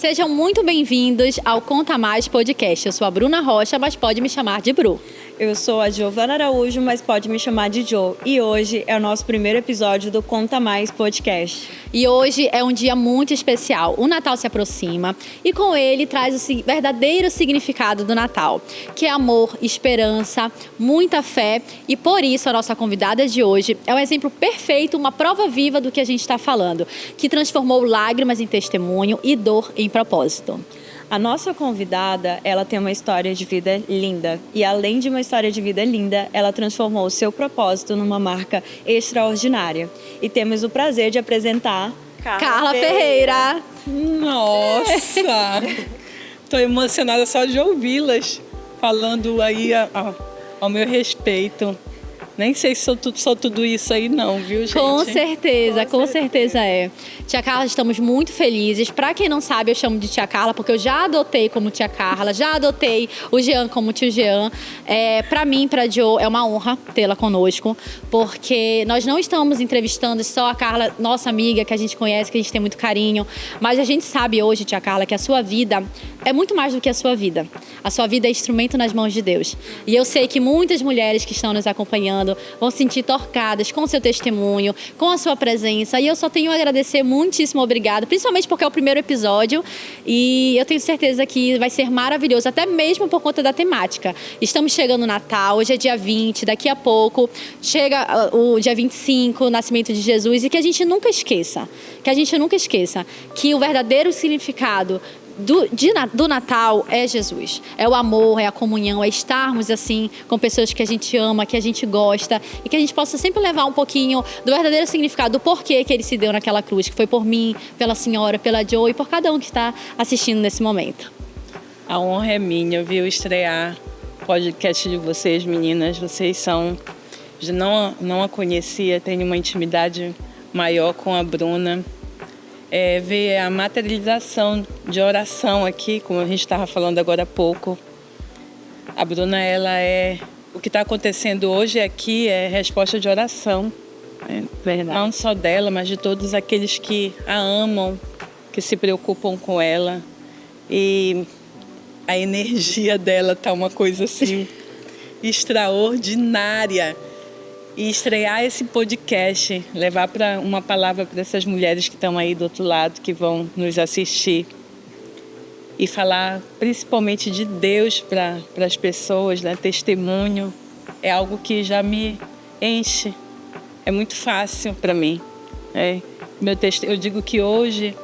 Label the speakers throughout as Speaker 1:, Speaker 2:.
Speaker 1: Sejam muito bem-vindos ao Conta Mais Podcast. Eu sou a Bruna Rocha, mas pode me chamar de Bru.
Speaker 2: Eu sou a Giovana Araújo, mas pode me chamar de Jo. E hoje é o nosso primeiro episódio do Conta Mais Podcast.
Speaker 1: E hoje é um dia muito especial. O Natal se aproxima e com ele traz o verdadeiro significado do Natal, que é amor, esperança, muita fé. E por isso a nossa convidada de hoje é um exemplo perfeito, uma prova viva do que a gente está falando, que transformou lágrimas em testemunho e dor em propósito.
Speaker 2: A nossa convidada, ela tem uma história de vida linda. E além de uma história de vida linda, ela transformou o seu propósito numa marca extraordinária. E temos o prazer de apresentar
Speaker 1: Carla Ferreira.
Speaker 3: Nossa! Estou emocionada só de ouvi-las falando aí ao meu respeito. Nem sei se sou tudo isso aí não, viu, gente?
Speaker 1: Com certeza é. Tia Carla, estamos muito felizes. Pra quem não sabe, eu chamo de Tia Carla, porque eu já adotei como Tia Carla, já adotei o Jean como Tio Jean. Pra mim, pra Jo, é uma honra tê-la conosco, porque nós não estamos entrevistando só a Carla, nossa amiga, que a gente conhece, que a gente tem muito carinho, mas a gente sabe hoje, Tia Carla, que a sua vida é muito mais do que a sua vida. A sua vida é instrumento nas mãos de Deus. E eu sei que muitas mulheres que estão nos acompanhando vão se sentir tocadas com o seu testemunho, com a sua presença. E eu só tenho a agradecer, muitíssimo obrigada, principalmente porque é o primeiro episódio. E eu tenho certeza que vai ser maravilhoso, até mesmo por conta da temática. Estamos chegando no Natal, hoje é dia 20, daqui a pouco chega o dia 25, o nascimento de Jesus. E que a gente nunca esqueça, que o verdadeiro significado do Natal é Jesus, é o amor, é a comunhão, é estarmos assim com pessoas que a gente ama, que a gente gosta e que a gente possa sempre levar um pouquinho do verdadeiro significado, do porquê que ele se deu naquela cruz, que foi por mim, pela senhora, pela Jo e por cada um que está assistindo nesse momento.
Speaker 3: A honra é minha, viu, estrear o podcast de vocês, meninas. Vocês são... Não a conhecia, tenho uma intimidade maior com a Bruna. Ver a materialização de oração aqui, como a gente estava falando agora há pouco. A Bruna, o que está acontecendo hoje aqui é resposta de oração.
Speaker 1: Verdade.
Speaker 3: Não só dela, mas de todos aqueles que a amam, que se preocupam com ela. E a energia dela está uma coisa assim extraordinária. E estrear esse podcast, levar uma palavra para essas mulheres que estão aí do outro lado, que vão nos assistir. E falar principalmente de Deus para as pessoas, né? Testemunho, é algo que já me enche. É muito fácil para mim. Eu digo que hoje,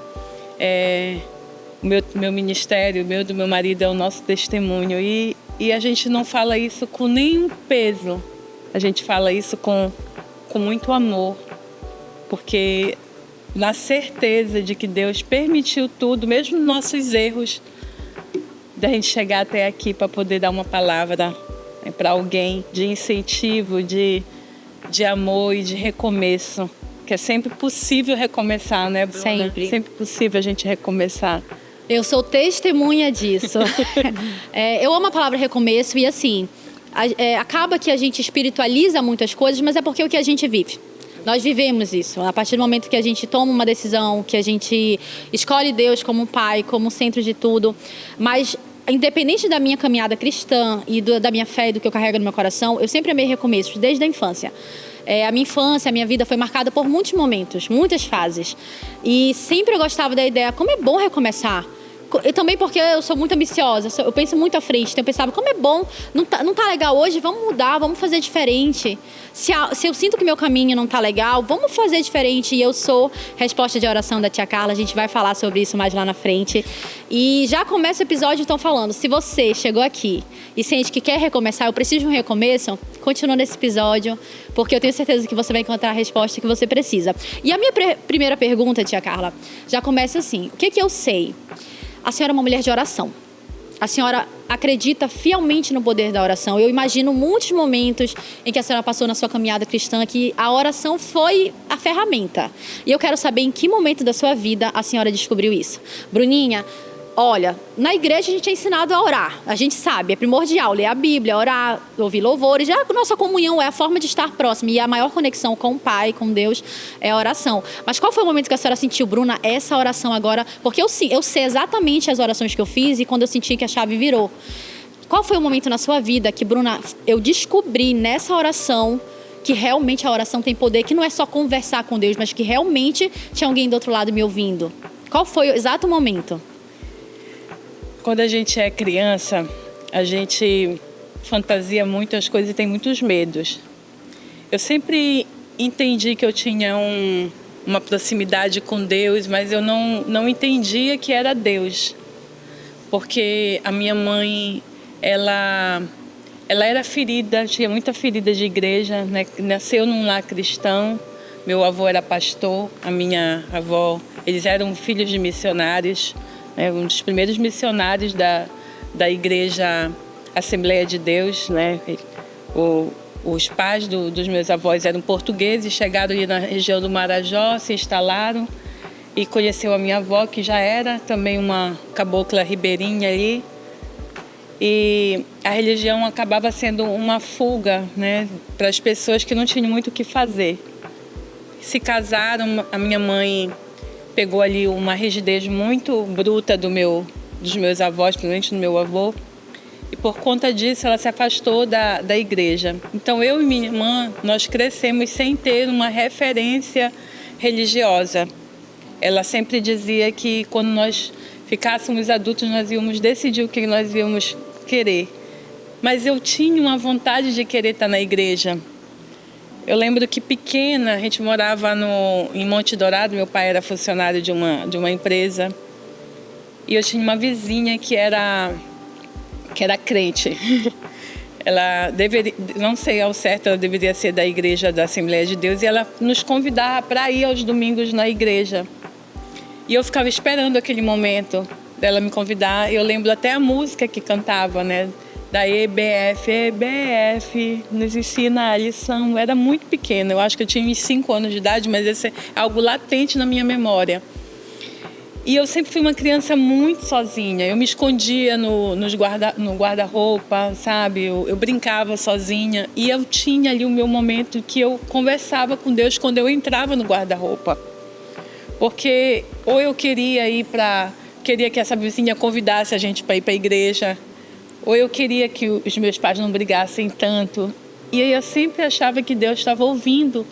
Speaker 3: meu ministério, do meu marido, é o nosso testemunho. E a gente não fala isso com nenhum peso. A gente fala isso com muito amor, porque na certeza de que Deus permitiu tudo, mesmo nossos erros, da gente chegar até aqui para poder dar uma palavra para alguém de incentivo, de amor e de recomeço, que é sempre possível recomeçar, né, Bruna? Sempre possível a gente recomeçar.
Speaker 1: Eu sou testemunha disso. Eu amo a palavra recomeço e assim... acaba que a gente espiritualiza muitas coisas, mas é porque é o que a gente vive. Nós vivemos isso. A partir do momento que a gente toma uma decisão, que a gente escolhe Deus como pai, como centro de tudo. Mas, independente da minha caminhada cristã e da minha fé e do que eu carrego no meu coração, eu sempre amei recomeços, desde a infância. A minha infância, a minha vida foi marcada por muitos momentos, muitas fases. E sempre eu gostava da ideia, como é bom recomeçar. E também porque eu sou muito ambiciosa, eu penso muito à frente, então eu pensava, como é bom, não tá legal hoje, vamos mudar, vamos fazer diferente. Se eu sinto que meu caminho não tá legal, vamos fazer diferente. E eu sou resposta de oração da Tia Carla, a gente vai falar sobre isso mais lá na frente. E já começa o episódio então falando, se você chegou aqui e sente que quer recomeçar, eu preciso de um recomeço, continua nesse episódio, porque eu tenho certeza que você vai encontrar a resposta que você precisa. E a minha primeira pergunta, Tia Carla, já começa assim, o que eu sei? A senhora é uma mulher de oração. A senhora acredita fielmente no poder da oração. Eu imagino muitos momentos em que a senhora passou na sua caminhada cristã que a oração foi a ferramenta. E eu quero saber em que momento da sua vida a senhora descobriu isso. Bruninha, olha, na igreja a gente é ensinado a orar. A gente sabe, é primordial ler a Bíblia, orar, ouvir louvores. Já a nossa comunhão é a forma de estar próximo. E a maior conexão com o Pai, com Deus, é a oração. Mas qual foi o momento que a senhora sentiu, Bruna, essa oração agora? Porque eu sei exatamente as orações que eu fiz e quando eu senti que a chave virou. Qual foi o momento na sua vida que, Bruna, eu descobri nessa oração que realmente a oração tem poder, que não é só conversar com Deus, mas que realmente tinha alguém do outro lado me ouvindo? Qual foi o exato momento?
Speaker 3: Quando a gente é criança, a gente fantasia muitas coisas e tem muitos medos. Eu sempre entendi que eu tinha uma proximidade com Deus, mas eu não entendia que era Deus. Porque a minha mãe, ela era ferida, tinha muita ferida de igreja, né? Nasceu num lar cristão, meu avô era pastor, a minha avó, eles eram filhos de missionários, né? Um dos primeiros missionários da igreja Assembleia de Deus, né? Os pais dos meus avós eram portugueses, chegaram ali na região do Marajó, se instalaram e conheceu a minha avó, que já era também uma cabocla ribeirinha ali. E a religião acabava sendo uma fuga, né, para as pessoas que não tinham muito o que fazer. Se casaram, a minha mãe pegou ali uma rigidez muito bruta dos meus avós, principalmente do meu avô, e por conta disso ela se afastou da igreja. Então eu e minha irmã, nós crescemos sem ter uma referência religiosa. Ela sempre dizia que quando nós ficássemos adultos nós íamos decidir o que nós íamos querer. Mas eu tinha uma vontade de querer estar na igreja. Eu lembro que pequena, a gente morava em Monte Dourado, meu pai era funcionário de uma empresa, e eu tinha uma vizinha que era crente. Ela deveria, não sei ao certo, ela deveria ser da igreja da Assembleia de Deus, e ela nos convidava para ir aos domingos na igreja. E eu ficava esperando aquele momento dela me convidar. Eu lembro até a música que cantava, né? Da EBF, nos ensina a lição. Eu era muito pequena, eu acho que eu tinha uns 5 anos de idade, mas esse é algo latente na minha memória. E eu sempre fui uma criança muito sozinha. Eu me escondia no guarda-roupa, sabe? Eu brincava sozinha. E eu tinha ali o meu momento que eu conversava com Deus quando eu entrava no guarda-roupa. Porque ou eu queria que essa vizinha convidasse a gente para ir para a igreja, ou eu queria que os meus pais não brigassem tanto. E aí eu sempre achava que Deus estava ouvindo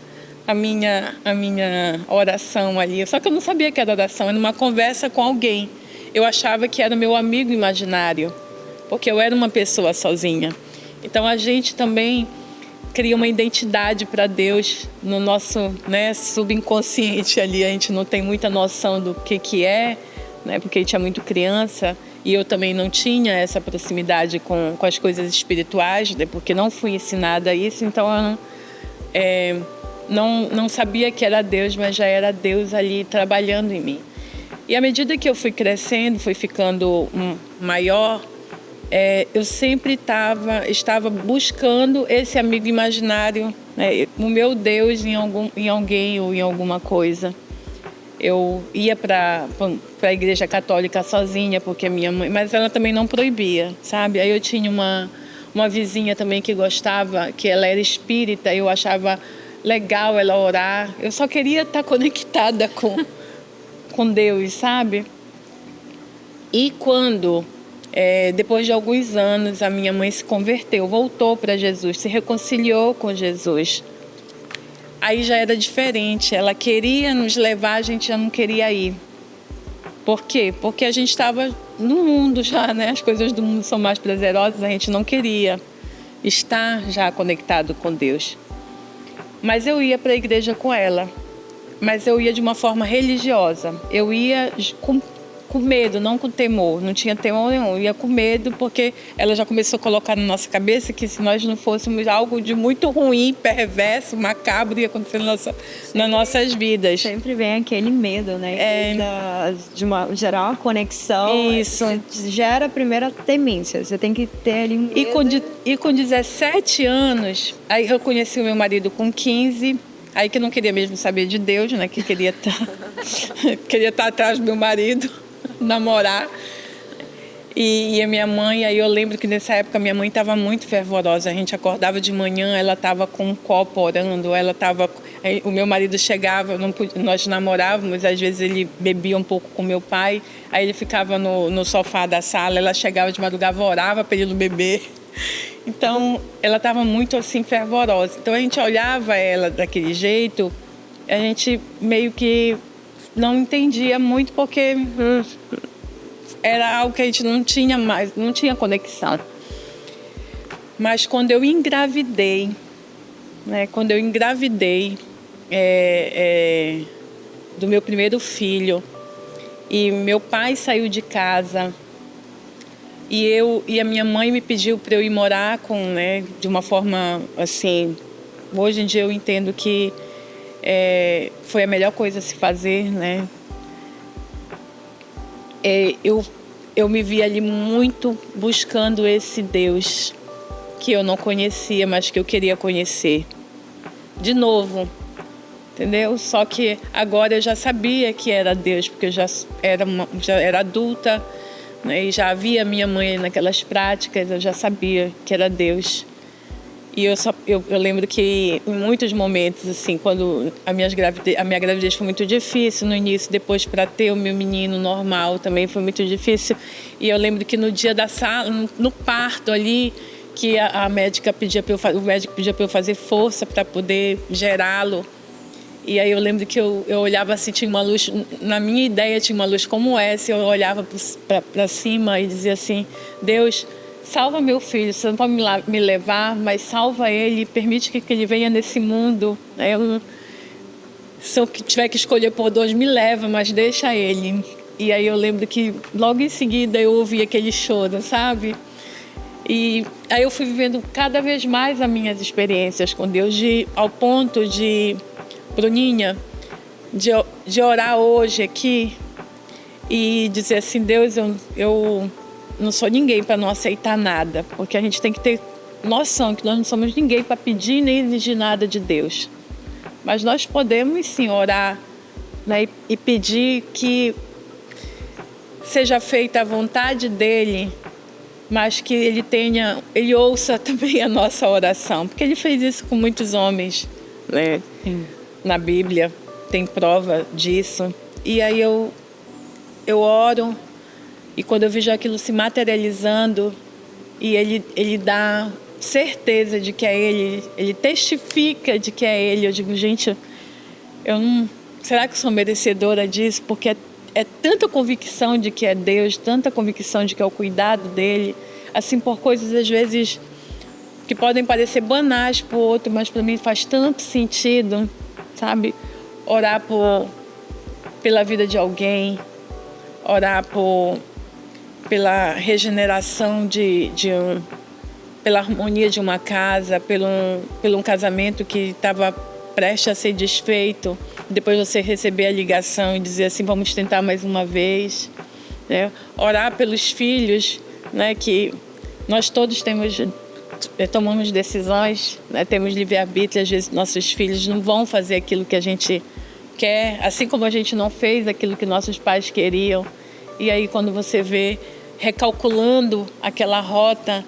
Speaker 3: a minha oração ali. Só que eu não sabia que era oração, era uma conversa com alguém. Eu achava que era meu amigo imaginário, porque eu era uma pessoa sozinha. Então a gente também cria uma identidade para Deus no nosso, né, subconsciente ali. A gente não tem muita noção do que é, né, porque a gente é muito criança. E eu também não tinha essa proximidade com as coisas espirituais, né, porque não fui ensinada a isso. Então eu não sabia que era Deus, mas já era Deus ali trabalhando em mim. E à medida que eu fui crescendo, fui ficando maior, eu sempre estava buscando esse amigo imaginário, né, o meu Deus em alguém ou em alguma coisa. Eu ia para a igreja católica sozinha, porque minha mãe, mas ela também não proibia, sabe? Aí eu tinha uma vizinha também que gostava, que ela era espírita, eu achava legal ela orar. Eu só queria estar conectada com Deus, sabe? E quando, depois de alguns anos, a minha mãe se converteu, voltou para Jesus, se reconciliou com Jesus. Aí já era diferente, ela queria nos levar, a gente já não queria ir. Por quê? Porque a gente estava no mundo já, né? As coisas do mundo são mais prazerosas, a gente não queria estar já conectado com Deus. Mas eu ia para a igreja com ela, mas eu ia de uma forma religiosa. Eu ia com medo, não com temor, não tinha temor nenhum. Eu ia com medo porque ela já começou a colocar na nossa cabeça que se nós não fôssemos algo de muito ruim, perverso, macabro, ia acontecer nas nossas vidas.
Speaker 2: Sempre vem aquele medo, né? Gerar uma conexão.
Speaker 3: Isso.
Speaker 2: Gera a primeira temência. Você tem que ter ali um medo.
Speaker 3: E com 17 anos, aí eu conheci o meu marido com 15, aí que não queria mesmo saber de Deus, né? Que queria estar atrás do meu marido, namorar. E a minha mãe, aí eu lembro que nessa época minha mãe estava muito fervorosa. A gente acordava de manhã, ela estava com um copo orando, ela estava... O meu marido chegava, nós namorávamos, às vezes ele bebia um pouco com meu pai, aí ele ficava no sofá da sala, ela chegava de madrugada, orava para ele não beber. Então, ela estava muito assim fervorosa. Então a gente olhava ela daquele jeito, a gente meio que não entendia muito porque era algo que a gente não tinha conexão. Mas quando eu engravidei, do meu primeiro filho, e meu pai saiu de casa, e a minha mãe me pediu para eu ir morar de uma forma assim, hoje em dia eu entendo que foi a melhor coisa a se fazer, né? Eu me vi ali muito buscando esse Deus que eu não conhecia, mas que eu queria conhecer. De novo, entendeu? Só que agora eu já sabia que era Deus, porque eu já era adulta, né? E já havia minha mãe naquelas práticas, eu já sabia que era Deus. E eu lembro que em muitos momentos, assim, quando a minha gravidez foi muito difícil no início, depois para ter o meu menino normal também foi muito difícil. E eu lembro que no dia da sala, no parto ali, que o médico pedia para eu fazer força para poder gerá-lo. E aí eu lembro que eu olhava assim, tinha uma luz, na minha ideia tinha uma luz como essa, eu olhava para cima e dizia assim: Deus, salva meu filho, você não pode me levar, mas salva ele, permite que ele venha nesse mundo. Se eu tiver que escolher por dois, me leva, mas deixa ele. E aí eu lembro que logo em seguida eu ouvi aquele choro, sabe? E aí eu fui vivendo cada vez mais as minhas experiências com Deus, ao ponto de, Bruninha, de orar hoje aqui e dizer assim: Deus, eu não sou ninguém para não aceitar nada, porque a gente tem que ter noção que nós não somos ninguém para pedir nem exigir nada de Deus. Mas nós podemos sim orar, né, e pedir que seja feita a vontade dele, mas que ele ouça também a nossa oração, porque ele fez isso com muitos homens, né? Na Bíblia tem prova disso. E aí eu oro, e quando eu vejo aquilo se materializando, e ele dá certeza de que é ele testifica de que é ele, eu digo: gente, será que eu sou merecedora disso? Porque é tanta convicção de que é Deus, tanta convicção de que é o cuidado dele, assim, por coisas às vezes que podem parecer banais para o outro, mas para mim faz tanto sentido, sabe? Orar pela vida de alguém, orar pela regeneração pela harmonia de uma casa, pelo um casamento que estava prestes a ser desfeito, depois você receber a ligação e dizer assim: vamos tentar mais uma vez, né? Orar pelos filhos, né? Que nós todos tomamos decisões, né? Temos livre-arbítrio, às vezes nossos filhos não vão fazer aquilo que a gente quer, assim como a gente não fez aquilo que nossos pais queriam. E aí quando você vê recalculando aquela rota,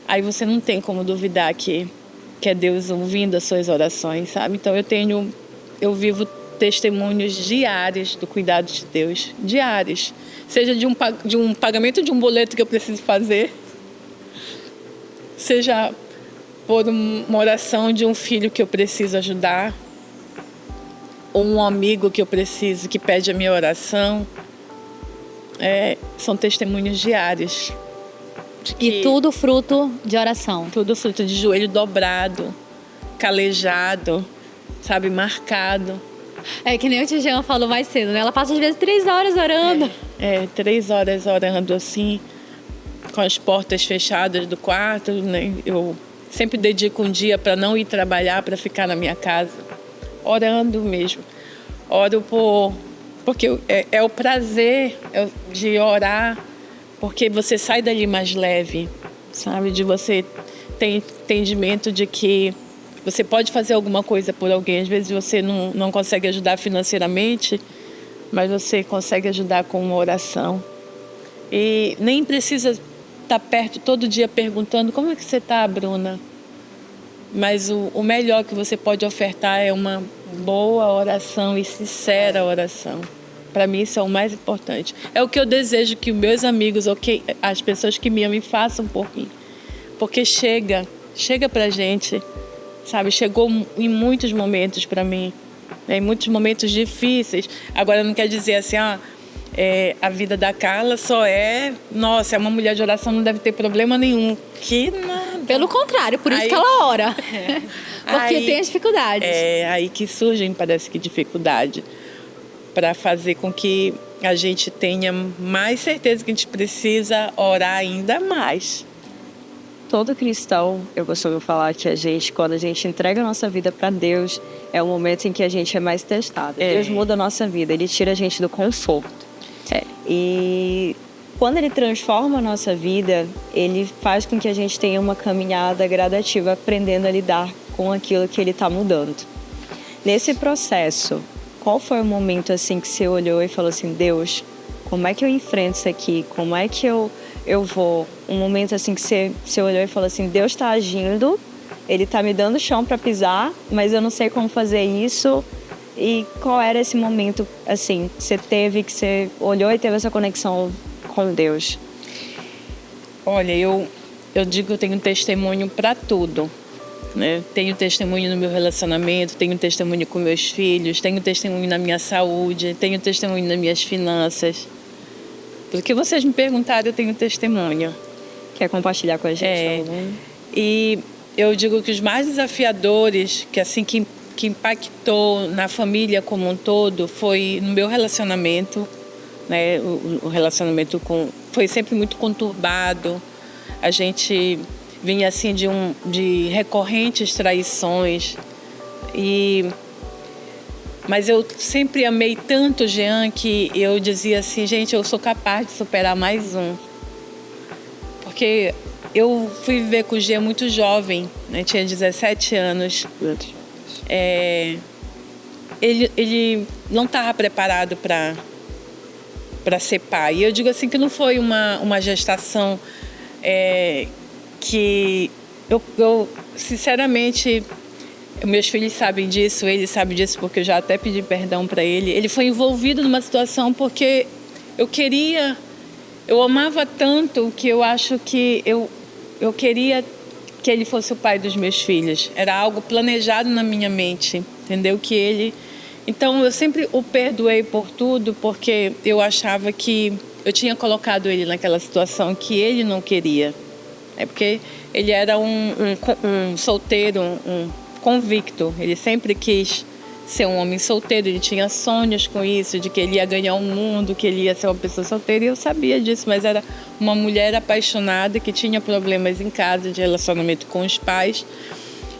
Speaker 3: aí você não tem como duvidar que é Deus ouvindo as suas orações, sabe? Então eu vivo testemunhos diários do cuidado de Deus, diários. Seja de um pagamento de um boleto que eu preciso fazer, seja por uma oração de um filho que eu preciso ajudar, ou um amigo que eu preciso, que pede a minha oração. São testemunhos diários.
Speaker 1: E tudo fruto de oração.
Speaker 3: Tudo fruto de joelho dobrado, calejado, sabe, marcado.
Speaker 1: É que nem o tio Jean falou mais cedo, né? Ela passa às vezes 3 horas orando.
Speaker 3: 3 horas orando assim, com as portas fechadas do quarto, né? Eu sempre dedico um dia para não ir trabalhar, para ficar na minha casa, orando mesmo. Oro porque é o prazer de orar, porque você sai dali mais leve, sabe? De você ter entendimento de que você pode fazer alguma coisa por alguém. Às vezes você não consegue ajudar financeiramente, mas você consegue ajudar com uma oração. E nem precisa estar perto todo dia perguntando como é que você está, Bruna. Mas o melhor que você pode ofertar é uma boa oração e sincera oração. Para mim isso é o mais importante. É o que eu desejo que os meus amigos ou que as pessoas que me amam façam por mim. Porque chega pra gente, sabe? Chegou em muitos momentos para mim, né? Em muitos momentos difíceis. Agora não quer dizer assim, a vida da Carla só nossa, é uma mulher de oração, não deve ter problema nenhum. Que nada.
Speaker 1: Pelo contrário, por isso que ela ora. Porque tem as dificuldades.
Speaker 3: É aí que surgem, parece que, dificuldade. Para fazer com que a gente tenha mais certeza que a gente precisa orar ainda mais.
Speaker 2: Todo cristão, eu costumo falar que quando a gente entrega a nossa vida para Deus, é o momento em que a gente é mais testado. Deus muda a nossa vida, Ele tira a gente do conforto. E quando Ele transforma a nossa vida, Ele faz com que a gente tenha uma caminhada gradativa, aprendendo a lidar com aquilo que Ele está mudando. Nesse processo, qual foi o momento assim que você olhou e falou assim, Deus, como é que eu enfrento isso aqui? Como é que eu vou? Um momento assim que você olhou e falou assim, Deus está agindo, Ele está me dando chão para pisar, mas eu não sei como fazer isso. E qual era esse momento assim que você teve, que você olhou e teve essa conexão com Deus?
Speaker 3: Olha, eu digo que eu tenho testemunho para tudo. Né? Tenho testemunho no meu relacionamento, tenho testemunho com meus filhos, tenho testemunho na minha saúde, tenho testemunho nas minhas finanças. Tudo que vocês me perguntaram, eu tenho testemunho.
Speaker 2: Quer compartilhar com a gente?
Speaker 3: E eu digo que os mais desafiadores, que impactou na família como um todo, foi no meu relacionamento. Né? O relacionamento foi sempre muito conturbado. A gente vinha assim de recorrentes traições. Mas eu sempre amei tanto o Jean que eu dizia assim, gente, eu sou capaz de superar mais um. Porque eu fui viver com o Jean muito jovem, né? Tinha 17 anos. Ele não estava preparado para ser pai. E eu digo assim que não foi uma gestação que eu sinceramente, meus filhos sabem disso, ele sabe disso porque eu já até pedi perdão para ele. Ele foi envolvido numa situação porque eu amava tanto que eu acho que eu queria que ele fosse o pai dos meus filhos. Era algo planejado na minha mente, entendeu? Então eu sempre o perdoei por tudo porque eu achava que eu tinha colocado ele naquela situação que ele não queria. Porque ele era um solteiro, um convicto. Ele sempre quis ser um homem solteiro. Ele tinha sonhos com isso, de que ele ia ganhar o mundo, que ele ia ser uma pessoa solteira. E eu sabia disso, mas era uma mulher apaixonada que tinha problemas em casa, de relacionamento com os pais.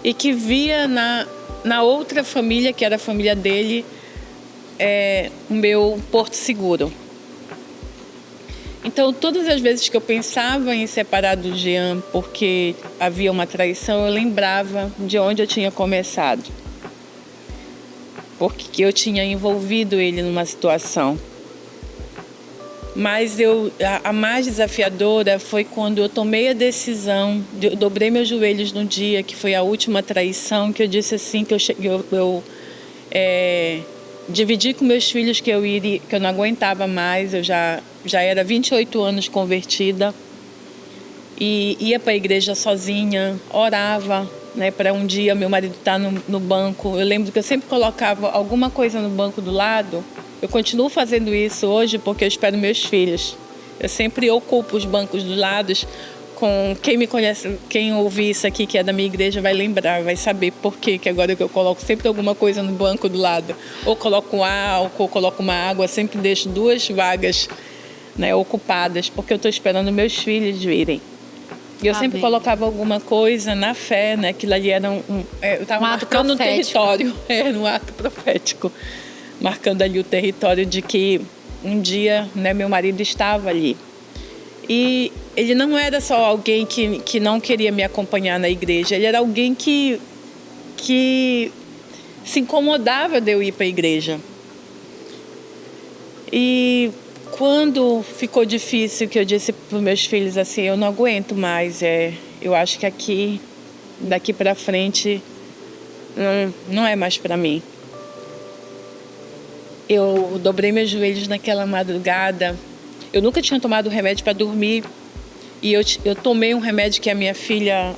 Speaker 3: E que via na outra família, que era a família dele, o meu porto seguro. Então, todas as vezes que eu pensava em separar do Jean porque havia uma traição, eu lembrava de onde eu tinha começado. Porque eu tinha envolvido ele numa situação. Mas a mais desafiadora foi quando eu tomei a decisão, eu dobrei meus joelhos no dia que foi a última traição, que eu disse assim, que eu dividi com meus filhos que eu não aguentava mais, eu já era 28 anos convertida e ia para a igreja sozinha, orava, né, para um dia meu marido estar no banco. Eu lembro que eu sempre colocava alguma coisa no banco do lado. Eu continuo fazendo isso hoje porque eu espero meus filhos. Eu sempre ocupo os bancos dos lados. Com quem me conhece, quem ouvir isso aqui que é da minha igreja vai lembrar, vai saber por quê, que agora eu coloco sempre alguma coisa no banco do lado. Ou coloco um álcool, ou coloco uma água, sempre deixo 2 vagas, né, ocupadas, porque eu estou esperando meus filhos virem. E eu sempre colocava alguma coisa na fé, né? Aquilo ali era eu estava marcando um território, era um ato profético, marcando ali o território de que um dia, né, meu marido estava ali. E ele não era só alguém que não queria me acompanhar na igreja, ele era alguém que se incomodava de eu ir para a igreja. E Quando ficou difícil, que eu disse para os meus filhos assim, eu não aguento mais, eu acho que daqui para frente, não é mais para mim. Eu dobrei meus joelhos naquela madrugada. Eu nunca tinha tomado remédio para dormir. E eu tomei um remédio que a minha filha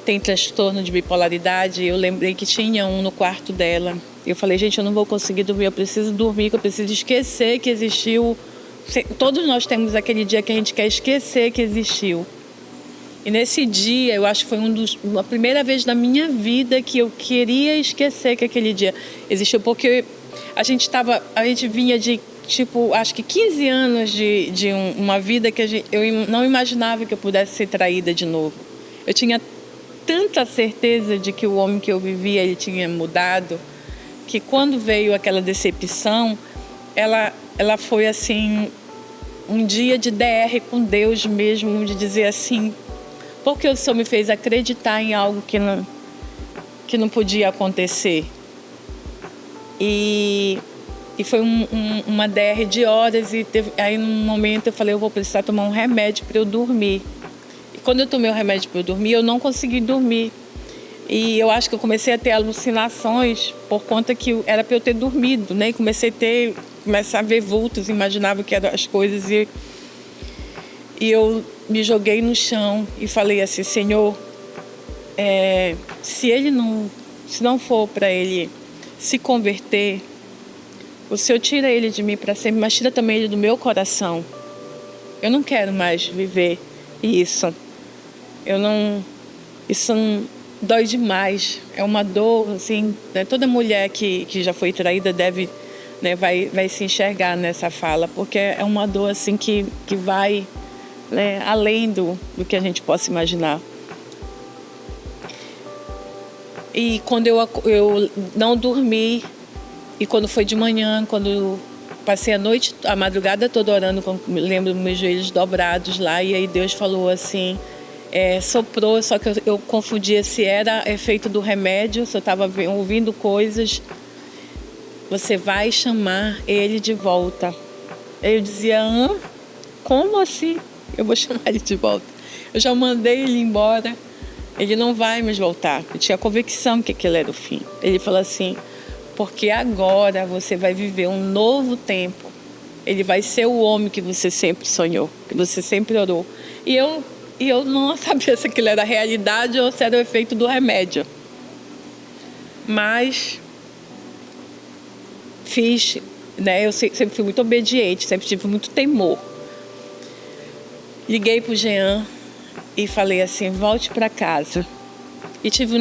Speaker 3: tem transtorno de bipolaridade. Eu lembrei que tinha um no quarto dela. Eu falei, gente, eu não vou conseguir dormir, eu preciso dormir, que eu preciso esquecer que existiu. Todos nós temos aquele dia que a gente quer esquecer que existiu. E nesse dia, eu acho que foi a primeira vez na minha vida que eu queria esquecer que aquele dia existiu, porque a gente vinha de, acho que 15 anos de uma vida que eu não imaginava que eu pudesse ser traída de novo. Eu tinha tanta certeza de que o homem que eu vivia, ele tinha mudado, que quando veio aquela decepção, ela foi assim, um dia de DR com Deus mesmo, de dizer assim, porque o Senhor me fez acreditar em algo que não podia acontecer. E foi uma DR de horas, e aí num momento eu falei, eu vou precisar tomar um remédio para eu dormir. E quando eu tomei o remédio para eu dormir, eu não consegui dormir. E eu acho que eu comecei a ter alucinações por conta que era para eu ter dormido, né? E comecei a ver vultos, imaginava que eram as coisas. E eu me joguei no chão e falei assim, Senhor, se não for para ele se converter, o Senhor tira ele de mim para sempre, mas tira também ele do meu coração. Eu não quero mais viver isso. Isso não dói demais. É uma dor, assim, né? Toda mulher que já foi traída deve, né, vai se enxergar nessa fala, porque é uma dor assim que vai, né, além do que a gente possa imaginar. E quando eu não dormi, e quando foi de manhã, quando eu passei a madrugada toda orando, me lembro dos meus joelhos dobrados lá, e aí Deus falou assim, soprou, só que eu confundia se era efeito do remédio, se eu estava ouvindo coisas. Você vai chamar ele de volta. Eu dizia, como assim? Eu vou chamar ele de volta. Eu já mandei ele embora, ele não vai mais voltar. Eu tinha convicção que aquele era o fim. Ele falou assim, porque agora você vai viver um novo tempo. Ele vai ser o homem que você sempre sonhou, que você sempre orou. E eu não sabia se aquilo era realidade ou se era o efeito do remédio. Mas fiz, né? Eu sempre fui muito obediente, sempre tive muito temor. Liguei pro Jean e falei assim, volte para casa. E tive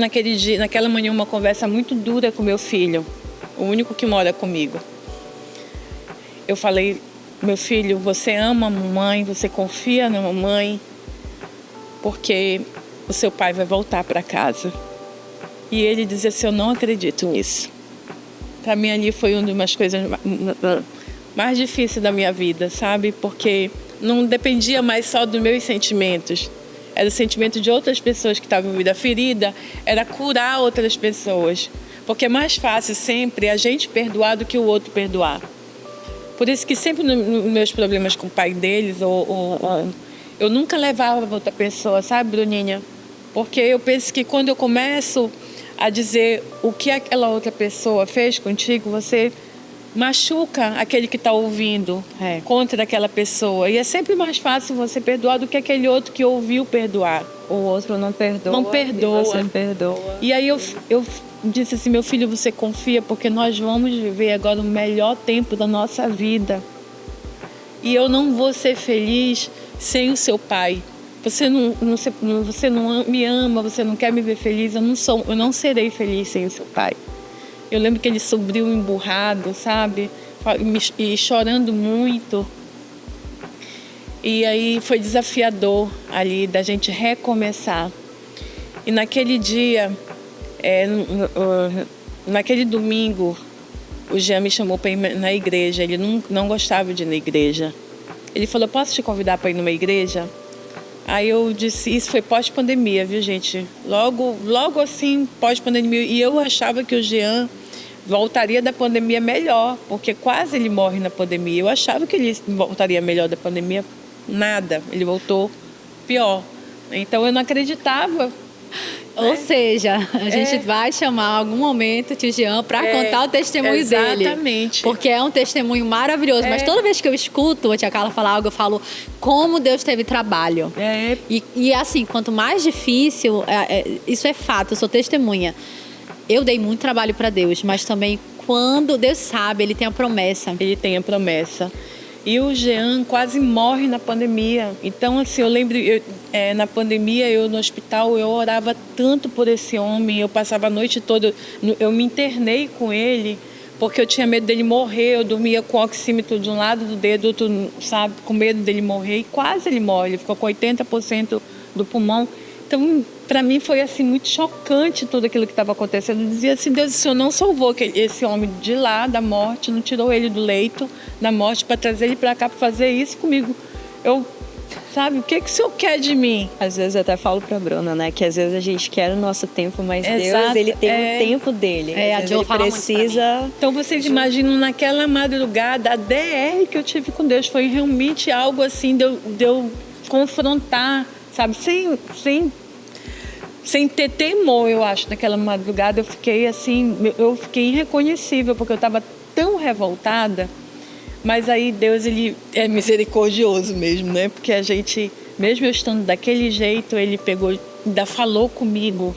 Speaker 3: naquela manhã uma conversa muito dura com meu filho, o único que mora comigo. Eu falei, meu filho, você ama a mamãe, você confia na mamãe, porque o seu pai vai voltar para casa. E ele dizia assim, eu não acredito nisso. Para mim ali foi uma das coisas mais difíceis da minha vida, sabe? Porque não dependia mais só dos meus sentimentos. Era o sentimento de outras pessoas que estavam vivendo. A ferida era curar outras pessoas. Porque é mais fácil sempre a gente perdoar do que o outro perdoar. Por isso que sempre nos meus problemas com o pai deles, eu nunca levava outra pessoa, sabe, Bruninha? Porque eu penso que quando eu começo a dizer o que aquela outra pessoa fez contigo, você machuca aquele que está ouvindo contra aquela pessoa. E é sempre mais fácil você perdoar do que aquele outro que ouviu perdoar.
Speaker 2: O outro não perdoa.
Speaker 3: Não perdoa.
Speaker 2: E você perdoa.
Speaker 3: E aí eu disse assim, meu filho, você confia, porque nós vamos viver agora o melhor tempo da nossa vida. E eu não vou ser feliz sem o seu pai. Você não me ama, você não quer me ver feliz, eu não serei feliz sem o seu pai. Eu lembro que ele subiu emburrado, sabe? E chorando muito. E aí foi desafiador ali da gente recomeçar. E naquele dia, naquele domingo, o Jean me chamou para ir na igreja. Ele não gostava de ir na igreja. Ele falou, posso te convidar para ir numa igreja? Aí eu disse, isso foi pós-pandemia, viu, gente? Logo assim, pós-pandemia. E eu achava que o Jean voltaria da pandemia melhor, porque quase ele morre na pandemia. Eu achava que ele voltaria melhor da pandemia, nada, ele voltou pior. Então eu não acreditava.
Speaker 1: Ou seja, a gente vai chamar em algum momento o tio Jean para contar o testemunho dele.
Speaker 3: Exatamente.
Speaker 1: Porque é um testemunho maravilhoso. Mas toda vez que eu escuto a tia Carla falar algo, eu falo como Deus teve trabalho. E assim, quanto mais difícil, isso é fato, eu sou testemunha. Eu dei muito trabalho para Deus, mas também quando Deus sabe, Ele tem a promessa.
Speaker 3: Ele tem a promessa. E o Jean quase morre na pandemia. Então, assim, eu lembro, na pandemia, eu no hospital, eu orava tanto por esse homem. Eu passava a noite toda, eu me internei com ele, porque eu tinha medo dele morrer. Eu dormia com o oxímetro de um lado do dedo, outro, sabe, com medo dele morrer. E quase ele morre, ele ficou com 80% do pulmão. Então, para mim foi assim muito chocante tudo aquilo que estava acontecendo. Eu dizia assim, Deus, o Senhor não salvou esse homem de lá, da morte, não tirou ele do leito da morte para trazer ele para cá para fazer isso comigo. Sabe, o que o Senhor quer de mim?
Speaker 2: Às vezes eu até falo pra Bruna, né, que às vezes a gente quer o nosso tempo, mas Deus, Ele tem o tempo dele.
Speaker 1: A Jo fala
Speaker 2: precisa.
Speaker 3: Então vocês imaginam naquela madrugada, a DR que eu tive com Deus foi realmente algo assim de eu confrontar, sabe, sem ter temor, eu acho. Naquela madrugada eu fiquei irreconhecível, porque eu estava tão revoltada. Mas aí Deus, ele é misericordioso mesmo, né? Porque a gente, mesmo eu estando daquele jeito, ele pegou, ainda falou comigo,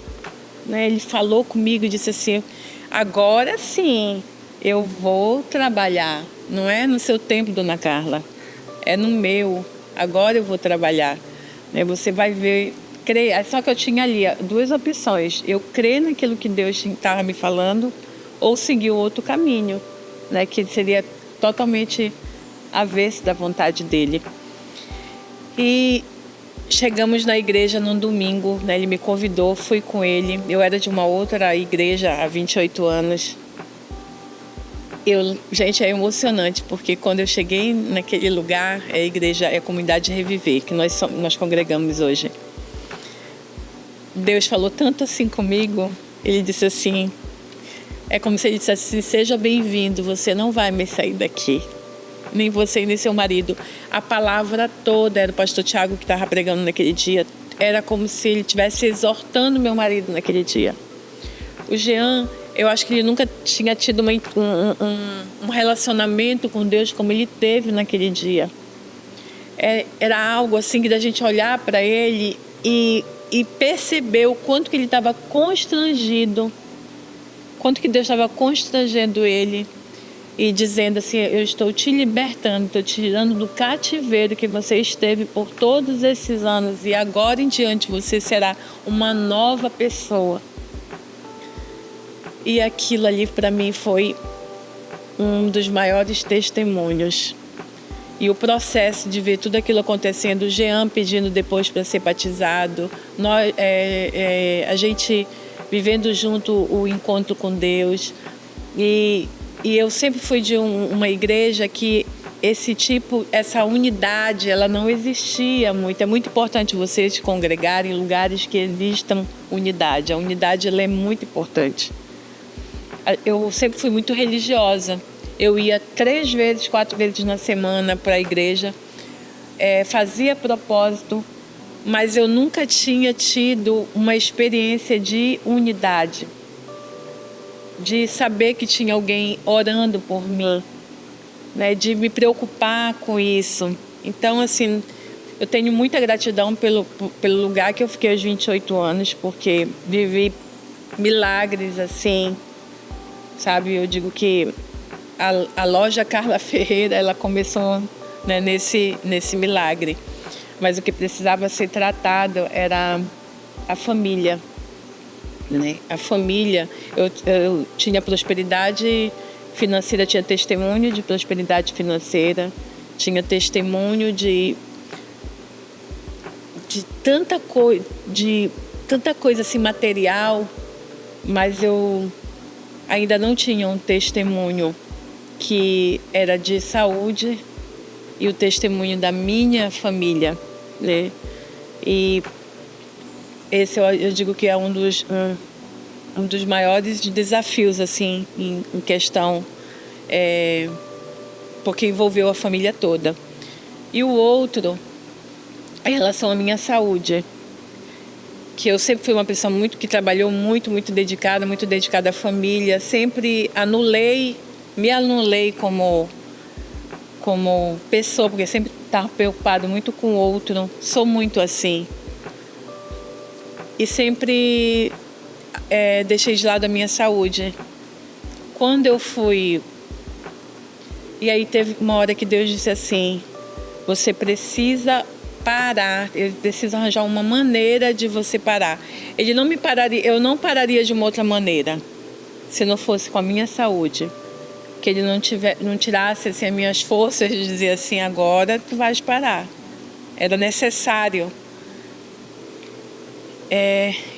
Speaker 3: né? Ele falou comigo e disse assim, agora sim, eu vou trabalhar. Não é no seu tempo, dona Carla, é no meu. Agora eu vou trabalhar. Né? Você vai ver, crer. Só que eu tinha ali duas opções. Eu crer naquilo que Deus estava me falando ou seguir outro caminho, né? Que seria totalmente avesso da vontade dele. E chegamos na igreja num domingo, né? Ele me convidou, fui com ele. Eu era de uma outra igreja há 28 anos. Gente, é emocionante, porque quando eu cheguei naquele lugar, é a igreja, é a comunidade Reviver, que nós congregamos hoje. Deus falou tanto assim comigo, ele disse assim, é como se ele dissesse assim, seja bem-vindo, você não vai mais sair daqui, nem você nem seu marido. A palavra toda, era o pastor Tiago que estava pregando naquele dia, era como se ele estivesse exortando meu marido naquele dia. O Jean, eu acho que ele nunca tinha tido um relacionamento com Deus como ele teve naquele dia. Era algo assim que da gente olhar para ele e perceber o quanto que ele estava constrangido, quanto que Deus estava constrangendo ele e dizendo assim, eu estou te libertando, estou te tirando do cativeiro que você esteve por todos esses anos e agora em diante você será uma nova pessoa. E aquilo ali para mim foi um dos maiores testemunhos. E o processo de ver tudo aquilo acontecendo, o Jean pedindo depois para ser batizado, a gente vivendo junto o encontro com Deus. E eu sempre fui de uma igreja que essa unidade, ela não existia muito. É muito importante você se congregar em lugares que existam unidade. A unidade, ela é muito importante. Eu sempre fui muito religiosa. Eu ia 3 vezes, 4 vezes na semana para a igreja. Fazia propósito, mas eu nunca tinha tido uma experiência de unidade. De saber que tinha alguém orando por mim, né? De me preocupar com isso. Então, assim, eu tenho muita gratidão pelo lugar que eu fiquei aos 28 anos, porque vivi milagres, assim, sabe? Eu digo que a loja Carla Ferreira, ela começou, né, nesse milagre. Mas o que precisava ser tratado era a família, né? A família. Eu tinha prosperidade financeira, tinha testemunho de prosperidade financeira, tinha testemunho de tanta coisa assim, material, mas eu ainda não tinha um testemunho que era de saúde e o testemunho da minha família, né? E esse eu digo que é um um dos maiores desafios, assim, em questão, porque envolveu a família toda. E o outro, em relação à minha saúde, que eu sempre fui uma pessoa que trabalhou muito dedicada à família, sempre me anulei como pessoa, porque sempre estava preocupado muito com o outro, sou muito assim. E sempre deixei de lado a minha saúde. Quando eu fui... E aí teve uma hora que Deus disse assim, você precisa parar, eu preciso arranjar uma maneira de você parar. Ele não me pararia, eu não pararia de uma outra maneira, se não fosse com a minha saúde. Que ele não tirasse assim, as minhas forças de dizer assim, agora tu vais parar. Era necessário.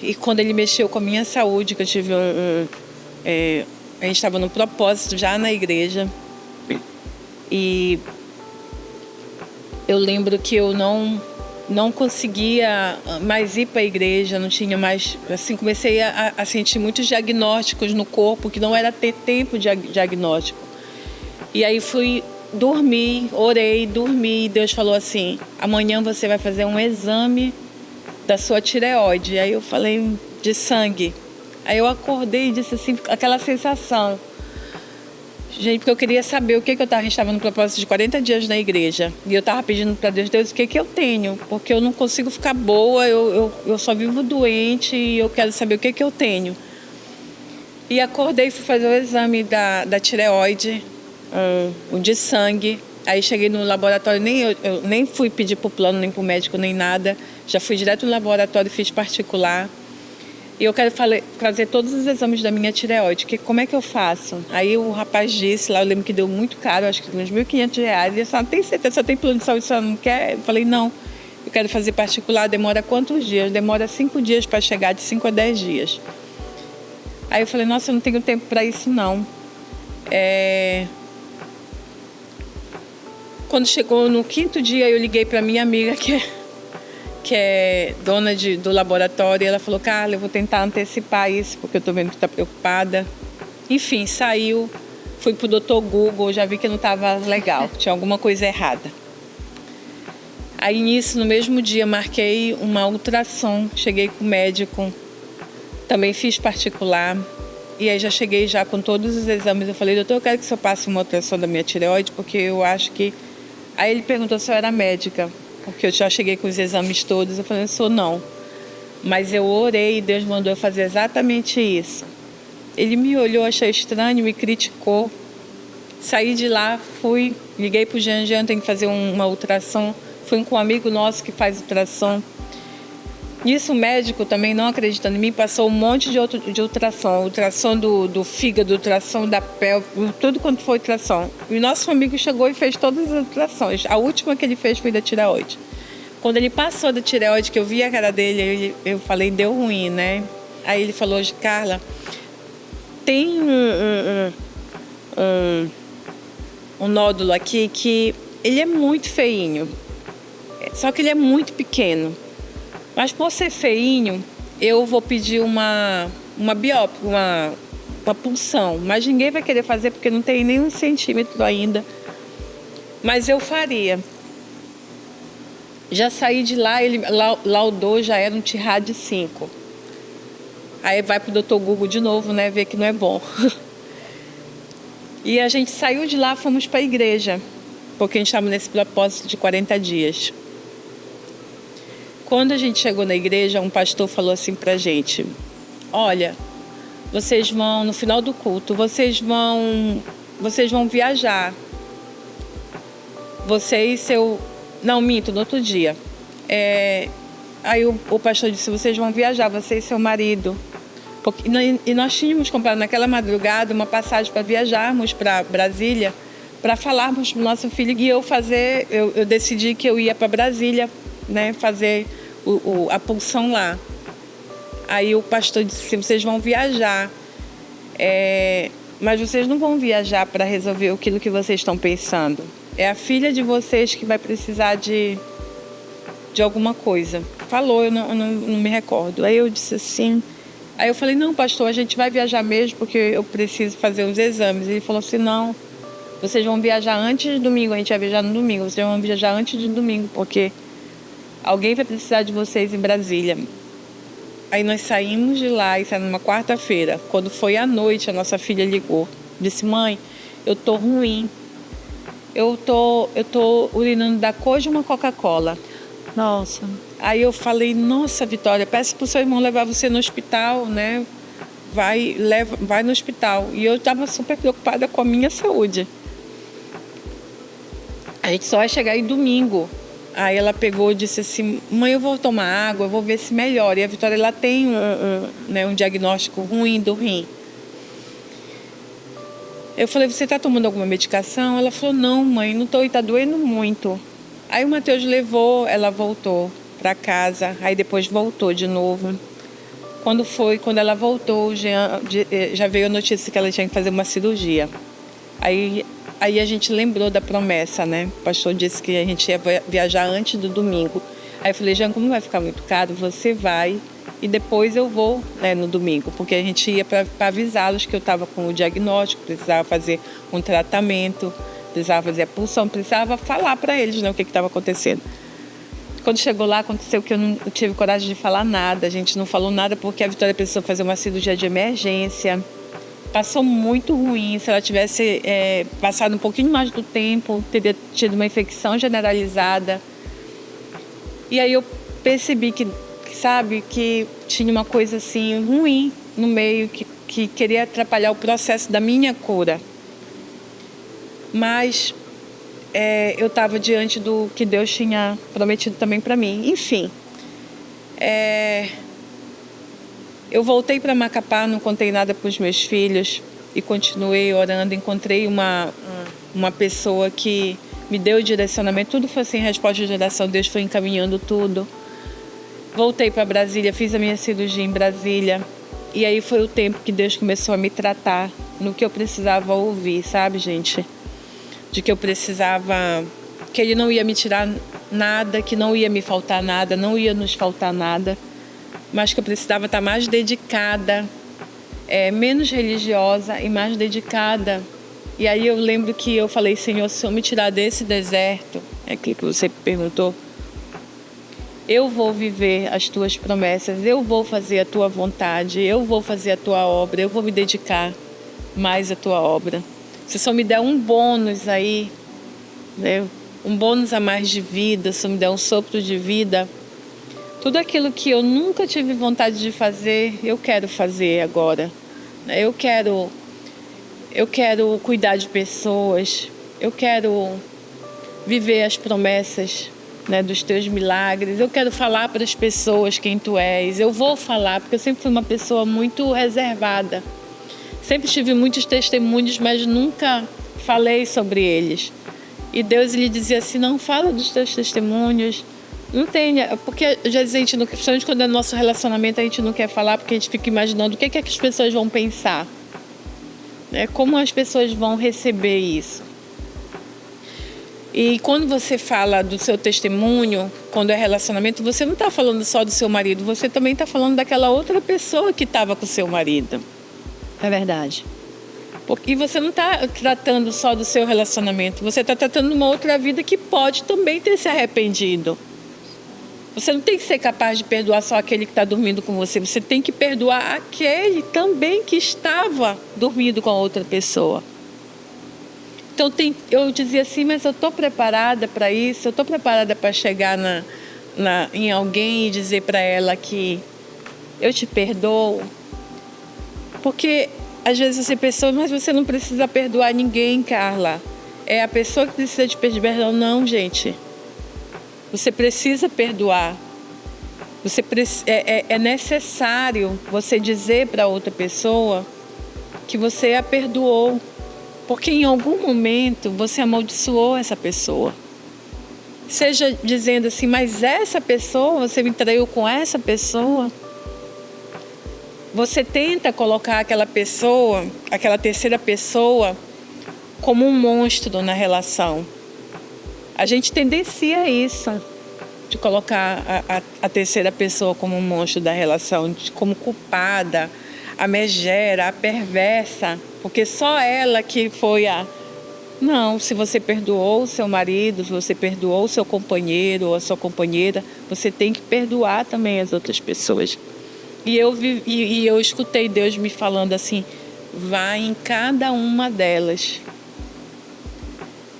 Speaker 3: E quando ele mexeu com a minha saúde, que eu tive a gente estava no propósito já na igreja, e eu lembro que eu não conseguia mais ir para a igreja, não tinha mais, assim, comecei a sentir muitos diagnósticos no corpo, que não era ter tempo de diagnóstico. E aí fui dormir, orei, dormi, e Deus falou assim, amanhã você vai fazer um exame da sua tireoide. Aí eu falei, de sangue. Aí eu acordei e disse assim, aquela sensação. Gente, porque eu queria saber o que eu estava... A gente estava no propósito de 40 dias na igreja. E eu estava pedindo para Deus, o que eu tenho? Porque eu não consigo ficar boa, eu só vivo doente e eu quero saber o que eu tenho. E acordei e fui fazer o exame da tireoide, o de sangue. Aí cheguei no laboratório, eu nem fui pedir para o plano, nem para o médico, nem nada. Já fui direto no laboratório, fiz particular. E eu quero fazer todos os exames da minha tireoide. Como é que eu faço? Aí o rapaz disse lá, eu lembro que deu muito caro, acho que uns R$1.500. Ele disse, não tem certeza, só tem plano de saúde, você não quer? Eu falei, não, eu quero fazer particular. Demora quantos dias? Demora 5 dias para chegar, de 5 a 10 dias. Aí eu falei, nossa, eu não tenho tempo para isso, não. Quando chegou no 5º dia, eu liguei para minha amiga, que é dona do laboratório, e ela falou, Carla, eu vou tentar antecipar isso, porque eu estou vendo que está preocupada. Enfim, saiu, fui pro Dr. Google, já vi que não estava legal, tinha alguma coisa errada. Aí nisso, no mesmo dia, marquei uma ultrassom, cheguei com o médico, também fiz particular, e aí já cheguei já com todos os exames. Eu falei, doutor, eu quero que o senhor passe uma ultrassom da minha tireoide, porque eu acho que... Aí ele perguntou se eu era médica, porque eu já cheguei com os exames todos. Eu falei, eu sou não. Mas eu orei e Deus mandou eu fazer exatamente isso. Ele me olhou, achou estranho, me criticou. Saí de lá, liguei para o Jean, tem que fazer uma ultrassom. Fui com um amigo nosso que faz ultrassom. Nisso o médico também, não acreditando em mim, passou um monte de ultrassom. Ultrassom do fígado, ultrassom da pele, tudo quanto foi ultrassom. E o nosso amigo chegou e fez todas as ultrassons. A última que ele fez foi da tireoide. Quando ele passou da tireoide, que eu vi a cara dele, eu falei, deu ruim, né? Aí ele falou, Carla, tem um nódulo aqui que ele é muito feinho. Só que ele é muito pequeno. Mas por ser feinho, eu vou pedir uma biópsia, uma punção. Mas ninguém vai querer fazer porque não tem nem 1 centímetro ainda. Mas eu faria. Já saí de lá, ele laudou, já era um TIRAD 5. Aí vai pro Dr. Google de novo, né, ver que não é bom. E a gente saiu de lá, fomos para a igreja, porque a gente estava nesse propósito de 40 dias. Quando a gente chegou na igreja, um pastor falou assim pra gente, olha, vocês vão, no final do culto, vocês vão viajar. Não, minto, no outro dia. Aí o pastor disse, vocês vão viajar, você e seu marido. E nós tínhamos comprado naquela madrugada uma passagem para viajarmos para Brasília, para falarmos para o nosso filho, e eu decidi que eu ia para Brasília, né, fazer a punção lá. Aí o pastor disse, vocês vão viajar, mas vocês não vão viajar para resolver aquilo que vocês estão pensando. É a filha de vocês que vai precisar de alguma coisa. Falou, eu não me recordo. Aí eu disse assim, Aí eu falei, não, pastor, a gente vai viajar mesmo porque eu preciso fazer os exames. Ele falou assim, não, vocês vão viajar antes de domingo, a gente vai viajar no domingo, vocês vão viajar antes de domingo, porque alguém vai precisar de vocês em Brasília. Aí nós saímos de lá, isso era numa quarta-feira. Quando foi à noite, a nossa filha ligou. Disse, mãe, eu tô ruim. Eu tô urinando da cor de uma Coca-Cola.
Speaker 2: Nossa.
Speaker 3: Aí eu falei, nossa, Vitória, peça pro seu irmão levar você no hospital, né? Vai no hospital. E eu estava super preocupada com a minha saúde. A gente só vai chegar aí domingo. Aí ela pegou e disse assim, mãe, eu vou tomar água, eu vou ver se melhora. E a Vitória, ela tem um diagnóstico ruim do rim. Eu falei, você está tomando alguma medicação? Ela falou, não, mãe, não estou, e está doendo muito. Aí o Matheus levou, ela voltou para casa, aí depois voltou de novo. Quando ela voltou, já veio a notícia que ela tinha que fazer uma cirurgia. Aí a gente lembrou da promessa, né? O pastor disse que a gente ia viajar antes do domingo. Aí eu falei, Jean, como vai ficar muito caro, você vai e depois eu vou, né, no domingo. Porque a gente ia para avisá-los que eu estava com o diagnóstico, precisava fazer um tratamento, precisava fazer a punção, precisava falar para eles, né, o que estava acontecendo. Quando chegou lá, aconteceu que eu não tive coragem de falar nada. A gente não falou nada porque a Vitória precisou fazer uma cirurgia de emergência. Passou muito ruim. Se ela tivesse passado um pouquinho mais do tempo, teria tido uma infecção generalizada. E aí eu percebi que tinha uma coisa assim ruim no meio, que queria atrapalhar o processo da minha cura. Mas eu estava diante do que Deus tinha prometido também para mim. Enfim, eu voltei para Macapá, não contei nada para os meus filhos e continuei orando. Encontrei uma pessoa que me deu o direcionamento. Tudo foi assim, resposta de oração. Deus foi encaminhando tudo. Voltei para Brasília, fiz a minha cirurgia em Brasília. E aí foi o tempo que Deus começou a me tratar no que eu precisava ouvir, sabe, gente? De que eu precisava, que Ele não ia me tirar nada, que não ia me faltar nada, não ia nos faltar nada, mas que eu precisava estar mais dedicada, menos religiosa e mais dedicada. E aí eu lembro que eu falei, Senhor, se eu me tirar desse deserto, é aquilo que você perguntou, eu vou viver as tuas promessas, eu vou fazer a tua vontade, eu vou fazer a tua obra, eu vou me dedicar mais à tua obra. Se só me der um bônus aí, né, um bônus a mais de vida, se me der um sopro de vida, tudo aquilo que eu nunca tive vontade de fazer, eu quero fazer agora. Eu quero cuidar de pessoas, eu quero viver as promessas, né, dos teus milagres. Eu quero falar para as pessoas quem tu és. Eu vou falar, porque eu sempre fui uma pessoa muito reservada. Sempre tive muitos testemunhos, mas nunca falei sobre eles. E Deus lhe dizia assim, não fala dos teus testemunhos. Não tenha, porque às vezes a gente não, principalmente quando é nosso relacionamento, a gente não quer falar porque a gente fica imaginando o que as pessoas vão pensar. Como as pessoas vão receber isso. E quando você fala do seu testemunho, quando é relacionamento, você não está falando só do seu marido, você também está falando daquela outra pessoa que estava com o seu marido.
Speaker 2: É verdade.
Speaker 3: E você não está tratando só do seu relacionamento, você está tratando de uma outra vida que pode também ter se arrependido. Você não tem que ser capaz de perdoar só aquele que está dormindo com você, você tem que perdoar aquele também que estava dormindo com a outra pessoa. Então eu dizia assim, mas eu estou preparada para isso, eu estou preparada para chegar em alguém e dizer para ela que eu te perdoo. Porque às vezes você pensa, mas você não precisa perdoar ninguém, Carla. É a pessoa que precisa de pedir perdão. Não, gente. Você precisa perdoar. É necessário você dizer para outra pessoa que você a perdoou. Porque em algum momento você amaldiçoou essa pessoa. Seja dizendo assim, mas essa pessoa, você me traiu com essa pessoa. Você tenta colocar aquela pessoa, aquela terceira pessoa, como um monstro na relação. A gente tendencia a isso. de colocar a terceira pessoa como um monstro da relação, como culpada, a megera, a perversa, porque só ela que foi a... Não, se você perdoou o seu marido, se você perdoou o seu companheiro ou a sua companheira, você tem que perdoar também as outras pessoas. E eu escutei Deus me falando assim, vai em cada uma delas.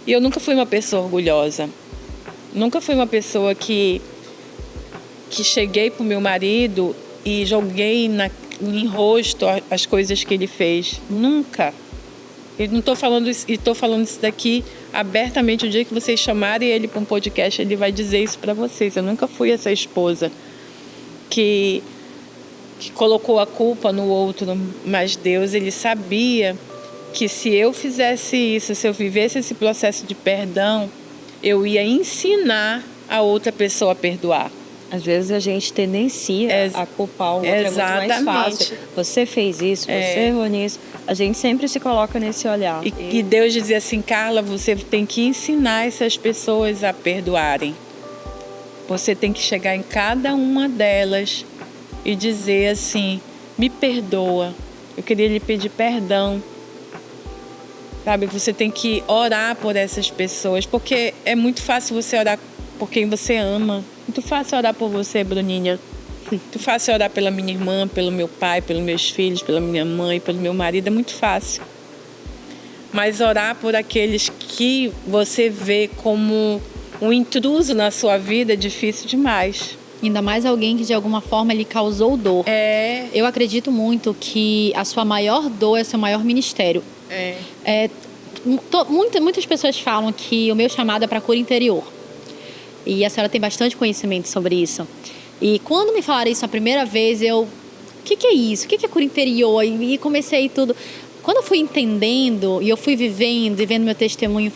Speaker 3: E eu nunca fui uma pessoa orgulhosa. Nunca fui uma pessoa que cheguei pro meu marido e joguei em rosto as coisas que ele fez. Nunca. E não estou falando isso, e estou falando isso daqui abertamente. O dia que vocês chamarem ele para um podcast, ele vai dizer isso para vocês. Eu nunca fui essa esposa que colocou a culpa no outro, mas Deus, ele sabia que se eu fizesse isso, se eu vivesse esse processo de perdão, eu ia ensinar a outra pessoa a perdoar.
Speaker 2: Às vezes a gente tendencia a culpar o outro, é muito mais fácil. Você fez isso, você errou nisso. A gente sempre se coloca nesse olhar.
Speaker 3: E Deus dizia assim, Carla, você tem que ensinar essas pessoas a perdoarem. Você tem que chegar em cada uma delas e dizer assim, me perdoa, eu queria lhe pedir perdão. Sabe, você tem que orar por essas pessoas, porque é muito fácil você orar por quem você ama. Muito fácil orar por você, Bruninha. Muito fácil orar pela minha irmã, pelo meu pai, pelos meus filhos, pela minha mãe, pelo meu marido, é muito fácil. Mas orar por aqueles que você vê como um intruso na sua vida é difícil demais.
Speaker 1: Ainda mais alguém que de alguma forma lhe causou dor. Eu acredito muito que a sua maior dor é o seu maior ministério. Muitas pessoas falam que o meu chamado é para cura interior. E a senhora tem bastante conhecimento sobre isso. E quando me falaram isso a primeira vez, o que é isso? O que é cura interior? E comecei tudo. Quando eu fui entendendo e eu fui vivendo meu testemunho,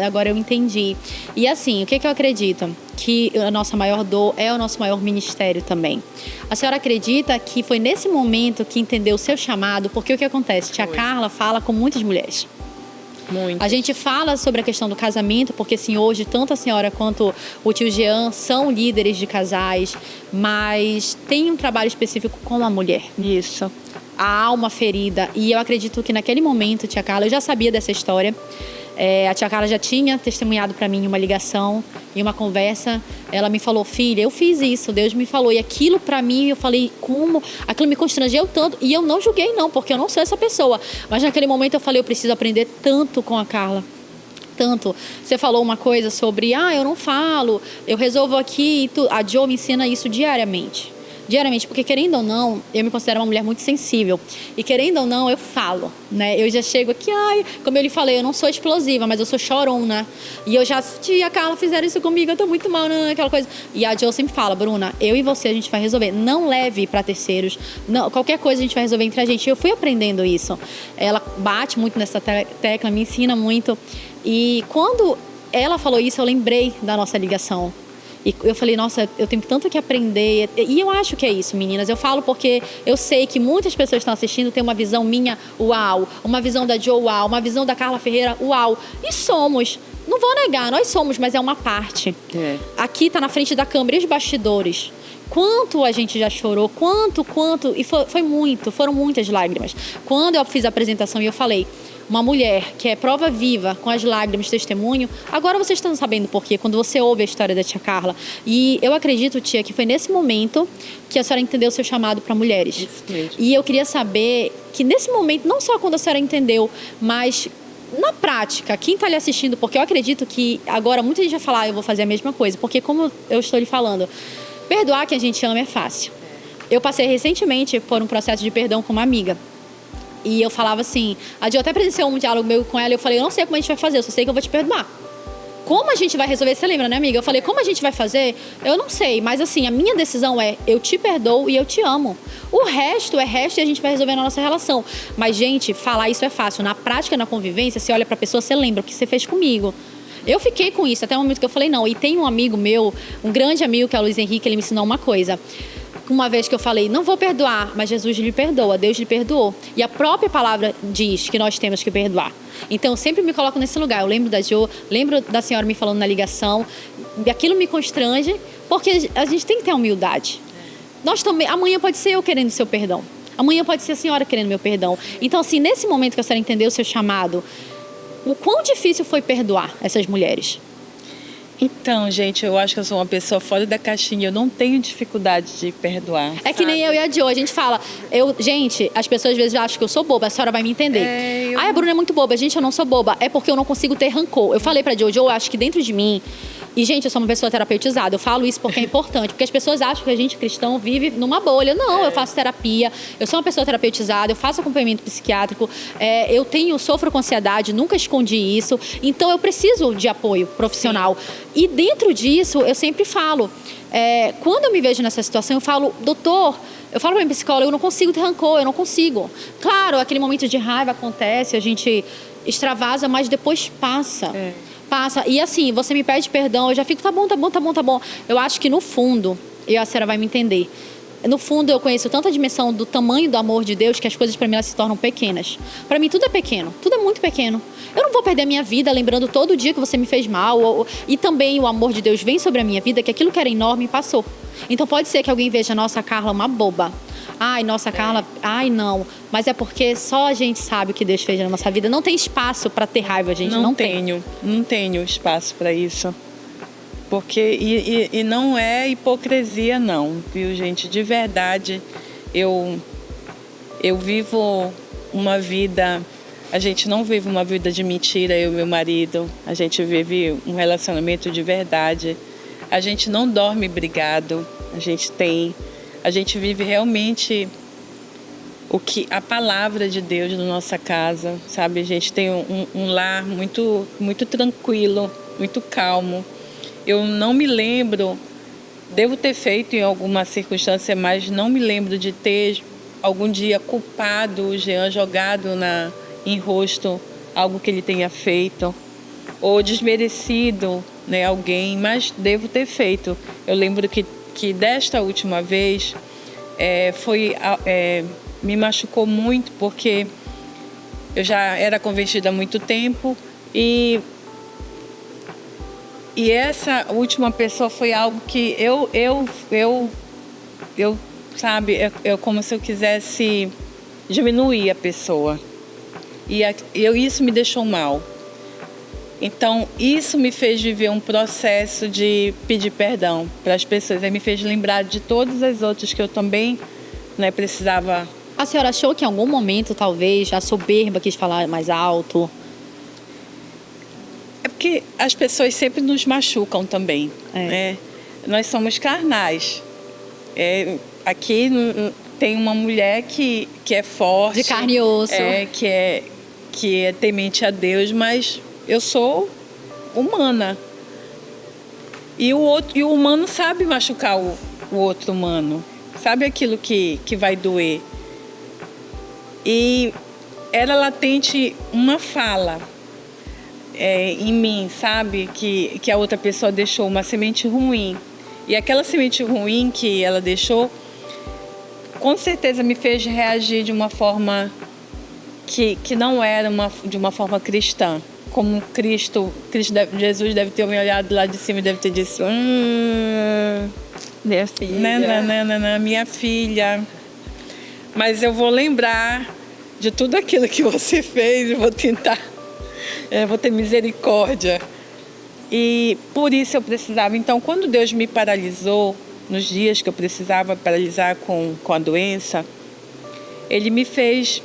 Speaker 1: agora eu entendi. E assim, o que eu acredito? Que a nossa maior dor é o nosso maior ministério também. A senhora acredita que foi nesse momento que entendeu o seu chamado? Porque o que acontece? Tia Carla fala com muitas mulheres.
Speaker 3: Muito.
Speaker 1: A gente fala sobre a questão do casamento, porque assim, hoje tanto a senhora quanto o tio Jean são líderes de casais, mas tem um trabalho específico com a mulher.
Speaker 3: Isso.
Speaker 1: A alma ferida. E eu acredito que naquele momento, tia Carla, eu já sabia dessa história. A tia Carla já tinha testemunhado para mim uma ligação, em uma conversa. Ela me falou, filha, eu fiz isso, Deus me falou. E aquilo para mim, eu falei, como? Aquilo me constrangeu tanto. E eu não julguei não, porque eu não sou essa pessoa. Mas naquele momento eu falei, eu preciso aprender tanto com a Carla. Tanto. Você falou uma coisa sobre, eu não falo, eu resolvo aqui. A Jo me ensina isso diariamente. Diariamente, porque querendo ou não, eu me considero uma mulher muito sensível. E querendo ou não, eu falo, né? Eu já chego aqui, como eu lhe falei, eu não sou explosiva, mas eu sou chorona. E eu já, tia Carla, fizeram isso comigo, eu tô muito mal, aquela coisa. E a Jo sempre fala, Bruna, eu e você a gente vai resolver. Não leve pra terceiros, não, qualquer coisa a gente vai resolver entre a gente. Eu fui aprendendo isso. Ela bate muito nessa tecla, me ensina muito. E quando ela falou isso, eu lembrei da nossa ligação. E eu falei, nossa, eu tenho tanto que aprender. E eu acho que é isso, meninas. Eu falo porque eu sei que muitas pessoas estão assistindo, têm uma visão minha, uau. Uma visão da Jo, uau. Uma visão da Carla Ferreira, uau. E somos. Não vou negar, nós somos, mas é uma parte. Aqui tá na frente da câmera e os bastidores. Quanto a gente já chorou, quanto. E foi muito, foram muitas lágrimas. Quando eu fiz a apresentação e eu falei... Uma mulher que é prova viva, com as lágrimas, testemunho. Agora vocês estão sabendo por quê, quando você ouve a história da tia Carla. E eu acredito, tia, que foi nesse momento que a senhora entendeu o seu chamado para mulheres.
Speaker 3: Isso mesmo.
Speaker 1: E eu queria saber que nesse momento, não só quando a senhora entendeu, mas na prática, quem está lhe assistindo, porque eu acredito que agora muita gente vai falar, eu vou fazer a mesma coisa. Porque como eu estou lhe falando, perdoar quem a gente ama é fácil. Eu passei recentemente por um processo de perdão com uma amiga. E eu falava assim, a Jo até presenciou um diálogo meu com ela e eu falei, eu não sei como a gente vai fazer, eu só sei que eu vou te perdoar. Como a gente vai resolver? Você lembra, né, amiga? Eu falei, como a gente vai fazer? Eu não sei, mas assim, a minha decisão é, eu te perdoo e eu te amo. O resto é resto e a gente vai resolver na nossa relação. Mas, gente, falar isso é fácil. Na prática, na convivência, você olha pra pessoa, você lembra o que você fez comigo. Eu fiquei com isso até o momento que eu falei, não. E tem um amigo meu, um grande amigo, que é o Luiz Henrique, ele me ensinou uma coisa. Uma vez que eu falei, não vou perdoar, mas Jesus lhe perdoa, Deus lhe perdoou. E a própria palavra diz que nós temos que perdoar. Então, eu sempre me coloco nesse lugar. Eu lembro da Jo, lembro da senhora me falando na ligação. aquilo me constrange, porque a gente tem que ter humildade. Nós também, amanhã pode ser eu querendo seu perdão. Amanhã pode ser a senhora querendo meu perdão. Então, assim, nesse momento que a senhora entendeu o seu chamado, o quão difícil foi perdoar essas mulheres?
Speaker 3: Então, gente, eu acho que eu sou uma pessoa fora da caixinha. Eu não tenho dificuldade de perdoar.
Speaker 1: É que nem eu e a Jo, a gente fala... Gente, as pessoas às vezes acham que eu sou boba, a senhora vai me entender. A Bruna é muito boba. Gente, eu não sou boba. É porque eu não consigo ter rancor. Eu falei pra Jo, eu acho que dentro de mim... E, gente, eu sou uma pessoa terapeutizada. Eu falo isso porque é importante. Porque as pessoas acham que a gente, cristão, vive numa bolha. Não, eu faço terapia. Eu sou uma pessoa terapeutizada. Eu faço acompanhamento psiquiátrico. Sofro com ansiedade. Nunca escondi isso. Então, eu preciso de apoio profissional. E dentro disso, eu sempre falo... quando eu me vejo nessa situação, eu falo... Doutor... Eu falo para minha psicóloga, eu não consigo ter rancor. Eu não consigo. Claro, aquele momento de raiva acontece. A gente extravasa, mas depois passa. Passa. E assim, você me pede perdão, eu já fico, tá bom. Eu acho que no fundo, e a senhora vai me entender, no fundo eu conheço tanta dimensão do tamanho do amor de Deus que as coisas para mim elas se tornam pequenas. Para mim tudo é pequeno, tudo é muito pequeno. Eu não vou perder a minha vida lembrando todo dia que você me fez mal. E também o amor de Deus vem sobre a minha vida, que aquilo que era enorme passou. Então pode ser que alguém veja a nossa Carla uma boba. Ai, nossa Carla, ai não. Mas é porque só a gente sabe o que Deus fez na nossa vida. Não tem espaço para ter raiva, gente. Não
Speaker 3: tenho espaço para isso. Porque, e não é hipocrisia não, viu, gente? De verdade, eu vivo uma vida... A gente não vive uma vida de mentira, eu e meu marido. A gente vive um relacionamento de verdade. A gente não dorme brigado. A gente vive realmente a palavra de Deus na nossa casa, sabe? A gente tem um lar muito, muito tranquilo, muito calmo. Eu não me lembro, devo ter feito em alguma circunstância, mas não me lembro de ter algum dia culpado o Jean, jogado em rosto algo que ele tenha feito, ou desmerecido, né, alguém, mas devo ter feito. Eu lembro que desta última vez me machucou muito, porque eu já era convertida há muito tempo e essa última pessoa foi algo que sabe, é como se eu quisesse diminuir a pessoa. E isso me deixou mal. Então, isso me fez viver um processo de pedir perdão para as pessoas. Aí me fez lembrar de todas as outras que eu também, né, precisava.
Speaker 1: A senhora achou que em algum momento, talvez, a soberba quis falar mais alto?
Speaker 3: É porque as pessoas sempre nos machucam também. Né? Nós somos carnais. Aqui tem uma mulher que é forte.
Speaker 1: De carne e osso.
Speaker 3: Que é temente a Deus, mas eu sou humana. E o humano sabe machucar o outro humano. Sabe aquilo que vai doer. E era latente uma fala em mim, sabe? Que a outra pessoa deixou uma semente ruim. E aquela semente ruim que ela deixou, com certeza me fez reagir de uma forma que não era de uma forma cristã. Como Jesus deve ter me olhado lá de cima e deve ter dito:
Speaker 2: minha filha.
Speaker 3: Não, minha filha. Mas eu vou lembrar de tudo aquilo que você fez e vou tentar, vou ter misericórdia. E por isso eu precisava. Então, quando Deus me paralisou, nos dias que eu precisava paralisar com a doença, Ele me fez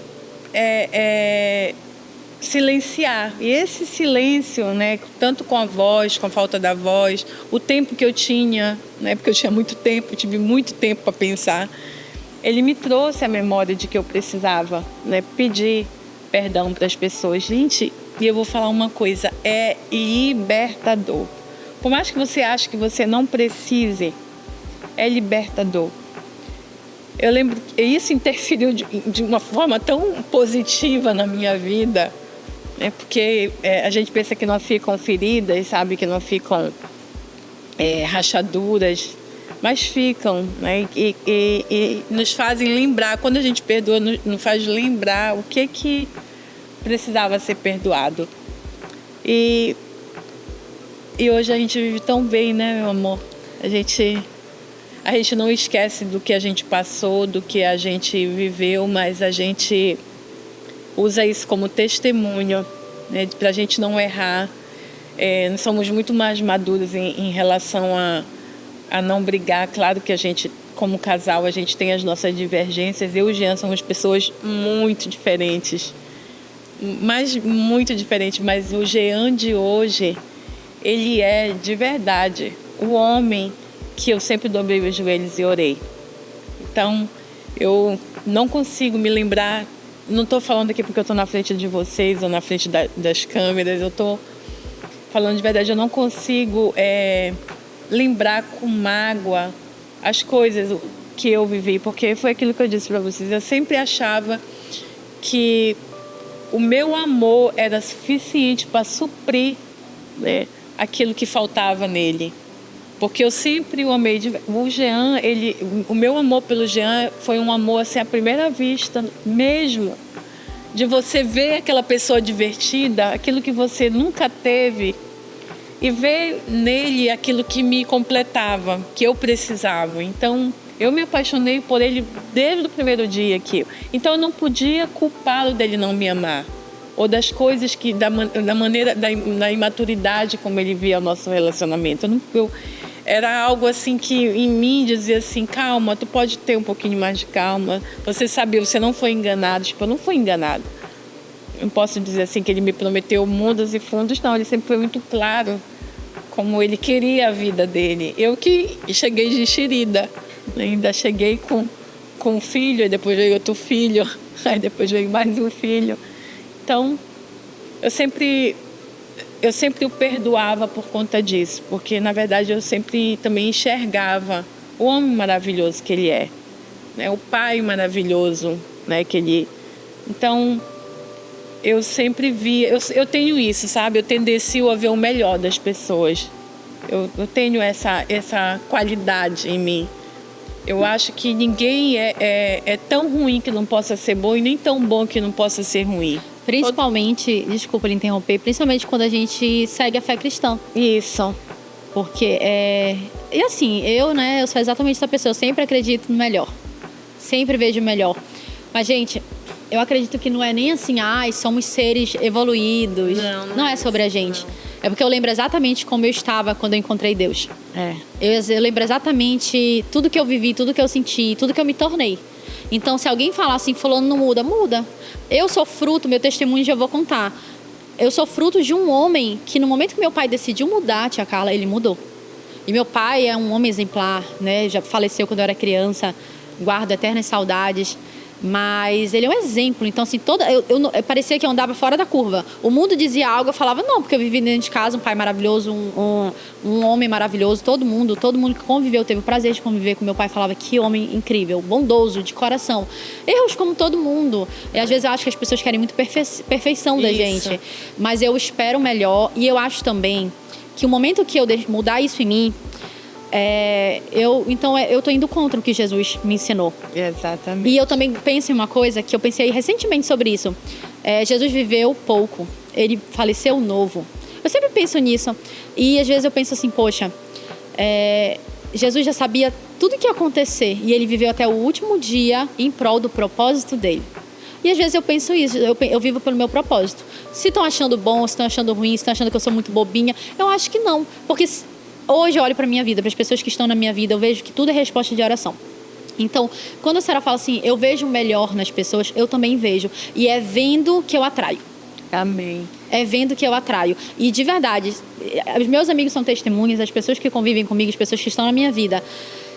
Speaker 3: silenciar. E esse silêncio, né, tanto com a voz, com a falta da voz, o tempo que eu tinha, né, porque eu tinha muito tempo, tive muito tempo para pensar, ele me trouxe a memória de que eu precisava, né, pedir perdão para as pessoas. Gente, e eu vou falar uma coisa, é libertador. Por mais que você ache que você não precise, é libertador. Eu lembro que isso interferiu de uma forma tão positiva na minha vida, né? Porque a gente pensa que não ficam feridas, sabe? Que não ficam rachaduras, mas ficam, né? E nos fazem lembrar, quando a gente perdoa, nos faz lembrar o que precisava ser perdoado. E E hoje a gente vive tão bem, né, meu amor? A gente não esquece do que a gente passou, do que a gente viveu, mas a gente usa isso como testemunho, né, para a gente não errar. Nós somos muito mais maduros em relação a não brigar. Claro que a gente, como casal, a gente tem as nossas divergências. Eu e o Jean somos pessoas muito diferentes, mas muito diferentes. Mas o Jean de hoje, ele é de verdade o homem que eu sempre dobrei os joelhos e orei. Então, eu não consigo me lembrar, não estou falando aqui porque eu estou na frente de vocês ou na frente das câmeras, eu estou falando de verdade, eu não consigo lembrar com mágoa as coisas que eu vivi, porque foi aquilo que eu disse para vocês. Eu sempre achava que o meu amor era suficiente para suprir, né, aquilo que faltava nele. Porque eu sempre o amei. O Jean, o meu amor pelo Jean foi um amor assim, à primeira vista mesmo. De você ver aquela pessoa divertida, aquilo que você nunca teve, e ver nele aquilo que me completava, que eu precisava. Então, eu me apaixonei por ele desde o primeiro dia aqui. Então, eu não podia culpá-lo dele não me amar. Ou das coisas que, da maneira, da imaturidade como ele via o nosso relacionamento. Era algo assim que em mim dizia assim, calma, tu pode ter um pouquinho mais de calma. Você sabia, você não foi enganado. Tipo, eu não fui enganado. Não posso dizer assim que ele me prometeu mundos e fundos, não. Ele sempre foi muito claro como ele queria a vida dele. Eu que cheguei de enxerida. Ainda cheguei com um filho, e depois veio outro filho, aí depois veio mais um filho. Então, eu sempre o perdoava por conta disso, porque, na verdade, eu sempre também enxergava o homem maravilhoso que ele é, né? O pai maravilhoso, né, que ele... Então, eu sempre via... Eu tenho isso, sabe? Eu tendencio a ver o melhor das pessoas. Eu tenho essa qualidade em mim. Eu acho que ninguém é tão ruim que não possa ser bom e nem tão bom que não possa ser ruim.
Speaker 1: Principalmente, desculpa lhe interromper, principalmente quando a gente segue a fé cristã.
Speaker 3: Isso.
Speaker 1: Porque e assim, eu sou exatamente essa pessoa, eu sempre acredito no melhor. Sempre vejo o melhor. Mas, gente, eu acredito que não é nem assim, somos seres evoluídos. Não é sobre a gente. Não. É porque eu lembro exatamente como eu estava quando eu encontrei Deus. Eu lembro exatamente tudo que eu vivi, tudo que eu senti, tudo que eu me tornei. Então, se alguém falar assim, fulano não muda, muda. Eu sou fruto, meu testemunho já vou contar. Eu sou fruto de um homem que no momento que meu pai decidiu mudar, tia Carla, ele mudou. E meu pai é um homem exemplar, né? Já faleceu quando eu era criança, guardo eternas saudades. Mas ele é um exemplo. Então, assim, eu parecia que eu andava fora da curva. O mundo dizia algo, eu falava não, porque eu vivi dentro de casa, um pai maravilhoso, um homem maravilhoso. Todo mundo que conviveu, teve o prazer de conviver com meu pai, falava que homem incrível, bondoso, de coração. Erros como todo mundo. E às vezes eu acho que as pessoas querem muito perfeição da gente. Mas eu espero o melhor. E eu acho também que o momento que eu mudar isso em mim, eu estou indo contra o que Jesus me ensinou.
Speaker 3: Exatamente.
Speaker 1: E eu também penso em uma coisa que eu pensei recentemente sobre isso. Jesus viveu pouco, ele faleceu novo. Eu sempre penso nisso. E às vezes eu penso assim, poxa, Jesus já sabia tudo o que ia acontecer e ele viveu até o último dia em prol do propósito dele. E às vezes eu penso isso, eu vivo pelo meu propósito. Se estão achando bom, se estão achando ruim, se estão achando que eu sou muito bobinha, eu acho que não. Porque hoje eu olho para a minha vida, para as pessoas que estão na minha vida, eu vejo que tudo é resposta de oração. Então, quando a senhora fala assim, eu vejo o melhor nas pessoas, eu também vejo. E é vendo que eu atraio.
Speaker 3: Amém.
Speaker 1: É vendo que eu atraio. E de verdade, os meus amigos são testemunhas, as pessoas que convivem comigo, as pessoas que estão na minha vida.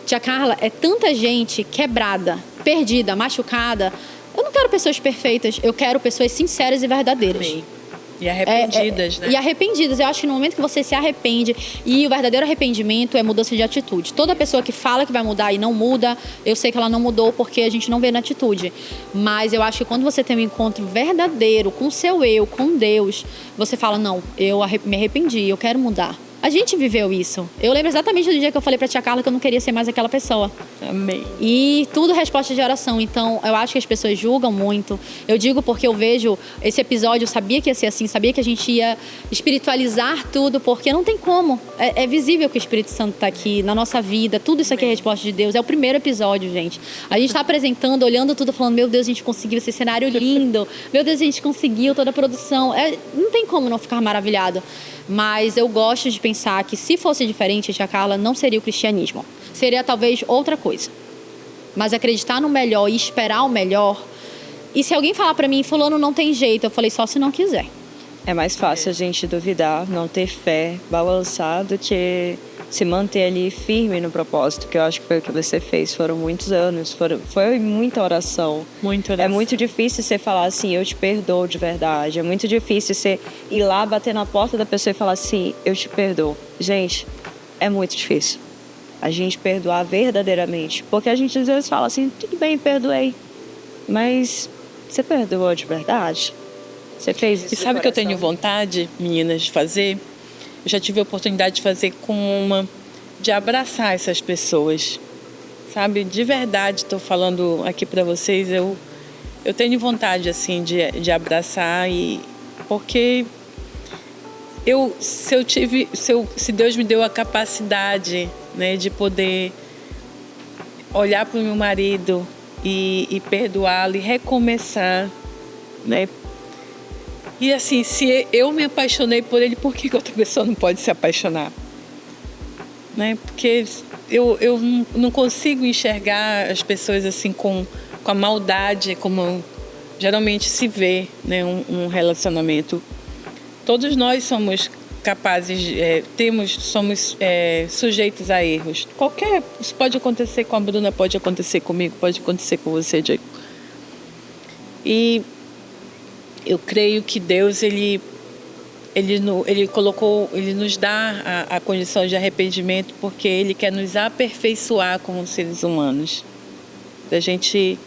Speaker 1: Tia Carla, é tanta gente quebrada, perdida, machucada. Eu não quero pessoas perfeitas, eu quero pessoas sinceras e verdadeiras.
Speaker 3: Amém. E arrependidas, né?
Speaker 1: E arrependidas. Eu acho que no momento que você se arrepende, e o verdadeiro arrependimento é mudança de atitude. Toda pessoa que fala que vai mudar e não muda, eu sei que ela não mudou porque a gente não vê na atitude. Mas eu acho que quando você tem um encontro verdadeiro com o seu eu, com Deus, você fala, não, eu me arrependi, eu quero mudar. A gente viveu isso. Eu lembro exatamente do dia que eu falei pra tia Carla que eu não queria ser mais aquela pessoa.
Speaker 3: Amém.
Speaker 1: E tudo resposta de oração. Então, eu acho que as pessoas julgam muito. Eu digo porque eu vejo esse episódio, eu sabia que ia ser assim, sabia que a gente ia espiritualizar tudo, porque não tem como. É visível que o Espírito Santo tá aqui na nossa vida. Tudo isso aqui é resposta de Deus. É o primeiro episódio, gente. A gente tá apresentando, olhando tudo, falando, meu Deus, a gente conseguiu esse cenário lindo. Meu Deus, a gente conseguiu toda a produção. Não tem como não ficar maravilhado. Mas eu gosto de pensar que se fosse diferente, tia Carla, não seria o cristianismo. Seria talvez outra coisa. Mas acreditar no melhor e esperar o melhor. E se alguém falar pra mim, fulano não tem jeito, eu falei só se não quiser.
Speaker 2: É mais fácil a gente duvidar, não ter fé, balançar, do que se manter ali firme no propósito, que eu acho que foi o que você fez. Foram muitos anos, foi muita oração.
Speaker 3: Muita oração.
Speaker 2: É muito difícil você falar assim, eu te perdoo de verdade. É muito difícil você ir lá, bater na porta da pessoa e falar assim, eu te perdoo. Gente, é muito difícil a gente perdoar verdadeiramente. Porque a gente às vezes fala assim, tudo bem, perdoei. Mas você perdoou de verdade? Você fez isso?
Speaker 3: E sabe o que eu tenho vontade, meninas, de fazer? Eu já tive a oportunidade de fazer de abraçar essas pessoas, sabe? De verdade, estou falando aqui para vocês, eu tenho vontade, assim, de abraçar, porque se Deus me deu a capacidade, né, de poder olhar para o meu marido e perdoá-lo e recomeçar, né? E assim, se eu me apaixonei por ele, por que outra pessoa não pode se apaixonar? Né? Porque eu não consigo enxergar as pessoas assim com a maldade, como geralmente se vê, né, um relacionamento. Todos nós somos capazes, somos sujeitos a erros. Isso pode acontecer com a Bruna, pode acontecer comigo, pode acontecer com você, Diego. E eu creio que Deus, ele nos dá a condição de arrependimento porque Ele quer nos aperfeiçoar como seres humanos. Da gente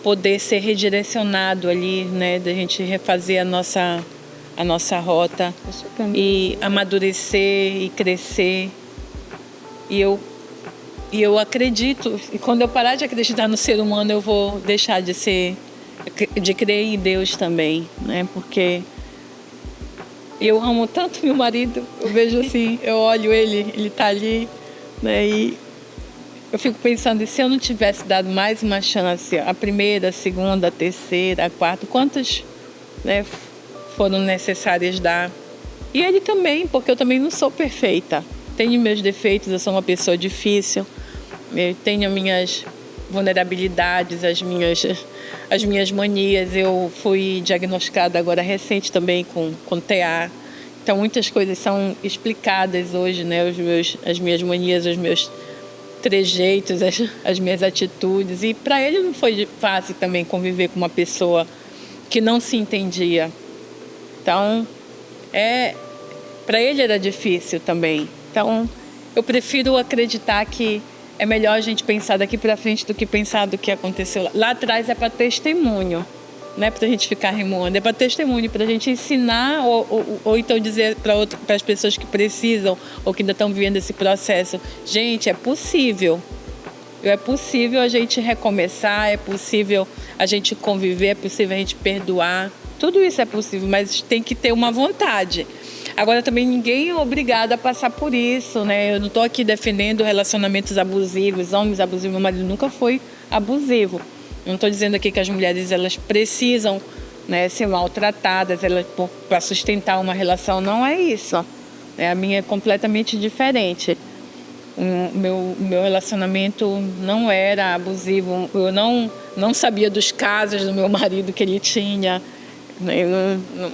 Speaker 3: poder ser redirecionado ali, né? Da gente refazer a nossa rota e amadurecer e crescer. E eu acredito, e quando eu parar de acreditar no ser humano, eu vou deixar de crer em Deus também, né? Porque eu amo tanto meu marido, eu vejo assim, eu olho ele tá ali, né? E eu fico pensando, e se eu não tivesse dado mais uma chance, a primeira, a segunda, a terceira, a quarta, quantas, né, foram necessárias dar? E ele também, porque eu também não sou perfeita. Tenho meus defeitos, eu sou uma pessoa difícil, eu tenho minhas vulnerabilidades, as minhas manias. Eu fui diagnosticada agora recente também com TA. Então muitas coisas são explicadas hoje, né? As minhas manias, os meus trejeitos, as minhas atitudes. E para ele não foi fácil também conviver com uma pessoa que não se entendia. Então, para ele era difícil também. Então, eu prefiro acreditar que é melhor a gente pensar daqui para frente do que pensar do que aconteceu lá. Lá atrás é para testemunho, não é para a gente ficar remoando, é para testemunho, para a gente ensinar ou então dizer para as pessoas que precisam ou que ainda estão vivendo esse processo. Gente, é possível. É possível a gente recomeçar, é possível a gente conviver, é possível a gente perdoar. Tudo isso é possível, mas tem que ter uma vontade. Agora, também ninguém é obrigado a passar por isso, né? Eu não estou aqui defendendo relacionamentos abusivos, homens abusivos. Meu marido nunca foi abusivo. Eu não estou dizendo aqui que as mulheres elas precisam, né, ser maltratadas para sustentar uma relação. Não é isso. A minha é completamente diferente. O meu relacionamento não era abusivo. Eu não sabia dos casos do meu marido que ele tinha.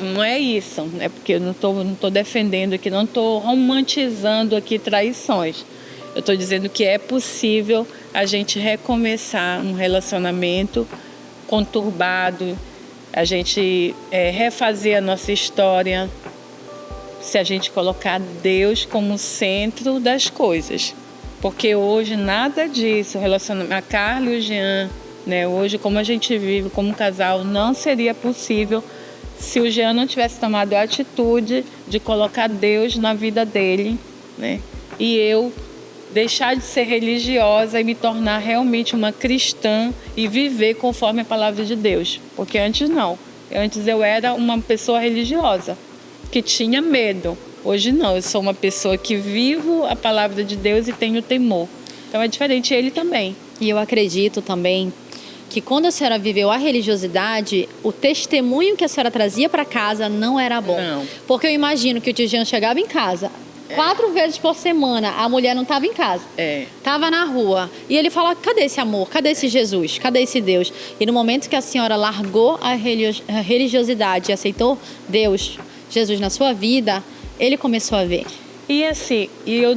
Speaker 3: Não é isso, né? Porque eu não estou defendendo aqui, não estou romantizando aqui traições. Eu estou dizendo que é possível a gente recomeçar um relacionamento conturbado, a gente refazer a nossa história, se a gente colocar Deus como centro das coisas. Porque hoje nada disso, a Carla e o Jean, né? Hoje, como a gente vive como casal, não seria possível se o Jean não tivesse tomado a atitude de colocar Deus na vida dele, né? E eu deixar de ser religiosa e me tornar realmente uma cristã e viver conforme a palavra de Deus. Porque antes não. Antes eu era uma pessoa religiosa, que tinha medo. Hoje não, eu sou uma pessoa que vivo a palavra de Deus e tenho temor. Então é diferente, ele também.
Speaker 1: E eu acredito também que quando a senhora viveu a religiosidade, o testemunho que a senhora trazia para casa não era bom.
Speaker 3: Não.
Speaker 1: Porque eu imagino que o tio Jean chegava em casa 4 vezes por semana, a mulher não estava em casa. Estava na rua. E ele fala, cadê esse amor? Cadê esse Jesus? Cadê esse Deus? E no momento que a senhora largou a religiosidade e aceitou Deus, Jesus na sua vida, ele começou a ver.
Speaker 3: E assim, eu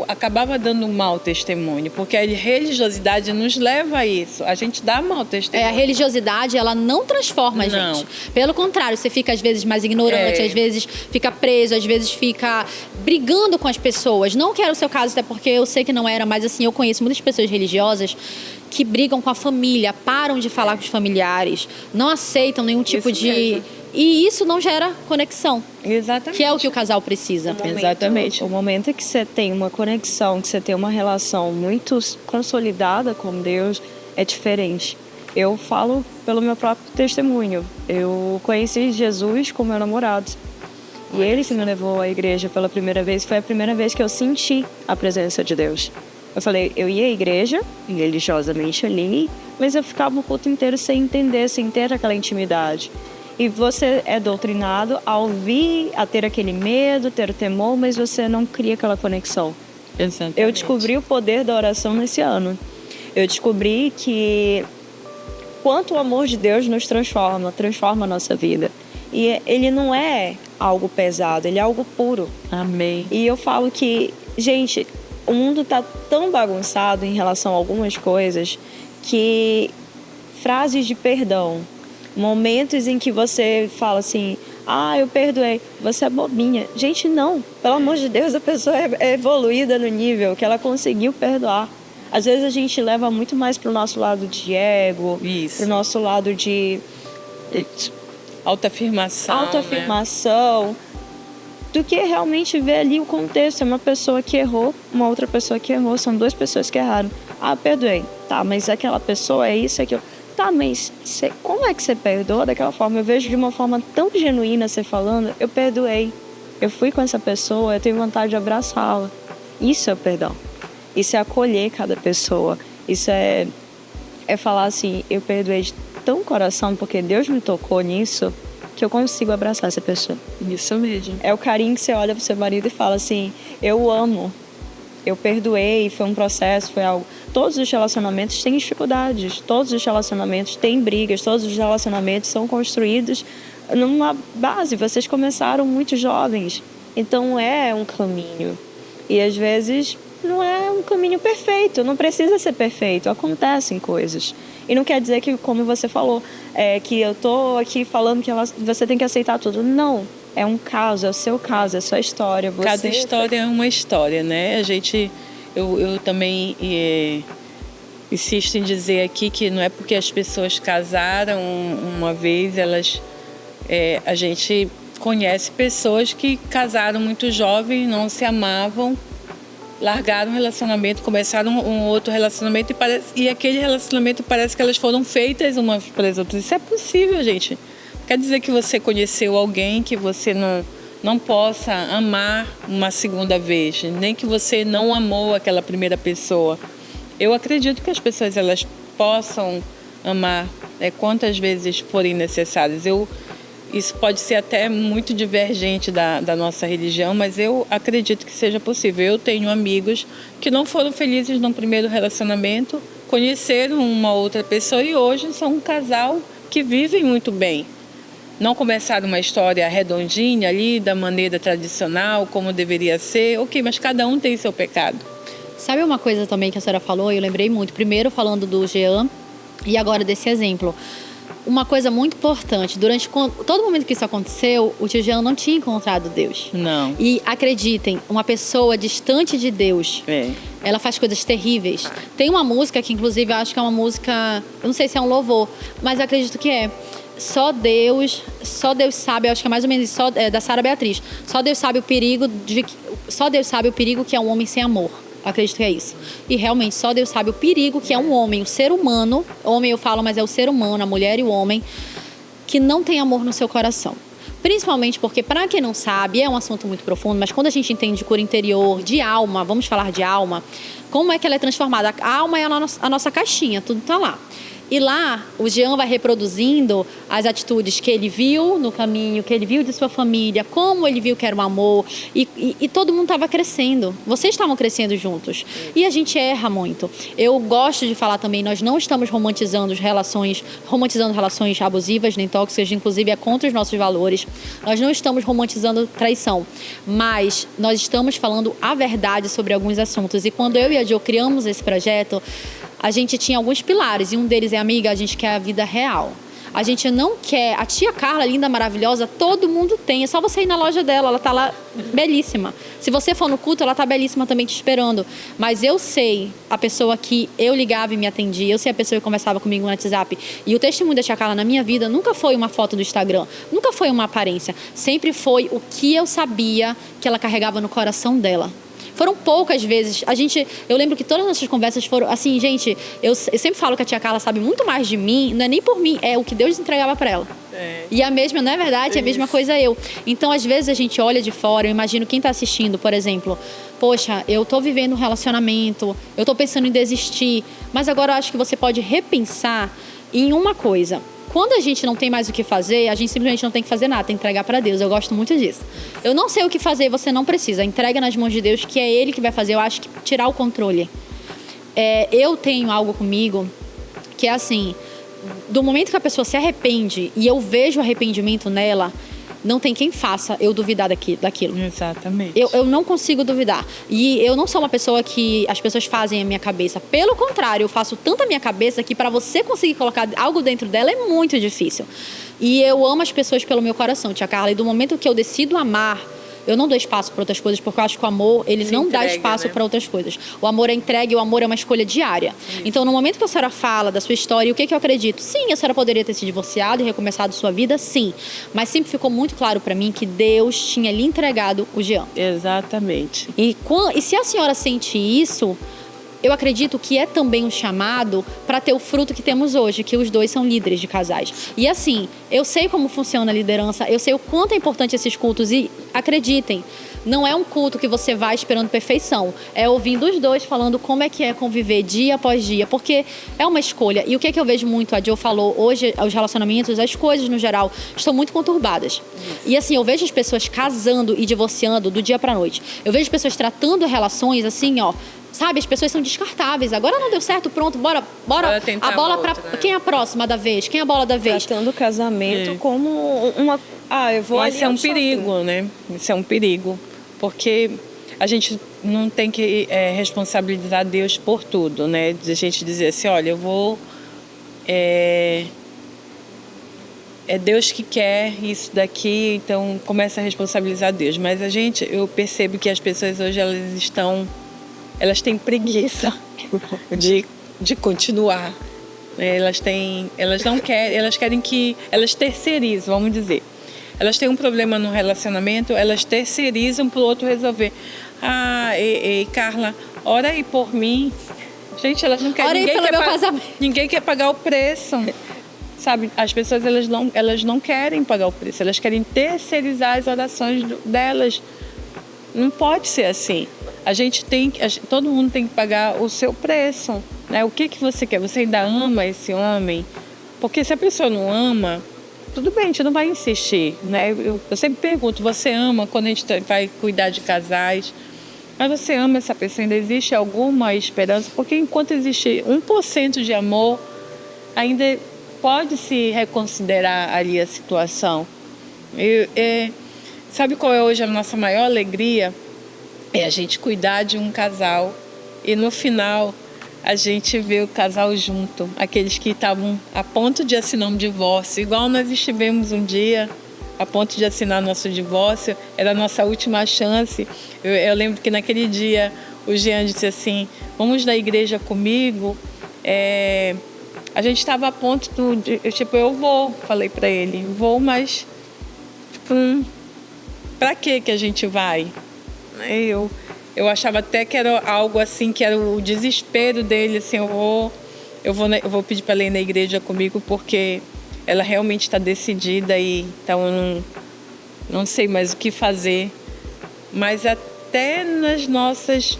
Speaker 3: acabava dando um mau testemunho, porque a religiosidade nos leva a isso. A gente dá mau testemunho.
Speaker 1: A religiosidade, ela não transforma a gente. Pelo contrário, você fica às vezes mais ignorante, às vezes fica preso, às vezes fica brigando com as pessoas. Não que era o seu caso, até porque eu sei que não era, mas assim, eu conheço muitas pessoas religiosas que brigam com a família, param de falar com os familiares, não aceitam nenhum tipo
Speaker 3: Isso
Speaker 1: de...
Speaker 3: mesmo.
Speaker 1: E isso não gera conexão.
Speaker 3: Exatamente.
Speaker 1: Que é o que o casal precisa.
Speaker 3: Exatamente.
Speaker 2: O momento que você tem uma conexão, que você tem uma relação muito consolidada com Deus, é diferente. Eu falo pelo meu próprio testemunho. Eu conheci Jesus com meu namorado. E ele que me levou à igreja pela primeira vez. Foi a primeira vez que eu senti a presença de Deus. Eu falei, eu ia à igreja, religiosamente ali, mas eu ficava o culto inteiro sem entender, sem ter aquela intimidade. E você é doutrinado a ouvir, a ter aquele medo, ter temor, mas você não cria aquela conexão.
Speaker 3: Exatamente.
Speaker 2: Eu descobri o poder da oração nesse ano. Eu descobri que quanto o amor de Deus nos transforma a nossa vida. E ele não é algo pesado, ele é algo puro.
Speaker 3: Amém.
Speaker 2: E eu falo que, gente, o mundo está tão bagunçado em relação a algumas coisas que frases de perdão, momentos em que você fala assim, eu perdoei, você é bobinha. Gente, não. Pelo amor de Deus, a pessoa é evoluída no nível que ela conseguiu perdoar. Às vezes a gente leva muito mais para o nosso lado de ego, para o nosso lado de autoafirmação, do que realmente ver ali o contexto. É uma pessoa que errou, uma outra pessoa que errou, são 2 pessoas que erraram. Perdoei. Tá, mas aquela pessoa é isso, aquilo. Tá, mas como é que você perdoa daquela forma? Eu vejo de uma forma tão genuína você falando, eu perdoei. Eu fui com essa pessoa, eu tenho vontade de abraçá-la. Isso é o perdão. Isso é acolher cada pessoa. Isso é falar assim, eu perdoei de tão coração, porque Deus me tocou nisso, que eu consigo abraçar essa pessoa.
Speaker 3: Isso mesmo.
Speaker 2: É o carinho que você olha pro seu marido e fala assim, eu amo. Eu perdoei, foi um processo, foi algo... Todos os relacionamentos têm dificuldades, todos os relacionamentos têm brigas, todos os relacionamentos são construídos numa base. Vocês começaram muito jovens, então é um caminho. E às vezes não é um caminho perfeito, não precisa ser perfeito, acontecem coisas. E não quer dizer que, como você falou, que eu tô aqui falando que você tem que aceitar tudo. Não. É um caso, é o seu caso, é a sua história.
Speaker 3: Cada história é uma história, né? Eu também insisto em dizer aqui que não é porque as pessoas casaram uma vez, a gente conhece pessoas que casaram muito jovens, não se amavam, largaram um relacionamento, começaram um outro relacionamento e aquele relacionamento parece que elas foram feitas umas para as outras. Isso é possível, gente. Quer dizer que você conheceu alguém que você não possa amar uma segunda vez, nem que você não amou aquela primeira pessoa. Eu acredito que as pessoas elas possam amar quantas vezes forem necessárias. Isso pode ser até muito divergente da nossa religião, mas eu acredito que seja possível. Eu tenho amigos que não foram felizes no primeiro relacionamento, conheceram uma outra pessoa e hoje são um casal que vivem muito bem. Não começaram uma história redondinha ali, da maneira tradicional, como deveria ser. Ok, mas cada um tem seu pecado.
Speaker 1: Sabe uma coisa também que a senhora falou? Eu lembrei muito. Primeiro falando do Jean e agora desse exemplo. Uma coisa muito importante. Durante todo momento que isso aconteceu, o tio Jean não tinha encontrado Deus.
Speaker 3: Não.
Speaker 1: E acreditem, uma pessoa distante de Deus, ela faz coisas terríveis. Tem uma música que, inclusive, eu acho que é uma música... Eu não sei se é um louvor, mas eu acredito que é. só Deus sabe, eu acho que é mais ou menos isso, da Sara Beatriz. Só Deus sabe o perigo que é um homem sem amor. Eu acredito que é isso. E realmente só Deus sabe o perigo que é um homem, o ser humano, homem eu falo, mas é o ser humano, a mulher e o homem, que não tem amor no seu coração. Principalmente porque, para quem não sabe, é um assunto muito profundo, mas quando a gente entende de cura interior, de alma, vamos falar de alma, como é que ela é transformada? A alma é a nossa caixinha, tudo está lá. E lá, o Jean vai reproduzindo as atitudes que ele viu no caminho, que ele viu de sua família, como ele viu que era um amor. E todo mundo estava crescendo. Vocês estavam crescendo juntos. E a gente erra muito. Eu gosto de falar também, nós não estamos romantizando relações abusivas nem tóxicas, inclusive é contra os nossos valores. Nós não estamos romantizando traição. Mas nós estamos falando a verdade sobre alguns assuntos. E quando eu e a Jo criamos esse projeto, a gente tinha alguns pilares, e um deles é, amiga, a gente quer a vida real. A gente não quer... A tia Carla, linda, maravilhosa, todo mundo tem. É só você ir na loja dela, ela tá lá belíssima. Se você for no culto, ela tá belíssima também te esperando. Mas eu sei a pessoa que eu ligava e me atendia, eu sei a pessoa que conversava comigo no WhatsApp. E o testemunho da tia Carla na minha vida nunca foi uma foto do Instagram, nunca foi uma aparência. Sempre foi o que eu sabia que ela carregava no coração dela. Foram poucas vezes. Eu lembro que todas as nossas conversas foram assim, gente, eu sempre falo que a tia Carla sabe muito mais de mim, não é nem por mim, é o que Deus entregava para ela. E a mesma, não é verdade? É a mesma coisa eu. Então, às vezes a gente olha de fora, eu imagino quem está assistindo, por exemplo, poxa, eu tô vivendo um relacionamento, eu tô pensando em desistir, mas agora eu acho que você pode repensar em uma coisa. Quando a gente não tem mais o que fazer, a gente simplesmente não tem que fazer nada, tem que entregar para Deus. Eu gosto muito disso. Eu não sei o que fazer, você não precisa. Entrega nas mãos de Deus, que é Ele que vai fazer. Eu acho que tirar o controle. Eu tenho algo comigo que é assim, do momento que a pessoa se arrepende e eu vejo o arrependimento nela, não tem quem faça eu duvidar daquilo.
Speaker 3: Exatamente.
Speaker 1: Eu não consigo duvidar. E eu não sou uma pessoa que as pessoas fazem a minha cabeça. Pelo contrário, eu faço tanto a minha cabeça que para você conseguir colocar algo dentro dela é muito difícil. E eu amo as pessoas pelo meu coração, tia Carla. E do momento que eu decido amar, eu não dou espaço para outras coisas, porque eu acho que o amor, ele não dá espaço para outras coisas. O amor é entregue, o amor é uma escolha diária. Então, no momento que a senhora fala da sua história, o que eu acredito? Sim, a senhora poderia ter se divorciado e recomeçado sua vida, sim. Mas sempre ficou muito claro para mim que Deus tinha lhe entregado o Jean.
Speaker 3: Exatamente.
Speaker 1: E se a senhora sente isso, eu acredito que é também um chamado para ter o fruto que temos hoje, que os dois são líderes de casais. E assim, eu sei como funciona a liderança, eu sei o quanto é importante esses cultos e acreditem, não é um culto que você vai esperando perfeição, é ouvindo os dois falando como é que é conviver dia após dia, porque é uma escolha. E o que eu vejo muito, a Jo falou, hoje os relacionamentos, as coisas no geral, estão muito conturbadas. E assim, eu vejo as pessoas casando e divorciando do dia pra noite. Eu vejo as pessoas tratando relações assim, ó, sabe, as pessoas são descartáveis. Agora não deu certo, pronto, bora
Speaker 3: tentar
Speaker 1: a bola
Speaker 3: outra,
Speaker 1: pra...
Speaker 3: né?
Speaker 1: Quem é a próxima da vez? Quem é a bola da vez?
Speaker 2: Tratando o casamento como uma... eu vou ali.
Speaker 3: Isso é um perigo, né? Isso é um perigo. Porque a gente não tem que responsabilizar Deus por tudo, né? De a gente dizer assim, olha, eu vou... É Deus que quer isso daqui, então começa a responsabilizar Deus. Mas eu percebo que as pessoas hoje, elas têm preguiça de continuar. Elas não querem, elas terceirizam, vamos dizer. Elas têm um problema no relacionamento, elas terceirizam para o outro resolver. Carla, ora aí por mim. Gente, elas não querem.
Speaker 1: Ora aí pelo meu casamento.
Speaker 3: Ninguém quer pagar o preço. Sabe, as pessoas elas não querem pagar o preço, elas querem terceirizar as orações delas. Não pode ser assim. Todo mundo tem que pagar o seu preço, né? O que você quer? Você ainda ama esse homem? Porque se a pessoa não ama, tudo bem, a gente não vai insistir, né? Eu sempre pergunto, você ama quando a gente vai cuidar de casais? Mas você ama essa pessoa? Ainda existe alguma esperança? Porque enquanto existe 1% de amor, ainda pode se reconsiderar ali a situação. Sabe qual é hoje a nossa maior alegria? É a gente cuidar de um casal e no final a gente vê o casal junto, aqueles que estavam a ponto de assinar um divórcio, igual nós estivemos um dia a ponto de assinar nosso divórcio, era a nossa última chance. Eu lembro que naquele dia o Jean disse assim, vamos na igreja comigo, a gente estava a ponto de, eu vou, falei para ele, vou, mas para que a gente vai? Eu achava até que era algo assim, que era o desespero dele, assim, eu vou pedir para ela ir na igreja comigo porque ela realmente está decidida e então eu não sei mais o que fazer. Mas até nas nossas...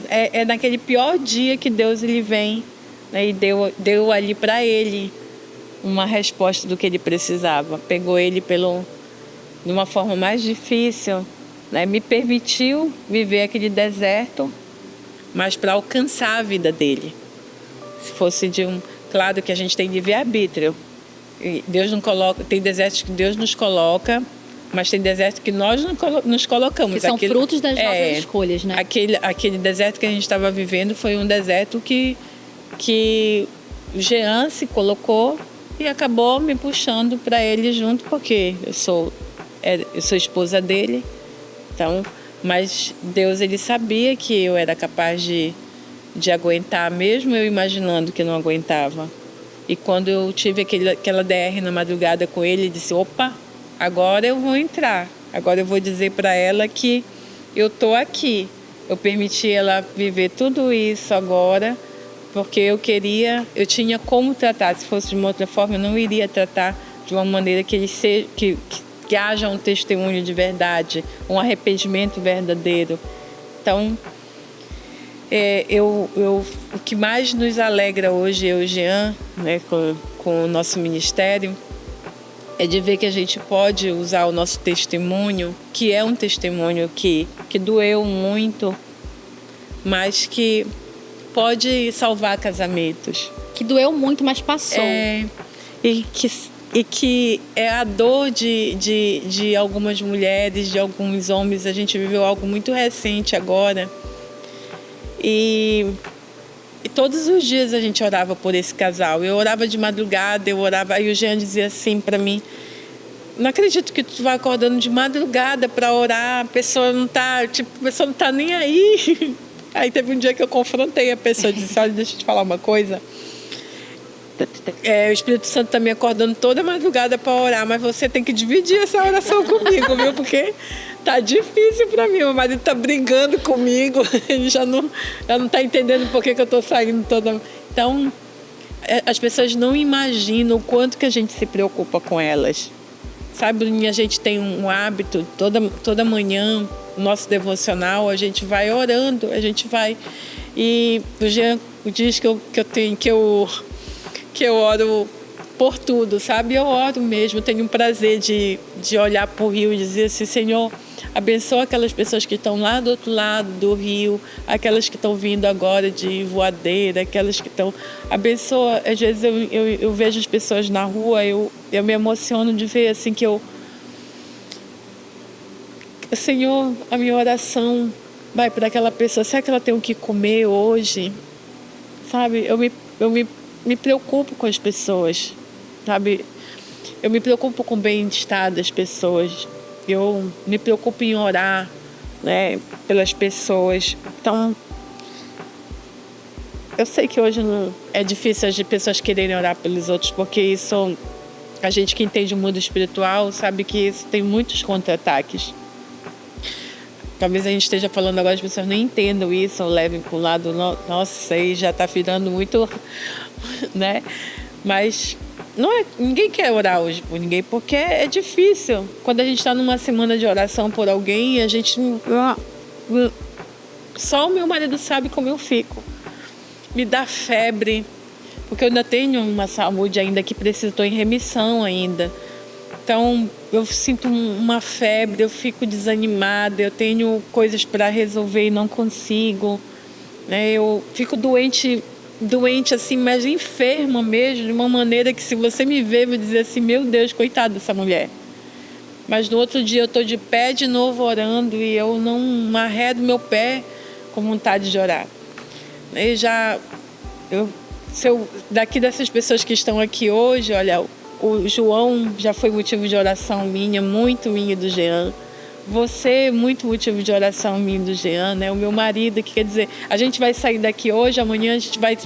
Speaker 3: É naquele pior dia que Deus ele vem, né, e deu ali para ele uma resposta do que ele precisava. Pegou ele de uma forma mais difícil, né, me permitiu viver aquele deserto, mas para alcançar a vida dele. Se fosse claro que a gente tem livre-arbítrio. Deus não coloca, tem desertos que Deus nos coloca, mas tem desertos que nós nos colocamos.
Speaker 1: Que são frutos das nossas escolhas, né?
Speaker 3: Aquele deserto que a gente estava vivendo foi um deserto que o Jean se colocou e acabou me puxando para ele junto, porque eu sou esposa dele. Então, mas Deus ele sabia que eu era capaz de aguentar, mesmo eu imaginando que não aguentava. E quando eu tive aquela DR na madrugada com ele, ele disse, opa, agora eu vou entrar. Agora eu vou dizer para ela que eu estou aqui. Eu permiti ela viver tudo isso agora, porque eu tinha como tratar. Se fosse de uma outra forma, eu não iria tratar de uma maneira que haja um testemunho de verdade, um arrependimento verdadeiro. Então, o que mais nos alegra hoje, eu e o Jean, né, com o nosso ministério, é de ver que a gente pode usar o nosso testemunho, que é um testemunho que doeu muito, mas que pode salvar casamentos.
Speaker 1: Que doeu muito, mas passou.
Speaker 3: E que é a dor de algumas mulheres, de alguns homens. A gente viveu algo muito recente agora. E todos os dias a gente orava por esse casal. Eu orava de madrugada, aí o Jean dizia assim para mim, não acredito que tu vai acordando de madrugada para orar, a pessoa não tá nem aí. Aí teve um dia que eu confrontei a pessoa e disse, olha, deixa eu te falar uma coisa. O Espírito Santo está me acordando toda madrugada para orar, mas você tem que dividir essa oração comigo, viu? Porque tá difícil para mim. Meu marido tá brigando comigo, ele já não tá entendendo por que eu tô saindo toda. Então, as pessoas não imaginam o quanto que a gente se preocupa com elas. Sabe, a gente tem um hábito, toda manhã, o nosso devocional, a gente vai orando, a gente vai. E o Jean diz que eu oro por tudo, sabe? Eu oro mesmo, eu tenho um prazer de olhar para o rio e dizer assim, Senhor, abençoa aquelas pessoas que estão lá do outro lado do rio, aquelas que estão vindo agora de voadeira, aquelas que estão... Abençoa, às vezes eu vejo as pessoas na rua, eu me emociono de ver assim que Senhor, a minha oração vai para aquela pessoa, será que ela tem o que comer hoje? Sabe, eu me preocupo com as pessoas, sabe? Eu me preocupo com o bem-estar das pessoas. Eu me preocupo em orar, né, pelas pessoas. Então, eu sei que hoje não é difícil as pessoas quererem orar pelos outros, porque isso, a gente que entende o mundo espiritual sabe que isso tem muitos contra-ataques. Talvez a gente esteja falando agora, as pessoas nem entendam isso, ou levem para o lado, nossa, aí já está virando muito, né? Mas ninguém quer orar hoje por ninguém, porque é difícil. Quando a gente está numa semana de oração por alguém, a gente... Só o meu marido sabe como eu fico. Me dá febre, porque eu ainda tenho uma saúde ainda que estou em remissão ainda. Então, eu sinto uma febre, eu fico desanimada, eu tenho coisas para resolver e não consigo. Né? Eu fico doente assim, mas enferma mesmo, de uma maneira que se você me ver, vai dizer assim, meu Deus, coitada dessa mulher. Mas no outro dia eu estou de pé de novo orando e eu não arredo meu pé com vontade de orar. Daqui dessas pessoas que estão aqui hoje, olha, o João já foi motivo de oração minha, muito minha, do Jean. você é muito motivo de oração minha do Jean, né? O meu marido, que quer dizer, a gente vai sair daqui hoje, amanhã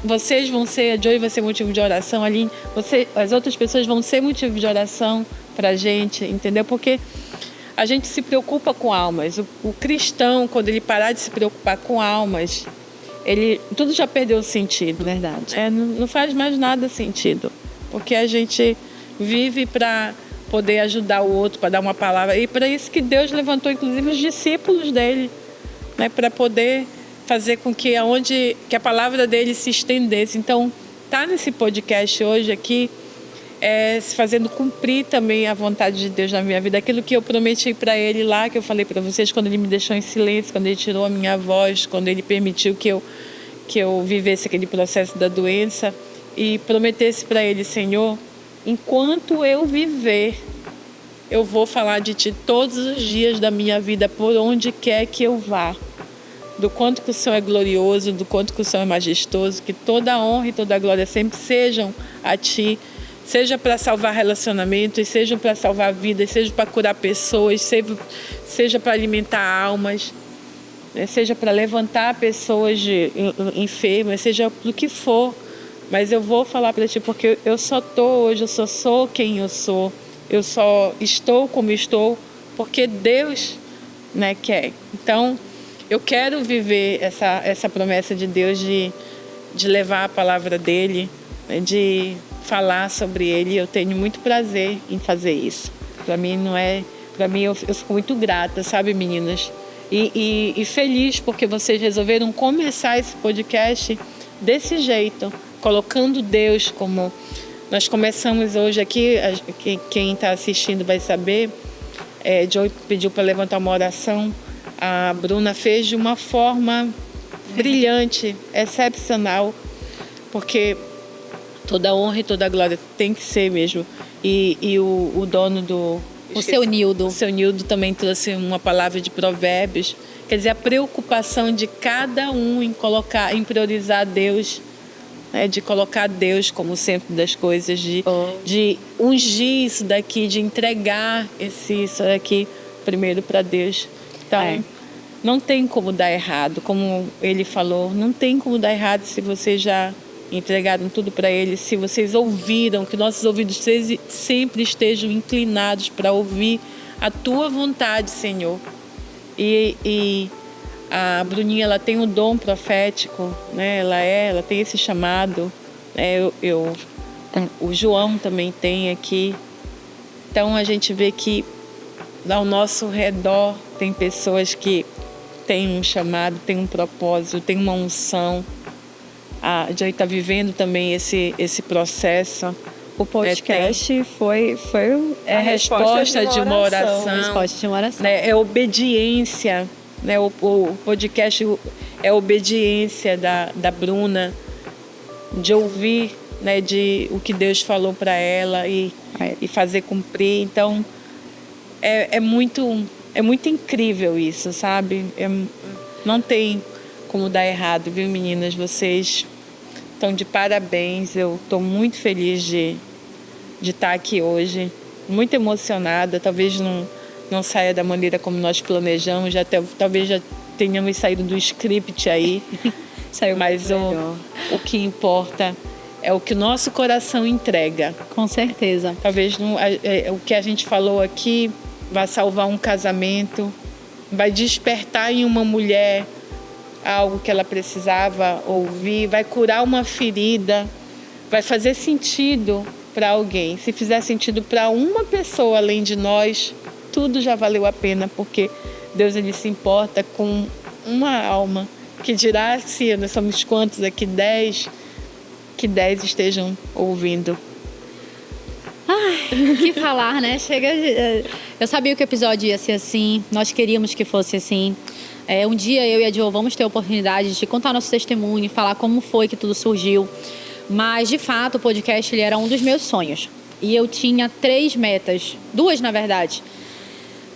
Speaker 3: vocês vão ser, a Joy vai ser motivo de oração, a Aline, as outras pessoas vão ser motivo de oração pra gente, entendeu? Porque a gente se preocupa com almas. O cristão, quando ele parar de se preocupar com almas, tudo já perdeu o sentido.
Speaker 2: Verdade.
Speaker 3: Não faz mais nada sentido. Porque a gente vive para poder ajudar o outro, para dar uma palavra. E para isso que Deus levantou, inclusive, os discípulos dele, né? Para poder fazer com que a palavra dele se estendesse. Então, tá nesse podcast hoje aqui, se fazendo cumprir também a vontade de Deus na minha vida. Aquilo que eu prometi para ele lá, que eu falei para vocês, quando ele me deixou em silêncio, quando ele tirou a minha voz, quando ele permitiu que eu vivesse aquele processo da doença e prometesse para ele: Senhor, enquanto eu viver, eu vou falar de Ti todos os dias da minha vida, por onde quer que eu vá. Do quanto que o Senhor é glorioso, do quanto que o Senhor é majestoso, que toda a honra e toda a glória sempre sejam a Ti. Seja para salvar relacionamentos, seja para salvar vidas, seja para curar pessoas, seja para alimentar almas, né? Seja para levantar pessoas enfermas, seja o que for. Mas eu vou falar para Ti, porque eu só estou hoje, eu só sou quem eu sou. Eu só estou como estou, porque Deus, né, quer. Então, eu quero viver essa promessa de Deus de levar a palavra dele, né, de falar sobre ele. Eu tenho muito prazer em fazer isso. Para mim eu fico muito grata, sabe, meninas? E feliz porque vocês resolveram começar esse podcast desse jeito, colocando Deus como nós começamos hoje aqui. Quem está assistindo vai saber. Joy pediu para levantar uma oração. A Bruna fez de uma forma brilhante, excepcional, porque toda honra e toda glória tem que ser mesmo. E o dono do...
Speaker 1: O seu Nildo.
Speaker 3: O seu Nildo também trouxe uma palavra de Provérbios. Quer dizer, a preocupação de cada um em priorizar Deus, né? De colocar Deus como centro das coisas, de ungir isso daqui, de entregar isso daqui primeiro para Deus. Então, não tem como dar errado, como ele falou, não tem como dar errado se você já entregaram tudo para ele, se vocês ouviram, que nossos ouvidos sempre estejam inclinados para ouvir a Tua vontade, Senhor. E a Bruninha, ela tem um dom profético, né? Ela tem esse chamado, né? O João também tem aqui. Então a gente vê que ao nosso redor tem pessoas que têm um chamado, têm um propósito, têm uma unção. A Joy está vivendo também esse processo.
Speaker 2: O podcast foi
Speaker 3: a resposta de uma oração.
Speaker 2: Resposta de uma oração.
Speaker 3: Né? É obediência. Né? O podcast é obediência da Bruna, de ouvir, né, de o que Deus falou para ela e fazer cumprir. Então, é muito incrível isso, sabe? Não tem como dar errado, viu, meninas? Vocês estão de parabéns. Eu estou muito feliz de estar aqui hoje, muito emocionada. Talvez não saia da maneira como nós planejamos, talvez já tenhamos saído do script aí. Mas o que importa é o que o nosso coração entrega.
Speaker 1: Com certeza.
Speaker 3: Talvez o que a gente falou aqui vai salvar um casamento, vai despertar em uma mulher algo que ela precisava ouvir, vai curar uma ferida, vai fazer sentido para alguém. Se fizer sentido para uma pessoa além de nós, tudo já valeu a pena, porque Deus, ele se importa com uma alma, que dirá se nós somos quantos aqui, 10, que 10 estejam ouvindo.
Speaker 1: Ai, o que falar, né? Eu sabia que o episódio ia ser assim, nós queríamos que fosse assim. Um dia eu e a Jo vamos ter a oportunidade de contar nosso testemunho, falar como foi que tudo surgiu. Mas, de fato, o podcast ele era um dos meus sonhos. E eu tinha 3 metas, 2 na verdade.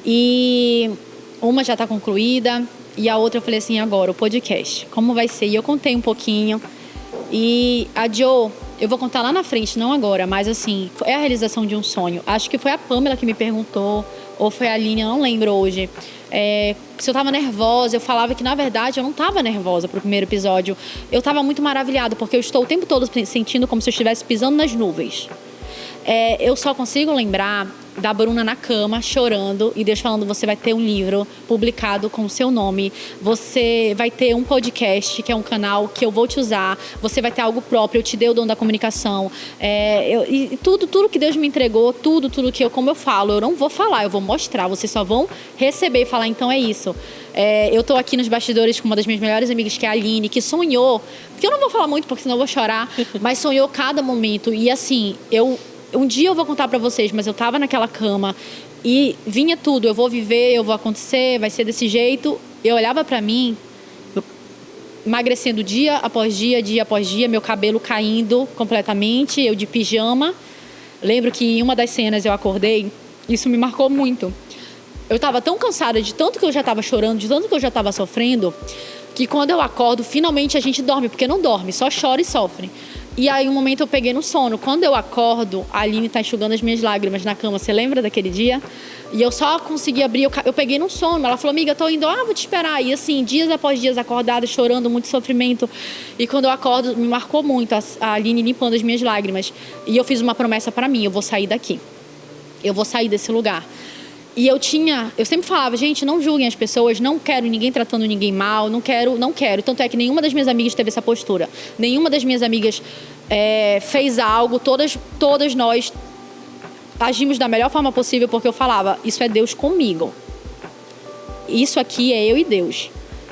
Speaker 1: E uma já está concluída e a outra eu falei assim, agora o podcast, como vai ser? E eu contei um pouquinho. E a Jo, eu vou contar lá na frente, não agora, mas assim, é a realização de um sonho. Acho que foi a Pamela que me perguntou ou foi a Aline, eu não lembro hoje. Se eu tava nervosa, eu falava que, na verdade, eu não tava nervosa pro primeiro episódio. Eu tava muito maravilhada, porque eu estou o tempo todo sentindo como se eu estivesse pisando nas nuvens. Eu só consigo lembrar da Bruna na cama, chorando, e Deus falando, você vai ter um livro publicado com o seu nome, você vai ter um podcast, que é um canal que eu vou te usar, você vai ter algo próprio, eu te dei o dom da comunicação. E tudo que Deus me entregou, tudo que como eu falo, eu não vou falar, eu vou mostrar, vocês só vão receber e falar, então é isso. Eu tô aqui nos bastidores com uma das minhas melhores amigas, que é a Aline, que sonhou, porque eu não vou falar muito, porque senão eu vou chorar, mas sonhou cada momento, e assim, um dia eu vou contar pra vocês, mas eu tava naquela cama e vinha tudo, eu vou viver, eu vou acontecer, vai ser desse jeito. Eu olhava pra mim, emagrecendo dia após dia, dia após dia, meu cabelo caindo completamente, eu de pijama. Lembro que em uma das cenas eu acordei, isso me marcou muito. Eu tava tão cansada de tanto que eu já tava chorando, de tanto que eu já tava sofrendo, que quando eu acordo, finalmente a gente dorme, porque não dorme, só chora e sofre. E aí, um momento eu peguei no sono. Quando eu acordo, a Aline tá enxugando as minhas lágrimas na cama. Você lembra daquele dia? E eu só consegui abrir, eu peguei no sono. Ela falou, amiga, eu tô indo, vou te esperar. E assim, dias após dias acordada, chorando, muito sofrimento. E quando eu acordo, me marcou muito a Aline limpando as minhas lágrimas. E eu fiz uma promessa pra mim, eu vou sair daqui. Eu vou sair desse lugar. E eu sempre falava, gente, não julguem as pessoas, não quero ninguém tratando ninguém mal, não quero. Tanto é que nenhuma das minhas amigas teve essa postura. Nenhuma das minhas amigas fez algo, todas nós agimos da melhor forma possível, porque eu falava, isso é Deus comigo. Isso aqui é eu e Deus.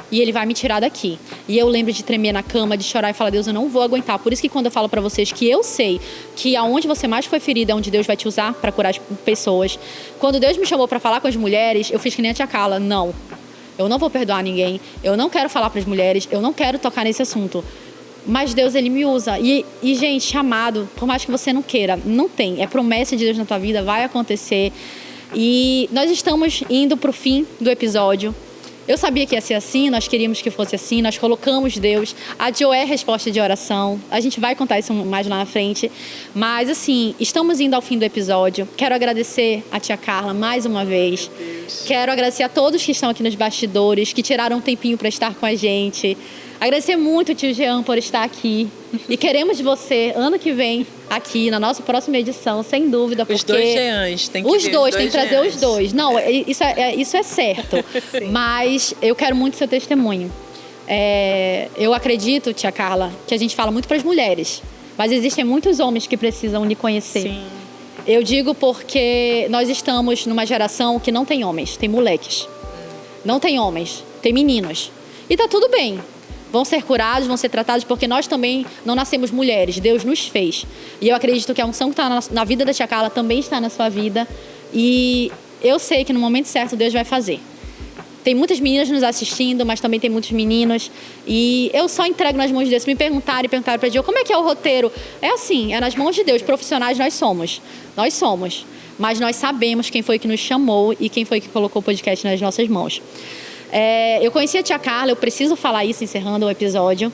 Speaker 1: E Ele vai me tirar daqui. E eu lembro de tremer na cama, de chorar e falar, Deus, eu não vou aguentar. Por isso que quando eu falo pra vocês que eu sei que aonde você mais foi ferida é onde Deus vai te usar pra curar as pessoas. Quando Deus me chamou pra falar com as mulheres, eu fiz que nem a tia Carla. Não, eu não vou perdoar ninguém. Eu não quero falar pras mulheres. Eu não quero tocar nesse assunto. Mas Deus, Ele me usa. E gente, chamado, por mais que você não queira, não tem. É promessa de Deus na tua vida, vai acontecer. E nós estamos indo pro fim do episódio. Eu sabia que ia ser assim, nós queríamos que fosse assim, nós colocamos Deus. A Jo é resposta de oração. A gente vai contar isso mais lá na frente. Mas, assim, estamos indo ao fim do episódio. Quero agradecer a tia Carla mais uma vez. Quero agradecer a todos que estão aqui nos bastidores, que tiraram um tempinho para estar com a gente. Agradecer muito o tio Jean por estar aqui. E queremos você, ano que vem, aqui na nossa próxima edição, sem dúvida.
Speaker 3: Os dois Jeans, tem que
Speaker 1: os dois, tem que trazer os dois. Não, isso é certo. Mas eu quero muito seu testemunho. Eu acredito, tia Carla, que a gente fala muito para as mulheres. Mas existem muitos homens que precisam lhe conhecer.
Speaker 3: Sim.
Speaker 1: Eu digo porque nós estamos numa geração que não tem homens, tem moleques. Não tem homens, tem meninos. E tá tudo bem. Vão ser curados, vão ser tratados, porque nós também não nascemos mulheres, Deus nos fez. E eu acredito que a unção que está na vida da tia Carla também está na sua vida. E eu sei que no momento certo Deus vai fazer. Tem muitas meninas nos assistindo, mas também tem muitos meninos. E eu só entrego nas mãos de Deus. Se me perguntaram para Deus, como é que é o roteiro? É assim, é nas mãos de Deus. Profissionais nós somos. Nós somos. Mas nós sabemos quem foi que nos chamou e quem foi que colocou o podcast nas nossas mãos. Eu conheci a tia Carla, eu preciso falar isso encerrando o episódio.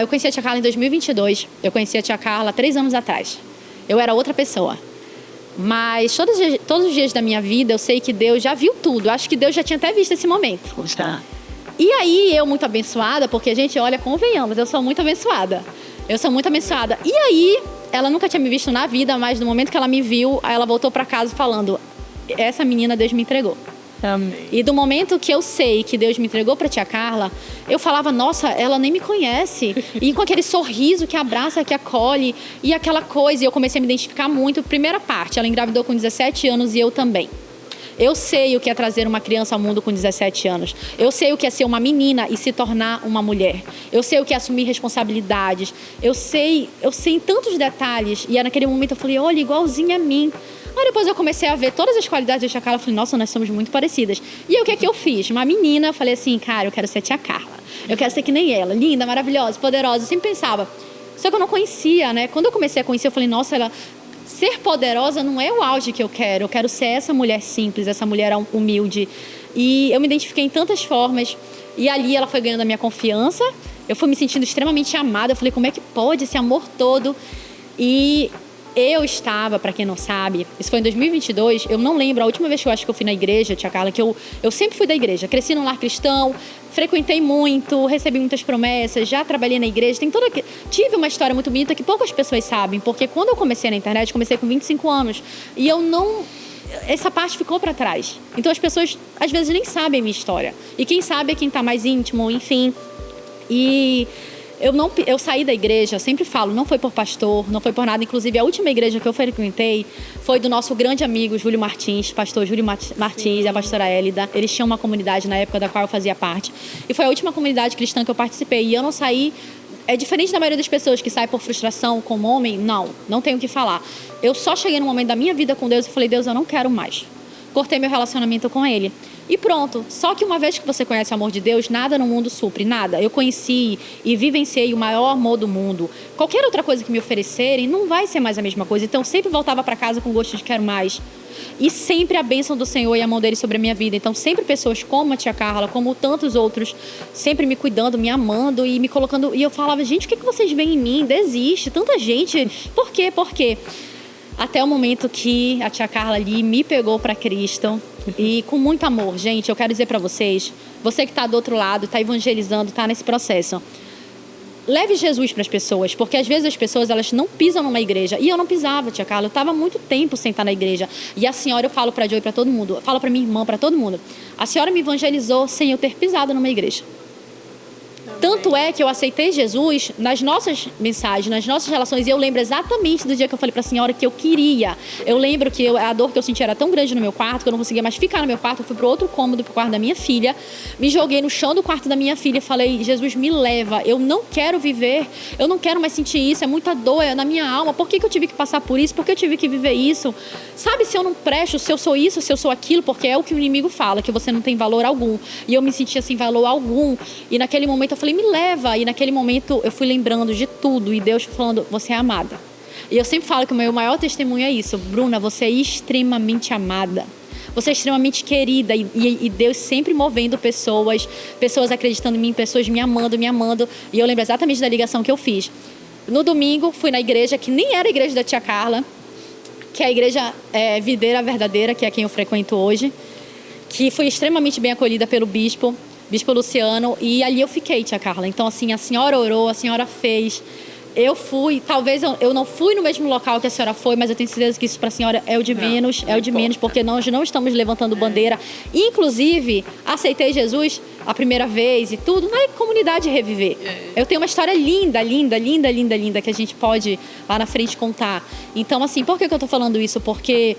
Speaker 1: Eu conheci a tia Carla em 2022. Eu conheci a tia Carla 3 anos atrás. Eu era outra pessoa. Mas todos os dias da minha vida eu sei que Deus já viu tudo. Acho que Deus já tinha até visto esse momento.
Speaker 3: Tá.
Speaker 1: E aí eu muito abençoada, porque a gente olha, convenhamos, eu sou muito abençoada. E aí ela nunca tinha me visto na vida, mas no momento que ela me viu, aí ela voltou para casa falando, essa menina Deus me entregou.
Speaker 3: Amém.
Speaker 1: E do momento que eu sei que Deus me entregou para tia Carla, eu falava, nossa, ela nem me conhece. E com aquele sorriso que abraça, que acolhe, e aquela coisa, e eu comecei a me identificar muito. Primeira parte, ela engravidou com 17 anos e eu também. Eu sei o que é trazer uma criança ao mundo com 17 anos. Eu sei o que é ser uma menina e se tornar uma mulher. Eu sei o que é assumir responsabilidades. Eu sei em tantos detalhes. E naquele momento eu falei, olha, igualzinha a mim. Aí depois eu comecei a ver todas as qualidades da tia Carla. Eu falei, nossa, nós somos muito parecidas. E aí o que é que eu fiz? Uma menina, eu falei assim, cara, eu quero ser a tia Carla. Eu quero ser que nem ela, linda, maravilhosa, poderosa. Eu sempre pensava. Só que eu não conhecia, né? Quando eu comecei a conhecer, eu falei, nossa, ser poderosa não é o auge que eu quero ser essa mulher simples, essa mulher humilde. E eu me identifiquei em tantas formas. E ali ela foi ganhando a minha confiança. Eu fui me sentindo extremamente amada. Eu falei, como é que pode esse amor todo? E Eu estava, para quem não sabe, isso foi em 2022, eu não lembro, a última vez que eu acho que eu fui na igreja, tia Carla, que eu sempre fui da igreja, cresci num lar cristão, frequentei muito, recebi muitas promessas, já trabalhei na igreja, tive uma história muito bonita que poucas pessoas sabem, porque quando eu comecei na internet, comecei com 25 anos, e essa parte ficou para trás. Então as pessoas, às vezes, nem sabem a minha história. E quem sabe é quem está mais íntimo, enfim. E eu saí da igreja, eu sempre falo, não foi por pastor, não foi por nada. Inclusive, a última igreja que eu frequentei foi do nosso grande amigo Júlio Martins, pastor Júlio Martins e a pastora Hélida. Eles tinham uma comunidade na época da qual eu fazia parte. E foi a última comunidade cristã que eu participei. E eu não saí... É diferente da maioria das pessoas que saem por frustração como homem. Não tenho o que falar. Eu só cheguei num momento da minha vida com Deus e falei, Deus, eu não quero mais. Cortei meu relacionamento com Ele. E pronto. Só que uma vez que você conhece o amor de Deus, nada no mundo supre, nada. Eu conheci e vivenciei o maior amor do mundo. Qualquer outra coisa que me oferecerem não vai ser mais a mesma coisa. Então, sempre voltava para casa com gosto de quero mais. E sempre a bênção do Senhor e a mão dele sobre a minha vida. Então, sempre pessoas como a tia Carla, como tantos outros, sempre me cuidando, me amando e me colocando... E eu falava, gente, o que vocês veem em mim? Desiste, tanta gente. Por quê? Por quê? Até o momento que a tia Carla ali me pegou para Cristo e com muito amor. Gente, eu quero dizer para vocês, você que está do outro lado, está evangelizando, está nesse processo, leve Jesus para as pessoas, porque às vezes as pessoas elas não pisam numa igreja. E eu não pisava, tia Carla, eu estava há muito tempo sem estar na igreja. E a senhora, eu falo para a Joy, para todo mundo, eu falo para minha irmã, para todo mundo, a senhora me evangelizou sem eu ter pisado numa igreja. Tanto é que eu aceitei Jesus nas nossas mensagens, nas nossas relações. E eu lembro exatamente do dia que eu falei para a senhora que eu queria. Eu lembro que a dor que eu sentia era tão grande no meu quarto que eu não conseguia mais ficar no meu quarto. Eu fui para outro cômodo, para o quarto da minha filha. Me joguei no chão do quarto da minha filha e falei, Jesus, me leva. Eu não quero viver. Eu não quero mais sentir isso. É muita dor na minha alma. Por que eu tive que passar por isso? Por que eu tive que viver isso? Sabe, se eu não presto, se eu sou isso, se eu sou aquilo, porque é o que o inimigo fala, que você não tem valor algum. E eu me sentia sem valor algum. E naquele momento eu falei, me leva. E naquele momento eu fui lembrando de tudo. E Deus falando, você é amada. E eu sempre falo que o meu maior testemunho é isso. Bruna, você é extremamente amada. Você é extremamente querida. E Deus sempre movendo pessoas acreditando em mim, pessoas me amando. E eu lembro exatamente da ligação que eu fiz. No domingo, fui na igreja, que nem era a igreja da tia Carla, que é a igreja Videira Verdadeira, que é quem eu frequento hoje, que fui extremamente bem acolhida pelo Bispo Luciano, e ali eu fiquei, tia Carla. Então, assim, a senhora orou, a senhora fez. Eu fui, talvez eu não fui no mesmo local que a senhora foi, mas eu tenho certeza que isso para a senhora é o de menos, porque nós não estamos levantando bandeira. Inclusive, aceitei Jesus a primeira vez e tudo na comunidade Reviver. Eu tenho uma história linda, que a gente pode lá na frente contar. Então, assim, por que eu tô falando isso? Porque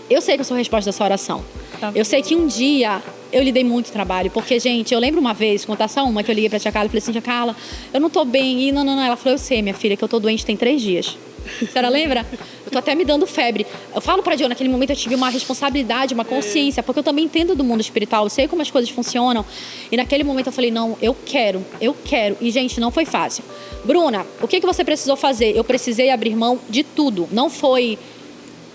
Speaker 1: eu sei que eu sou a resposta da sua oração. Eu sei que um dia eu lhe dei muito trabalho, porque, gente, eu lembro uma vez, contar só uma, que eu liguei pra tia Carla e falei assim, tia Carla, eu não tô bem, e não, ela falou, eu sei, minha filha, que eu tô doente tem 3 dias. A senhora lembra? Eu tô até me dando febre. Eu falo pra Diogo, naquele momento eu tive uma responsabilidade, uma consciência, porque eu também entendo do mundo espiritual, eu sei como as coisas funcionam, e naquele momento eu falei, não, eu quero, e, gente, não foi fácil. Bruna, o que você precisou fazer? Eu precisei abrir mão de tudo, não foi...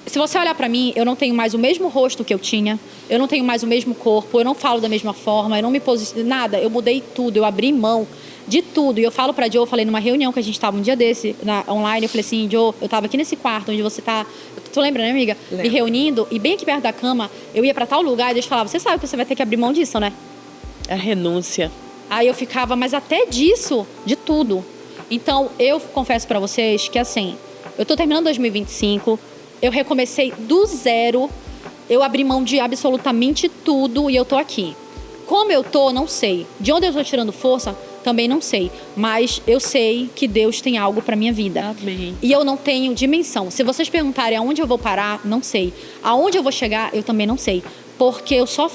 Speaker 1: Se você olhar pra mim, eu não tenho mais o mesmo rosto que eu tinha, eu não tenho mais o mesmo corpo, eu não falo da mesma forma, eu não me posiciono, nada, eu mudei tudo, eu abri mão de tudo. E eu falo pra Jo, eu falei numa reunião que a gente tava um dia desse, online, eu falei assim, Jo, eu tava aqui nesse quarto onde você tá, tu lembra, né, amiga? Lembra. Me reunindo, e bem aqui perto da cama, eu ia pra tal lugar e Deus falava, você sabe que você vai ter que abrir mão disso, né?
Speaker 3: A renúncia.
Speaker 1: Aí eu ficava, mas até disso, de tudo. Então, eu confesso pra vocês que assim, eu tô terminando 2025, eu recomecei do zero, eu abri mão de absolutamente tudo e eu tô aqui. Como eu tô, não sei. De onde eu tô tirando força, também não sei. Mas eu sei que Deus tem algo pra minha vida.
Speaker 3: Amém.
Speaker 1: E eu não tenho dimensão. Se vocês perguntarem aonde eu vou parar, não sei. Aonde eu vou chegar, eu também não sei. Porque eu só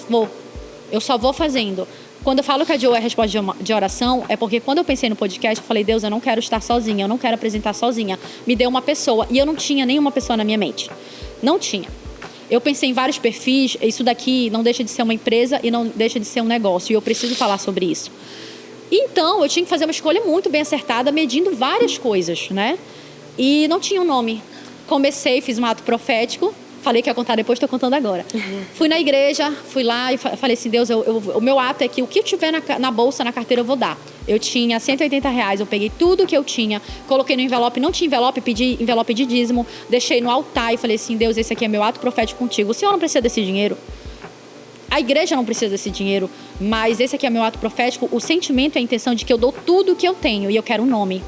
Speaker 1: vou fazendo. Quando eu falo que a Jo é a resposta de oração, é porque quando eu pensei no podcast, eu falei, Deus, eu não quero estar sozinha, eu não quero apresentar sozinha. Me deu uma pessoa. E eu não tinha nenhuma pessoa na minha mente. Não tinha. Eu pensei em vários perfis, isso daqui não deixa de ser uma empresa e não deixa de ser um negócio. E eu preciso falar sobre isso. Então, eu tinha que fazer uma escolha muito bem acertada, medindo várias coisas, né? E não tinha um nome. Comecei, fiz um ato profético, Falei que ia contar depois, estou contando agora. Fui na igreja, fui lá e falei assim, Deus, o meu ato é que o que eu tiver na bolsa, na carteira, eu vou dar. Eu tinha R$180, eu peguei tudo que eu tinha, coloquei no envelope, não tinha envelope, pedi envelope de dízimo, deixei no altar e falei assim, Deus, esse aqui é meu ato profético contigo. O Senhor não precisa desse dinheiro. A igreja não precisa desse dinheiro, mas esse aqui é meu ato profético. O sentimento e a intenção de que eu dou tudo o que eu tenho e eu quero um nome.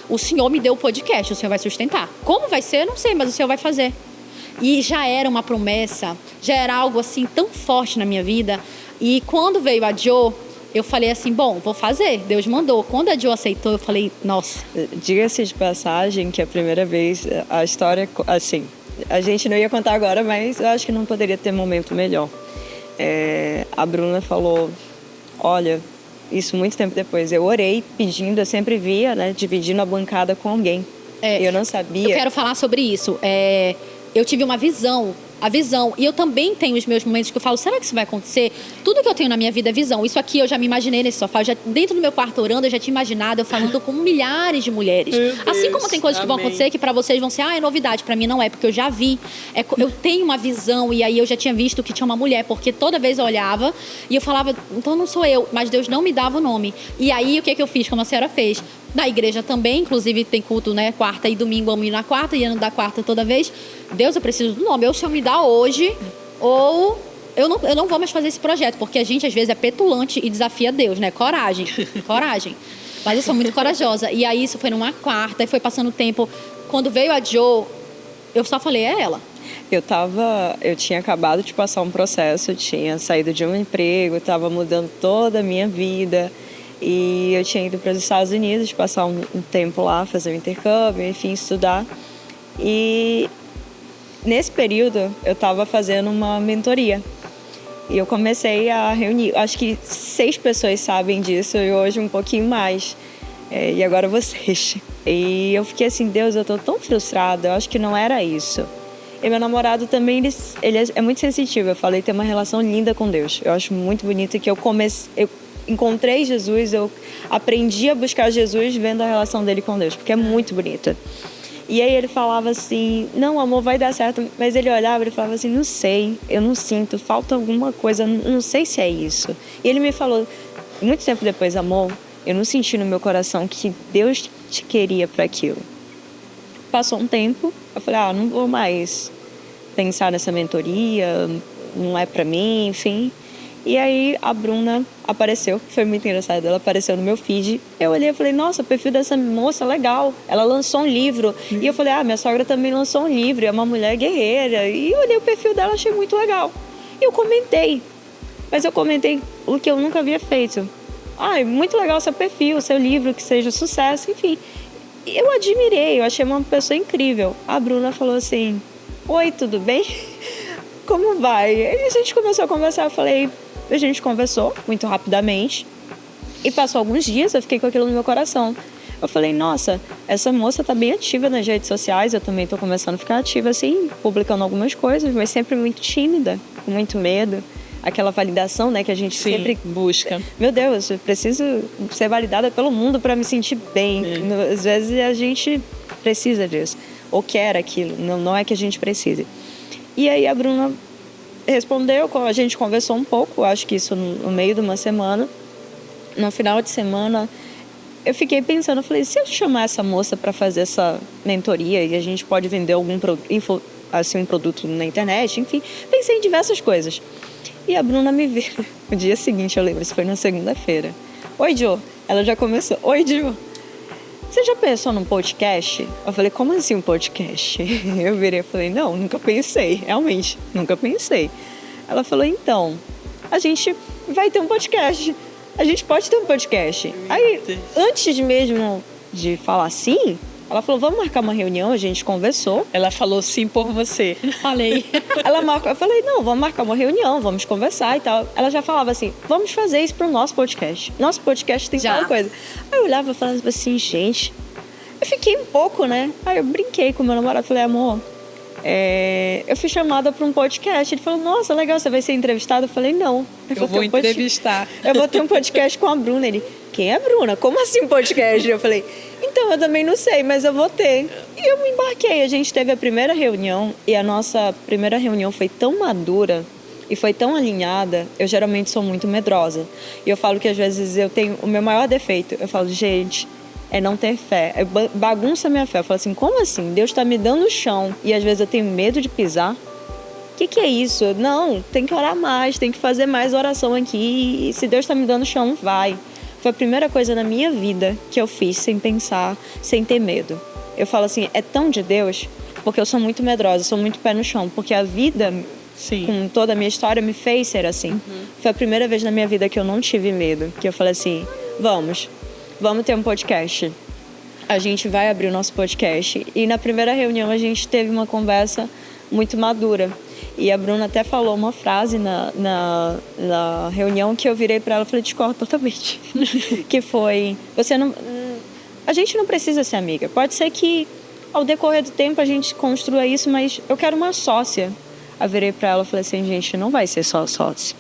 Speaker 1: O Senhor me deu o podcast, o Senhor vai sustentar. Como vai ser, eu não sei, mas o Senhor vai fazer. E já era uma promessa, já era algo assim tão forte na minha vida. E quando veio a Jo, eu falei assim, bom, vou fazer, Deus mandou. Quando a Jo aceitou, eu falei, nossa.
Speaker 2: Diga-se de passagem que a primeira vez, a história, assim, a gente não ia contar agora, mas eu acho que não poderia ter momento melhor. A Bruna falou, olha, isso muito tempo depois, eu orei pedindo, eu sempre via, né, dividindo a bancada com alguém. Eu não sabia.
Speaker 1: Eu quero falar sobre isso. Eu tive uma visão, e eu também tenho os meus momentos que eu falo, será que isso vai acontecer? Tudo que eu tenho na minha vida é visão. Isso aqui eu já me imaginei nesse sofá, dentro do meu quarto orando, eu já tinha imaginado eu falando com milhares de mulheres. Assim como tem coisas que vão acontecer que pra vocês vão ser, é novidade, pra mim não é, porque eu já vi. Eu tenho uma visão, e aí eu já tinha visto que tinha uma mulher, porque toda vez eu olhava e eu falava, então não sou eu, mas Deus não me dava o nome. E aí o que eu fiz, como a senhora fez? Na igreja também, inclusive tem culto, né, quarta e domingo, vamos ir na quarta e ano da quarta toda vez. Deus, eu preciso do nome, ou o Senhor me dá hoje, ou eu não vou mais fazer esse projeto, porque a gente às vezes é petulante e desafia Deus, né, coragem, mas eu sou muito corajosa. E aí isso foi numa quarta, e foi passando o tempo, quando veio a Jo, eu só falei, é ela.
Speaker 2: Eu tinha acabado de passar um processo, eu tinha saído de um emprego, estava mudando toda a minha vida. E eu tinha ido para os Estados Unidos, passar um tempo lá, fazer um intercâmbio, enfim, estudar. E nesse período eu estava fazendo uma mentoria. E eu comecei a reunir, acho que 6 pessoas sabem disso e hoje um pouquinho mais. E agora vocês. E eu fiquei assim, Deus, eu estou tão frustrada, eu acho que não era isso. E meu namorado também, ele é muito sensitivo. Eu falei, tem uma relação linda com Deus. Eu acho muito bonito que eu encontrei Jesus, eu aprendi a buscar Jesus vendo a relação dele com Deus, porque é muito bonita. E aí ele falava assim, não, amor, vai dar certo. Mas ele olhava e falava assim, não sei, eu não sinto, falta alguma coisa, não sei se é isso. E ele me falou, muito tempo depois, amor, eu não senti no meu coração que Deus te queria para aquilo. Passou um tempo, eu falei, não vou mais pensar nessa mentoria, não é para mim, enfim. E aí a Bruna apareceu, foi muito engraçado, ela apareceu no meu feed. Eu olhei e falei, nossa, o perfil dessa moça é legal. Ela lançou um livro. E eu falei, minha sogra também lançou um livro, é uma mulher guerreira. E eu olhei o perfil dela, achei muito legal. E eu comentei. Mas eu comentei o que eu nunca havia feito. Muito legal seu perfil, seu livro, que seja sucesso, enfim. Eu admirei, eu achei uma pessoa incrível. A Bruna falou assim, oi, tudo bem? Como vai? E a gente começou a conversar, eu falei... A gente conversou muito rapidamente e passou alguns dias, eu fiquei com aquilo no meu coração. Eu falei, nossa, essa moça tá bem ativa nas redes sociais, eu também tô começando a ficar ativa assim, publicando algumas coisas, mas sempre muito tímida, com muito medo. Aquela validação, né, que a gente sempre
Speaker 3: busca.
Speaker 2: Meu Deus, eu preciso ser validada pelo mundo para me sentir bem. Às vezes a gente precisa disso, ou quer aquilo, não é que a gente precise. E aí a Bruna respondeu, a gente conversou um pouco, acho que isso no meio de uma semana. No final de semana, eu fiquei pensando, eu falei, se eu chamar essa moça para fazer essa mentoria e a gente pode vender algum um produto na internet, enfim, pensei em diversas coisas. E a Bruna me viu no dia seguinte, eu lembro, isso foi na segunda-feira. Oi, Jo. Ela já começou. Oi, Jo. Você já pensou num podcast? Eu falei, como assim um podcast? Eu virei e falei, não, nunca pensei. Realmente, nunca pensei. Ela falou, então, a gente vai ter um podcast. A gente pode ter um podcast. Aí, antes mesmo de falar sim, ela falou, vamos marcar uma reunião, a gente conversou.
Speaker 3: Ela falou sim por você.
Speaker 1: Falei.
Speaker 2: Ela marcou, eu falei, não, vamos marcar uma reunião, vamos conversar e tal. Ela já falava assim, vamos fazer isso pro nosso podcast. Nosso podcast tem tal coisa. Aí eu olhava e falava assim, gente, eu fiquei um pouco, né? Aí eu brinquei com o meu namorado, falei, amor, eu fui chamada para um podcast. Ele falou, nossa, legal, você vai ser entrevistada? Eu falei, não.
Speaker 3: Eu vou entrevistar.
Speaker 2: Eu vou ter um podcast com a Bruna. Ele, quem é Bruna? Como assim podcast? Eu falei, então, eu também não sei, mas eu vou ter. E eu me embarquei. A gente teve a primeira reunião e a nossa primeira reunião foi tão madura e foi tão alinhada. Eu geralmente sou muito medrosa. E eu falo que às vezes eu tenho o meu maior defeito. Eu falo, gente, é não ter fé. Bagunça a minha fé. Eu falo assim, como assim? Deus está me dando o chão e às vezes eu tenho medo de pisar? O que é isso? Não, tem que orar mais, tem que fazer mais oração aqui. E se Deus está me dando o chão, vai. Foi a primeira coisa na minha vida que eu fiz sem pensar, sem ter medo. Eu falo assim, é tão de Deus, porque eu sou muito medrosa, sou muito pé no chão. Porque a vida,
Speaker 3: Sim.
Speaker 2: com toda a minha história, me fez ser assim. Foi a primeira vez na minha vida que eu não tive medo. Que eu falei assim, vamos ter um podcast. A gente vai abrir o nosso podcast. E na primeira reunião a gente teve uma conversa muito madura. E a Bruna até falou uma frase na reunião que eu virei para ela e falei, discordo totalmente. Que foi, a gente não precisa ser amiga. Pode ser que ao decorrer do tempo a gente construa isso, mas eu quero uma sócia. Eu virei para ela e falei assim, gente, não vai ser só sócia.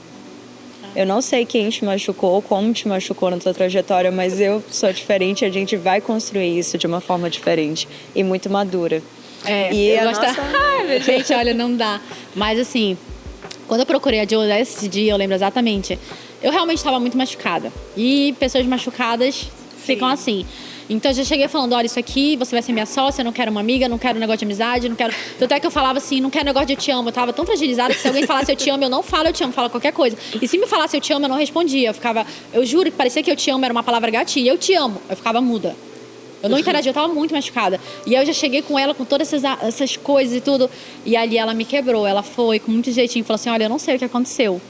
Speaker 2: Eu não sei quem te machucou, como te machucou na tua trajetória, mas eu sou diferente, a gente vai construir isso de uma forma diferente e muito madura.
Speaker 1: E eu gosto... Ai, gente, olha, não dá. Mas assim, quando eu procurei a Jo esse dia, eu lembro exatamente, eu realmente estava muito machucada. E pessoas machucadas ficam assim. Então eu já cheguei falando, olha, isso aqui, você vai ser minha sócia, eu não quero uma amiga, não quero um negócio de amizade, não quero... Tanto é que eu falava assim, não quero negócio de eu te amo. Eu tava tão fragilizada que se alguém falasse eu te amo, eu não falo eu te amo, falo qualquer coisa. E se me falasse eu te amo, eu não respondia. Eu juro que parecia que eu te amo era uma palavra gatilha. Eu te amo, eu ficava muda. Eu não interagia, eu tava muito machucada. E aí eu já cheguei com ela, com todas essas coisas e tudo. E ali ela me quebrou. Ela foi com muito jeitinho, falou assim, olha, eu não sei o que aconteceu.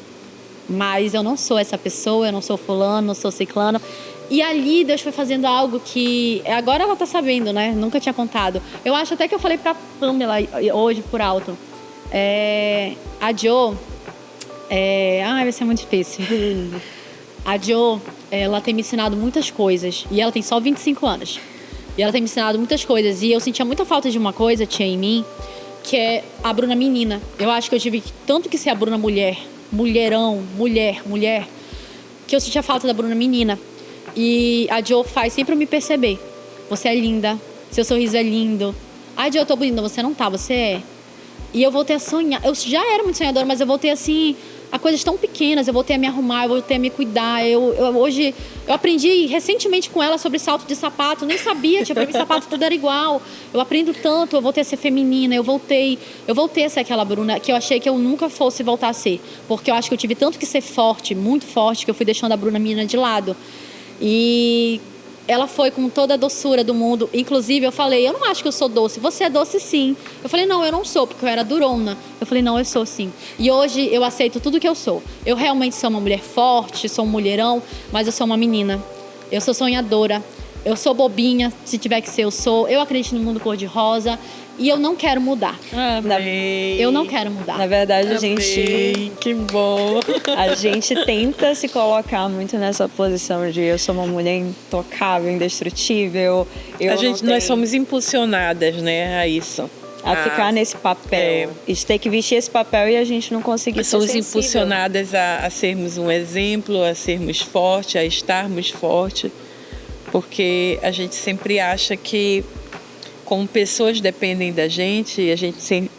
Speaker 1: Mas eu não sou essa pessoa, eu não sou fulano, não sou ciclano. E ali Deus foi fazendo algo que... Agora ela tá sabendo, né? Nunca tinha contado. Eu acho até que eu falei pra Pamela hoje, por alto. A Jo... vai ser muito difícil. A Jo, ela tem me ensinado muitas coisas. E ela tem só 25 anos. E ela tem me ensinado muitas coisas. E eu sentia muita falta de uma coisa, tinha em mim, que é a Bruna menina. Eu acho que eu tive tanto que ser a Bruna mulher, mulherão, mulher, que eu sentia falta da Bruna menina. E a Jo faz sempre eu me perceber. Você é linda, seu sorriso é lindo. Ai, Jo, eu tô bonita. Você não tá, você é. E eu voltei a sonhar. Eu já era muito sonhadora, mas eu voltei assim... a coisas tão pequenas, eu voltei a me arrumar, eu voltei a me cuidar. Hoje, eu aprendi recentemente com ela sobre salto de sapato, nem sabia, pra mim sapato tudo era igual. Eu aprendo tanto, eu voltei a ser feminina, eu voltei a ser aquela Bruna que eu achei que eu nunca fosse voltar a ser. Porque eu acho que eu tive tanto que ser forte, muito forte, que eu fui deixando a Bruna menina de lado. E ela foi com toda a doçura do mundo. Inclusive, eu falei, eu não acho que eu sou doce. Você é doce, sim. Eu falei, não, eu não sou, porque eu era durona. Eu falei, não, eu sou, sim. E hoje eu aceito tudo que eu sou. Eu realmente sou uma mulher forte, sou um mulherão, mas eu sou uma menina. Eu sou sonhadora. Eu sou bobinha, se tiver que ser, eu sou. Eu acredito no mundo cor-de-rosa. E eu não quero mudar.
Speaker 3: Amém.
Speaker 1: Eu não quero mudar.
Speaker 2: Na verdade, a
Speaker 3: Amém.
Speaker 2: gente...
Speaker 3: Que bom.
Speaker 2: A gente tenta se colocar muito nessa posição de eu sou uma mulher intocável, indestrutível.
Speaker 3: Nós somos impulsionadas, né, a isso.
Speaker 2: A ficar nesse papel. A gente tem que vestir esse papel e a gente não conseguir ser
Speaker 3: Somos
Speaker 2: sensível.
Speaker 3: impulsionadas a sermos um exemplo, a sermos fortes, a estarmos fortes. Porque a gente sempre acha que, como pessoas dependem da gente, a gente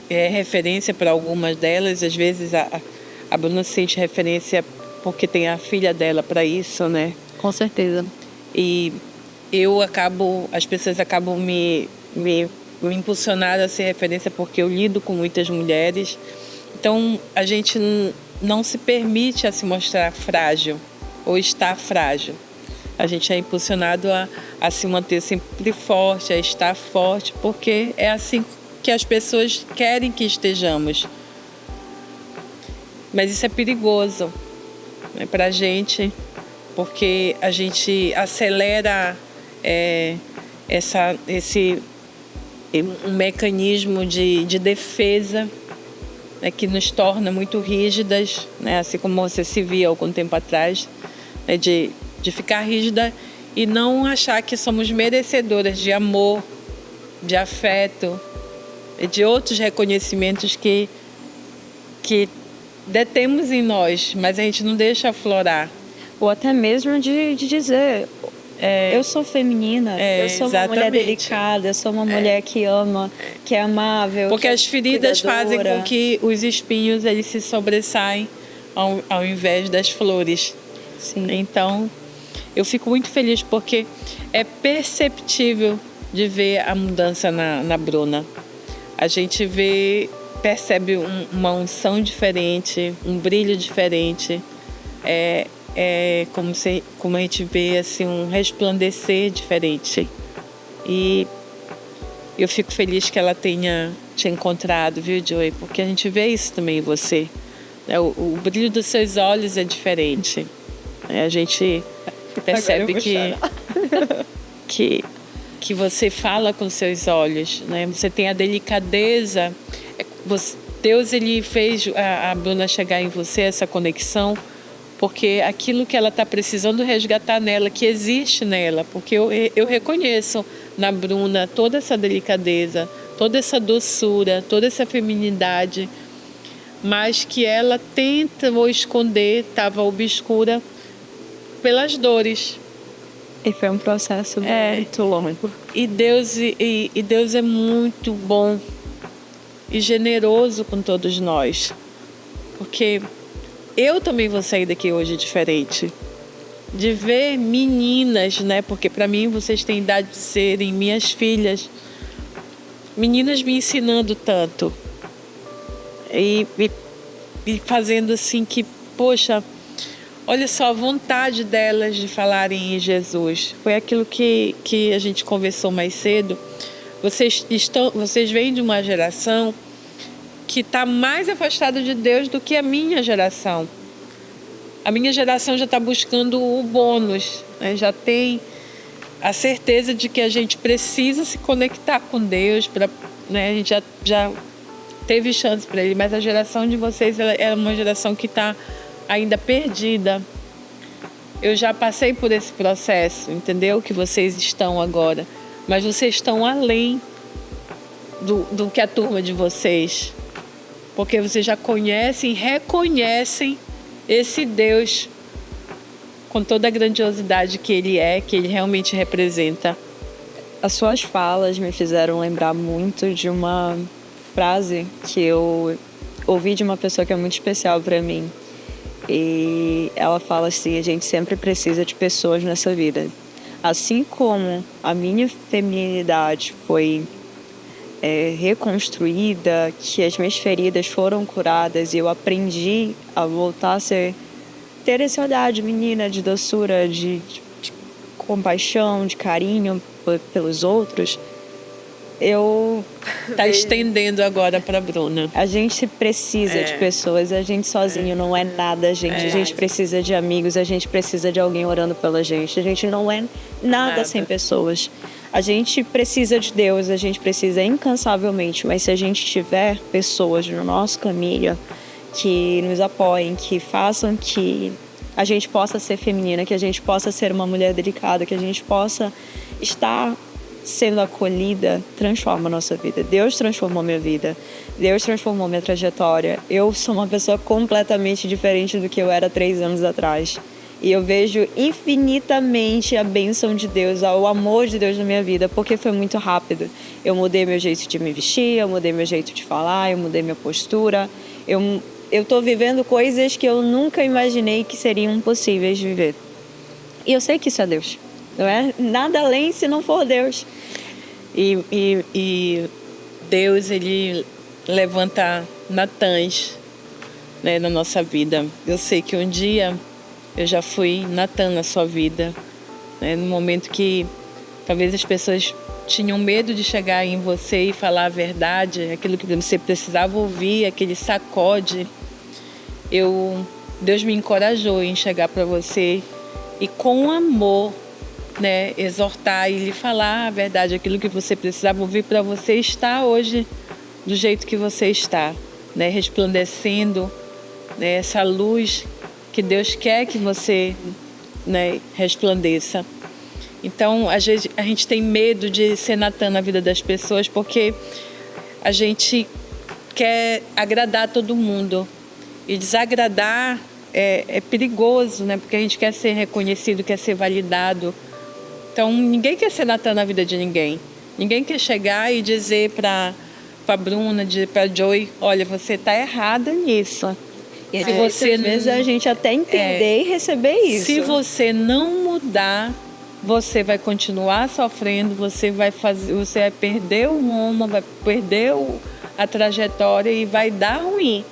Speaker 3: é referência para algumas delas. Às vezes a Bruna sente referência porque tem a filha dela para isso, né?
Speaker 1: Com certeza.
Speaker 3: E as pessoas acabam me impulsionando a ser referência porque eu lido com muitas mulheres. Então a gente não se permite a se mostrar frágil ou estar frágil. A gente é impulsionado a se manter sempre forte, a estar forte, porque é assim que as pessoas querem que estejamos. Mas isso é perigoso, né, para a gente, porque a gente acelera um mecanismo de defesa, né, que nos torna muito rígidas, né, assim como você se via algum tempo atrás, né, de ficar rígida e não achar que somos merecedoras de amor, de afeto, de outros reconhecimentos que detemos em nós, mas a gente não deixa aflorar.
Speaker 2: ou até mesmo de dizer... eu sou feminina, eu sou uma mulher delicada, eu sou uma mulher que ama, que é amável.
Speaker 3: Porque
Speaker 2: que
Speaker 3: as feridas fazem
Speaker 2: cuidadora.
Speaker 3: com que os espinhos eles se sobressaem ao invés das flores.
Speaker 2: Sim.
Speaker 3: Então, eu fico muito feliz porque é perceptível de ver a mudança na Bruna. A gente percebe uma unção diferente, um brilho diferente. É como a gente vê assim, um resplandecer diferente. E eu fico feliz que ela tenha te encontrado, viu, Joey? Porque a gente vê isso também em você. O brilho dos seus olhos é diferente. A gente percebe que você fala com seus olhos, né? Você tem a delicadeza. Deus ele fez a Bruna chegar em você, essa conexão, porque aquilo que ela está precisando resgatar nela, que existe nela, porque eu reconheço na Bruna toda essa delicadeza, toda essa doçura, toda essa feminidade, mas que ela tenta esconder, estava obscura pelas dores.
Speaker 2: E foi um processo muito longo.
Speaker 3: E Deus é muito bom e generoso com todos nós, porque eu também vou sair daqui hoje diferente. De ver meninas, né? Porque para mim vocês têm idade de serem minhas filhas. Meninas me ensinando tanto. E fazendo assim que, poxa, olha só a vontade delas de falarem em Jesus. Foi aquilo que a gente conversou mais cedo. Vocês vêm de uma geração que está mais afastada de Deus do que a minha geração. A minha geração já está buscando o bônus, né? Já tem a certeza de que a gente precisa se conectar com Deus, né? A gente já teve chance para Ele, mas a geração de vocês é uma geração que está ainda perdida. Eu já passei por esse processo, entendeu? Que vocês estão agora, mas vocês estão além do que a turma de vocês. Porque vocês já conhecem e reconhecem esse Deus com toda a grandiosidade que Ele é, que Ele realmente representa.
Speaker 2: As suas falas me fizeram lembrar muito de uma frase que eu ouvi de uma pessoa que é muito especial para mim. E ela fala assim: a gente sempre precisa de pessoas nessa vida. Assim como a minha feminilidade foi reconstruída, que as minhas feridas foram curadas e eu aprendi a voltar a ter esse olhar de menina, de doçura, de compaixão, de carinho pelos outros.
Speaker 3: Tá estendendo agora para Bruna.
Speaker 2: A gente precisa de pessoas, a gente sozinho não é nada, gente. A gente precisa de amigos, a gente precisa de alguém orando pela gente. A gente não é nada sem pessoas. A gente precisa de Deus, a gente precisa incansavelmente, mas se a gente tiver pessoas no nosso caminho que nos apoiem, que façam que a gente possa ser feminina, que a gente possa ser uma mulher delicada, que a gente possa estar sendo acolhida, transforma a nossa vida. Deus transformou minha vida, Deus transformou minha trajetória. Eu sou uma pessoa completamente diferente do que eu era 3 anos atrás. E eu vejo infinitamente a bênção de Deus, o amor de Deus na minha vida, porque foi muito rápido. Eu mudei meu jeito de me vestir, eu mudei meu jeito de falar, eu mudei minha postura. Eu estou vivendo coisas que eu nunca imaginei que seriam possíveis de viver. E eu sei que isso é Deus, não é nada além se não for Deus.
Speaker 3: E Deus, Ele levanta Natãs, né, na nossa vida. Eu sei que um dia eu já fui Natan na sua vida, né, no momento que talvez as pessoas tinham medo de chegar em você e falar a verdade, aquilo que você precisava ouvir, aquele sacode. Deus me encorajou em chegar para você e com amor, né, exortar e lhe falar a verdade, aquilo que você precisava ouvir para você estar hoje do jeito que você está, né, resplandecendo, né, essa luz que Deus quer que você, né, resplandeça. Então, às vezes, a gente tem medo de ser Natan na vida das pessoas porque a gente quer agradar todo mundo. E desagradar é perigoso, né? Porque a gente quer ser reconhecido, quer ser validado. Então, ninguém quer ser Natan na vida de ninguém. Ninguém quer chegar e dizer para Bruna, para Joy, olha, você está errada nisso.
Speaker 2: E às vezes a gente até entender e receber isso.
Speaker 3: Se você não mudar, você vai continuar sofrendo, você vai perder o rumo, vai perder a trajetória e vai dar ruim.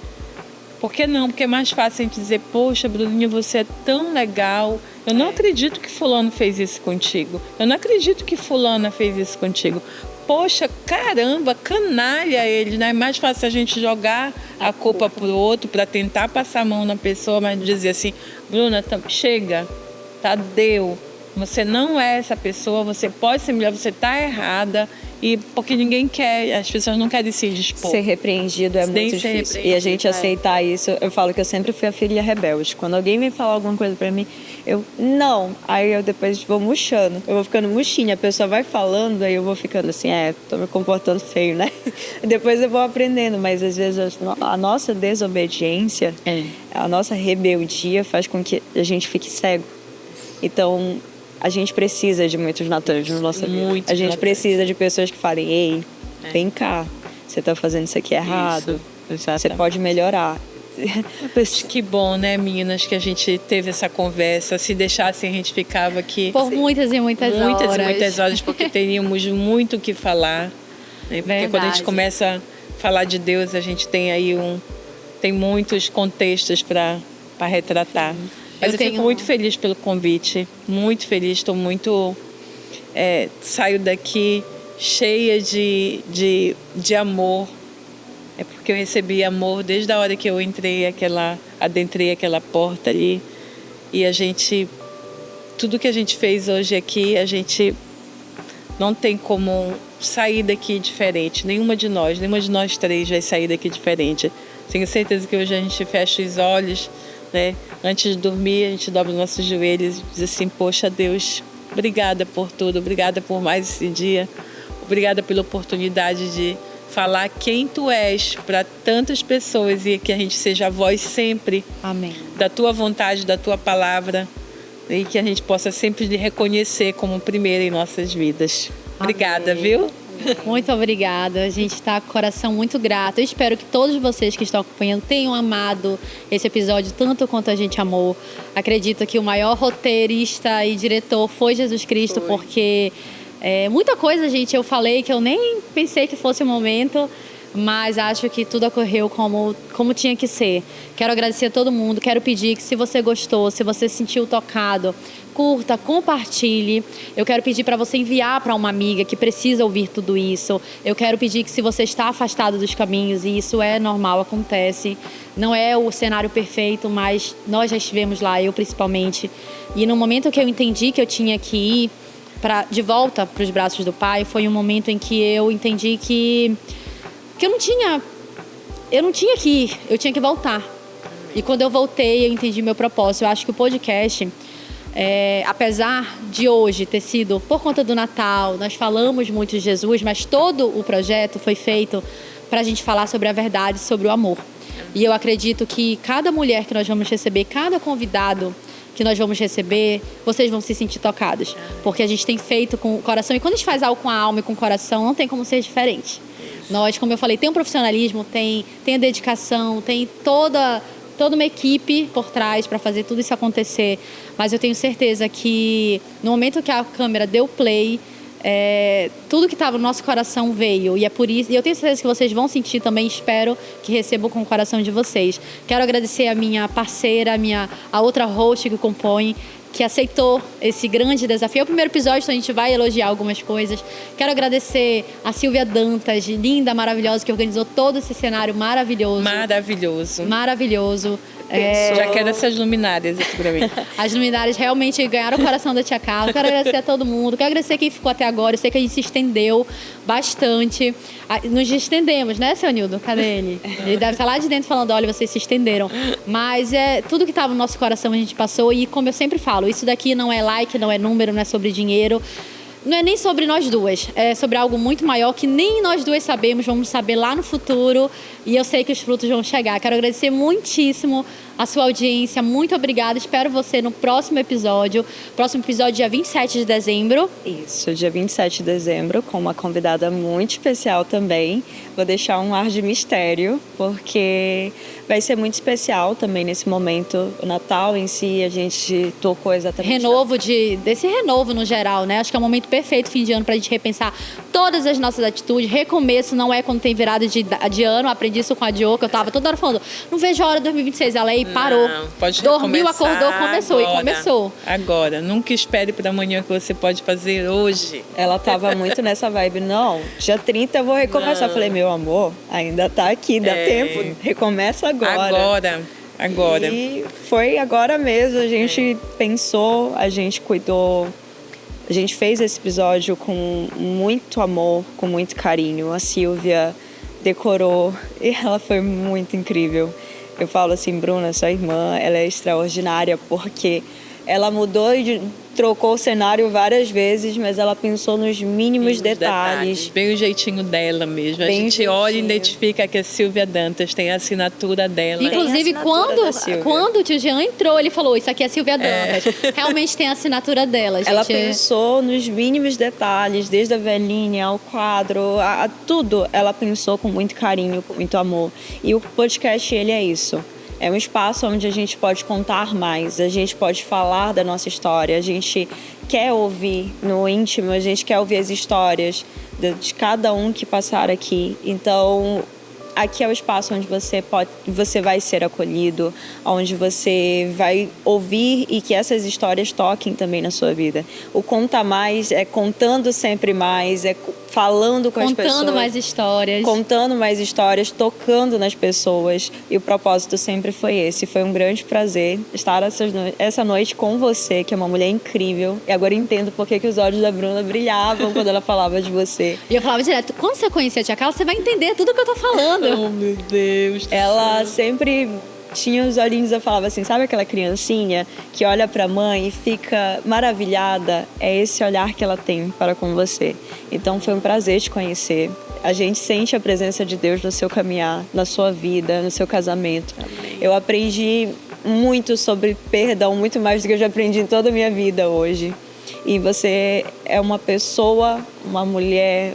Speaker 3: Por que não? Porque é mais fácil a gente dizer, poxa, Bruninha, você é tão legal. Eu não acredito que fulano fez isso contigo. Eu não acredito que fulana fez isso contigo. Poxa, caramba, canalha ele, né? É mais fácil a gente jogar a culpa pro outro para tentar passar a mão na pessoa, mas dizer assim, Bruna, chega, tá, deu. Você não é essa pessoa, você pode ser melhor, você tá errada. E porque ninguém quer, as pessoas não querem se dispor.
Speaker 2: Ser repreendido é muito difícil. E a gente aceitar isso, eu falo que eu sempre fui a filha rebelde. Quando alguém vem falar alguma coisa pra mim, eu não. Aí eu depois vou murchando, eu vou ficando murchinha. A pessoa vai falando, aí eu vou ficando assim, tô me comportando feio, né? Depois eu vou aprendendo, mas às vezes a nossa desobediência, a nossa rebeldia faz com que a gente fique cego. Então, a gente precisa de muitos Natãs na nossa vida. A gente precisa de pessoas que falem, ei, vem cá, você está fazendo isso aqui errado, você pode melhorar.
Speaker 3: Que bom, né, meninas, que a gente teve essa conversa. Se deixassem, a gente ficava aqui
Speaker 1: por muitas e muitas horas.
Speaker 3: Muitas e muitas horas, porque teríamos muito o que falar. Né? Porque quando a gente começa a falar de Deus, a gente tem aí tem muitos contextos para retratar. Mas eu fico muito feliz pelo convite, muito feliz, estou muito... saio daqui cheia de amor. É porque eu recebi amor desde a hora que eu adentrei aquela porta ali. E tudo que a gente fez hoje aqui, a gente não tem como sair daqui diferente. Nenhuma de nós três vai sair daqui diferente. Tenho certeza que hoje a gente fecha os olhos, né? Antes de dormir, a gente dobra os nossos joelhos e diz assim, poxa, Deus, obrigada por tudo, obrigada por mais esse dia, obrigada pela oportunidade de falar quem Tu és para tantas pessoas e que a gente seja a voz sempre.
Speaker 1: Amém.
Speaker 3: Da Tua vontade, da Tua palavra e que a gente possa sempre lhe reconhecer como primeira em nossas vidas. Obrigada,
Speaker 1: Amém.
Speaker 3: Viu?
Speaker 1: Muito obrigada, a gente está com o coração muito grato. Eu espero que todos vocês que estão acompanhando tenham amado esse episódio tanto quanto a gente amou. Acredito que o maior roteirista e diretor foi Jesus Cristo, porque muita coisa, gente, eu falei que eu nem pensei que fosse o momento, mas acho que tudo ocorreu como tinha que ser. Quero agradecer a todo mundo, quero pedir que se você gostou, se você se sentiu tocado, curta, compartilhe. Eu quero pedir para você enviar para uma amiga que precisa ouvir tudo isso. Eu quero pedir que se você está afastado dos caminhos, e isso é normal, acontece, não é o cenário perfeito, mas nós já estivemos lá, eu principalmente. E no momento que eu entendi que eu tinha que ir de volta para os braços do Pai, foi um momento em que eu entendi que eu não tinha que ir, eu tinha que voltar. E quando eu voltei, eu entendi meu propósito. Eu acho que o podcast, apesar de hoje ter sido por conta do Natal, nós falamos muito de Jesus, mas todo o projeto foi feito para a gente falar sobre a verdade, sobre o amor. E eu acredito que cada mulher que nós vamos receber, cada convidado que nós vamos receber, vocês vão se sentir tocados. Porque a gente tem feito com o coração. E quando a gente faz algo com a alma e com o coração, não tem como ser diferente. Nós, como eu falei, tem um profissionalismo, tem a dedicação, tem toda uma equipe por trás para fazer tudo isso acontecer. Mas eu tenho certeza que no momento que a câmera deu play, tudo que estava no nosso coração veio. E é por isso, e eu tenho certeza que vocês vão sentir também, espero que recebam com o coração de vocês. Quero agradecer a minha parceira, a outra host que compõe, que aceitou esse grande desafio. É o primeiro episódio, então a gente vai elogiar algumas coisas. Quero agradecer a Silvia Dantas, linda, maravilhosa, que organizou todo esse cenário maravilhoso. Maravilhoso.
Speaker 3: Já quero essas luminárias aqui pra mim.
Speaker 1: As luminárias realmente ganharam o coração da tia Carla. Quero agradecer a todo mundo. Quero agradecer quem ficou até agora. Eu sei que a gente se estendeu bastante. Nos estendemos, né, seu Nildo? Cadê ele? Ele deve estar lá de dentro falando, olha, vocês se estenderam. Mas tudo que estava no nosso coração a gente passou. E como eu sempre falo, isso daqui não é like, não é número, não é sobre dinheiro. Não é nem sobre nós duas, é sobre algo muito maior que nem nós duas sabemos, vamos saber lá no futuro e eu sei que os frutos vão chegar. Quero agradecer muitíssimo a sua audiência. Muito obrigada. Espero você no próximo episódio. Próximo episódio, dia 27 de dezembro.
Speaker 2: Isso, dia 27 de dezembro, com uma convidada muito especial também. Vou deixar um ar de mistério, porque vai ser muito especial também nesse momento. O Natal em si, a gente tocou exatamente...
Speaker 1: Desse renovo no geral, né? Acho que é um momento perfeito, fim de ano, pra gente repensar todas as nossas atitudes. Recomeço não é quando tem virada de ano. Aprendi isso com a Diogo, que eu tava toda hora falando, não vejo a hora de 2026. Ela aí parou.
Speaker 3: Não, pode
Speaker 1: dormiu, acordou, começou.
Speaker 3: Agora,
Speaker 1: e começou.
Speaker 3: Agora, nunca espere para amanhã que você pode fazer hoje.
Speaker 2: Ela tava muito nessa vibe, não, dia 30 eu vou recomeçar.
Speaker 3: Não.
Speaker 2: Eu falei, meu amor, ainda tá aqui, dá tempo, recomeça agora.
Speaker 3: Agora.
Speaker 2: E foi agora mesmo, a gente pensou, a gente cuidou, a gente fez esse episódio com muito amor, com muito carinho. A Silvia decorou e ela foi muito incrível. Eu falo assim, Bruna, sua irmã, ela é extraordinária porque ela mudou e trocou o cenário várias vezes, mas ela pensou nos mínimos detalhes.
Speaker 3: Bem o jeitinho dela mesmo. A gente olha e identifica que a Silvia Dantas tem a assinatura dela.
Speaker 1: Inclusive, quando o tio Jean entrou, ele falou, isso aqui é a Silvia Dantas. Realmente tem a assinatura dela, gente.
Speaker 2: Ela pensou nos mínimos detalhes, desde a velhinha ao quadro, a tudo. Ela pensou com muito carinho, com muito amor. E o podcast, ele é isso. É um espaço onde a gente pode contar mais, a gente pode falar da nossa história, a gente quer ouvir no íntimo, a gente quer ouvir as histórias de cada um que passar aqui. Então, aqui é o espaço onde você vai ser acolhido, onde você vai ouvir e que essas histórias toquem também na sua vida. O Conta Mais é contando sempre mais, é falando com as pessoas. Contando mais histórias, tocando nas pessoas. E o propósito sempre foi esse. Foi um grande prazer estar essa noite com você, que é uma mulher incrível. E agora entendo por que os olhos da Bruna brilhavam quando ela falava de você.
Speaker 1: E eu falava direto, quando você conhecer a Tia Carla, você vai entender tudo que eu tô falando.
Speaker 3: Oh, meu Deus.
Speaker 2: Ela sempre tinha os olhinhos, eu falava assim, sabe aquela criancinha que olha pra mãe e fica maravilhada? É esse olhar que ela tem para com você. Então foi um prazer te conhecer. A gente sente a presença de Deus no seu caminhar, na sua vida, no seu casamento.
Speaker 3: Amém.
Speaker 2: Eu aprendi muito sobre perdão, muito mais do que eu já aprendi em toda a minha vida hoje. E você é uma pessoa, uma mulher,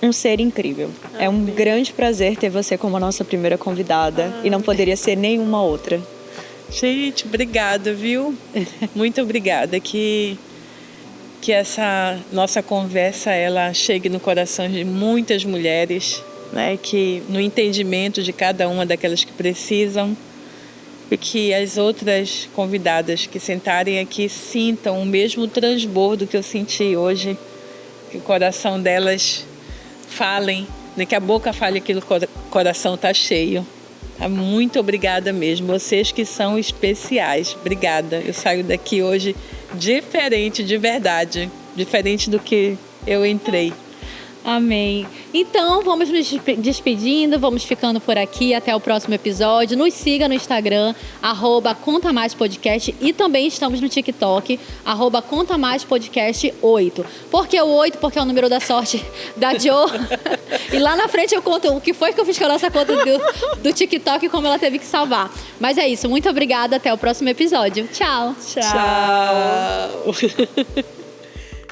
Speaker 2: um ser incrível. Amém. É um grande prazer ter você como a nossa primeira convidada. Amém. E não poderia ser nenhuma outra.
Speaker 3: Gente, obrigada, viu? Muito obrigada. Que essa nossa conversa ela chegue no coração de muitas mulheres, né? Que no entendimento de cada uma daquelas que precisam, e que as outras convidadas que sentarem aqui sintam o mesmo transbordo que eu senti hoje, que o coração delas falem, né? Que a boca fale que o coração está cheio. Muito obrigada mesmo, vocês que são especiais. Obrigada, eu saio daqui hoje diferente, de verdade, diferente do que eu entrei.
Speaker 1: Amém. Então, vamos nos despedindo, vamos ficando por aqui. Até o próximo episódio. Nos siga no Instagram, @ContaMaisPodcast. E também estamos no TikTok, @ContaMaisPodcast8. Por que o 8? Porque é o número da sorte da Jo. E lá na frente eu conto o que foi que eu fiz com a nossa conta do TikTok e como ela teve que salvar. Mas é isso. Muito obrigada. Até o próximo episódio. Tchau.
Speaker 3: Tchau.